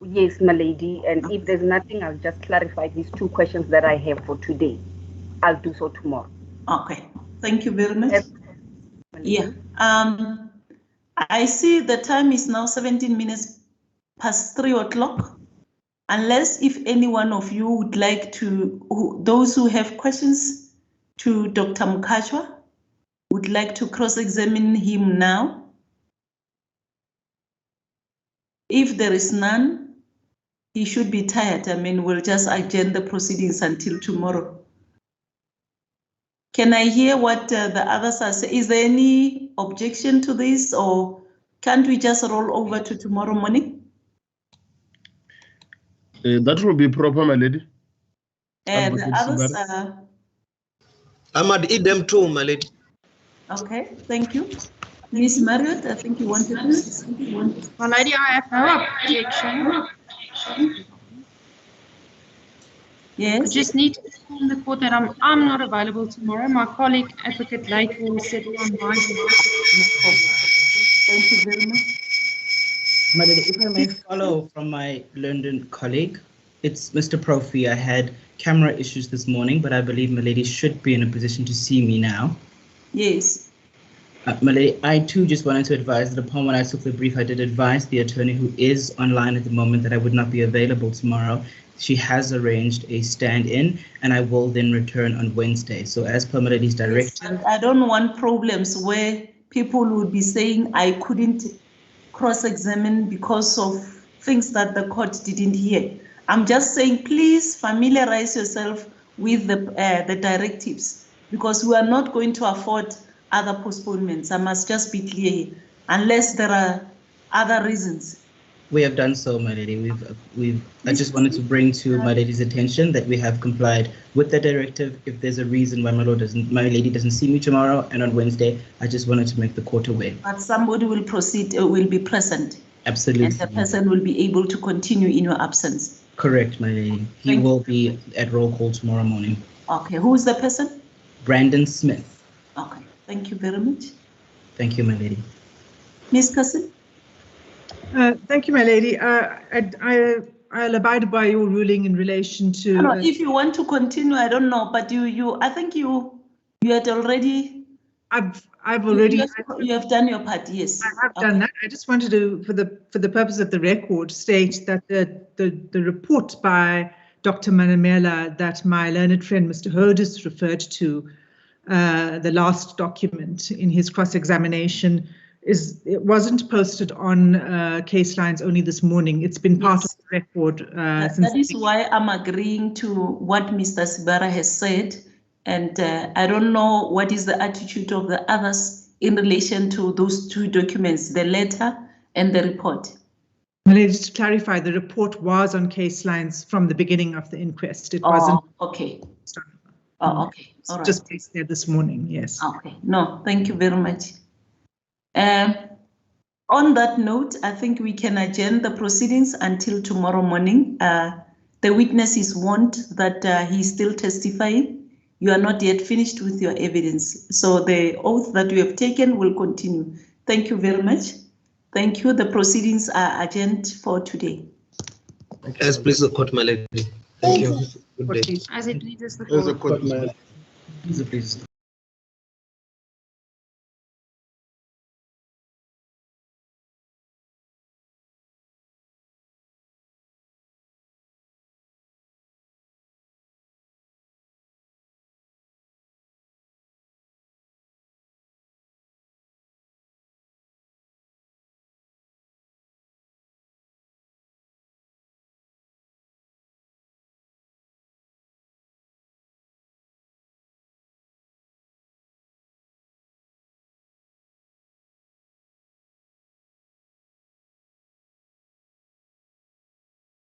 Yes, my lady. And if there's nothing, I'll just clarify these two questions that I have for today. I'll do so tomorrow. Okay, thank you very much. Yeah, I see the time is now 17 minutes past 3 o'clock. Unless if any one of you would like to, those who have questions to Dr. Mukacha would like to cross-examine him now. If there is none, he should be tired. I mean, we'll just adjourn the proceedings until tomorrow. Can I hear what the others are saying? Is there any objection to this, or can't we just roll over to tomorrow morning? That will be proper, my lady. And the others are... I'm at them too, my lady. Okay, thank you. Miss Marriott, I think you wanted to say something. My lady, I have no objection. Yes. I just need to inform the court that I'm not available tomorrow. My colleague, Advocate Lake, will settle on my Thank you very much. My lady, if I may follow from my London colleague, it's Mr. Profi. I had camera issues this morning, but I believe my lady should be in a position to see me now. Yes. My lady, I too just wanted to advise that upon when I took the brief, I did advise the attorney who is online at the moment that I would not be available tomorrow. She has arranged a stand-in, and I will then return on Wednesday. So as per my lady's directive. Yes, I don't want problems where people would be saying I couldn't cross-examine because of things that the court didn't hear. I'm just saying, please familiarize yourself with the directives, because we are not going to afford other postponements. I must just be clear here, unless there are other reasons. We have done so, my lady. I just wanted to bring to my lady's attention that we have complied with the directive. If there's a reason why my lady doesn't see me tomorrow and on Wednesday, I just wanted to make the court aware. But somebody will proceed, will be present. Absolutely. And the person will be able to continue in your absence. Correct, my lady. He will be at roll call tomorrow morning. Okay, who is the person? Brandon Smith. Okay, thank you very much. Thank you, my lady. Ms. Cassin? Thank you, my lady. I'll abide by your ruling in relation to. No, if you want to continue, I don't know, but I think you had already. I've already. You have done your part. Yes, I have done that. I just wanted to, for the purpose of the record, state that the report by Dr. Manamela that my learned friend Mr. Hodes referred to, the last document in his cross-examination, it wasn't posted on case lines only this morning. It's been part of the record. That is why I'm agreeing to what Mr. Sibara has said. And I don't know what is the attitude of the others in relation to those two documents, the letter and the report. Well, just to clarify, the report was on case lines from the beginning of the inquest. It wasn't. Okay. Oh, okay. All right. Just placed there this morning, yes. Okay. No, thank you very much. On that note, I think we can adjourn the proceedings until tomorrow morning. The witness is warned that he's still testifying. You are not yet finished with your evidence. So the oath that you have taken will continue. Thank you very much. Thank you. The proceedings are adjourned for today. As please the court, my lady. Thank you. Good day. As it pleases the court. Please.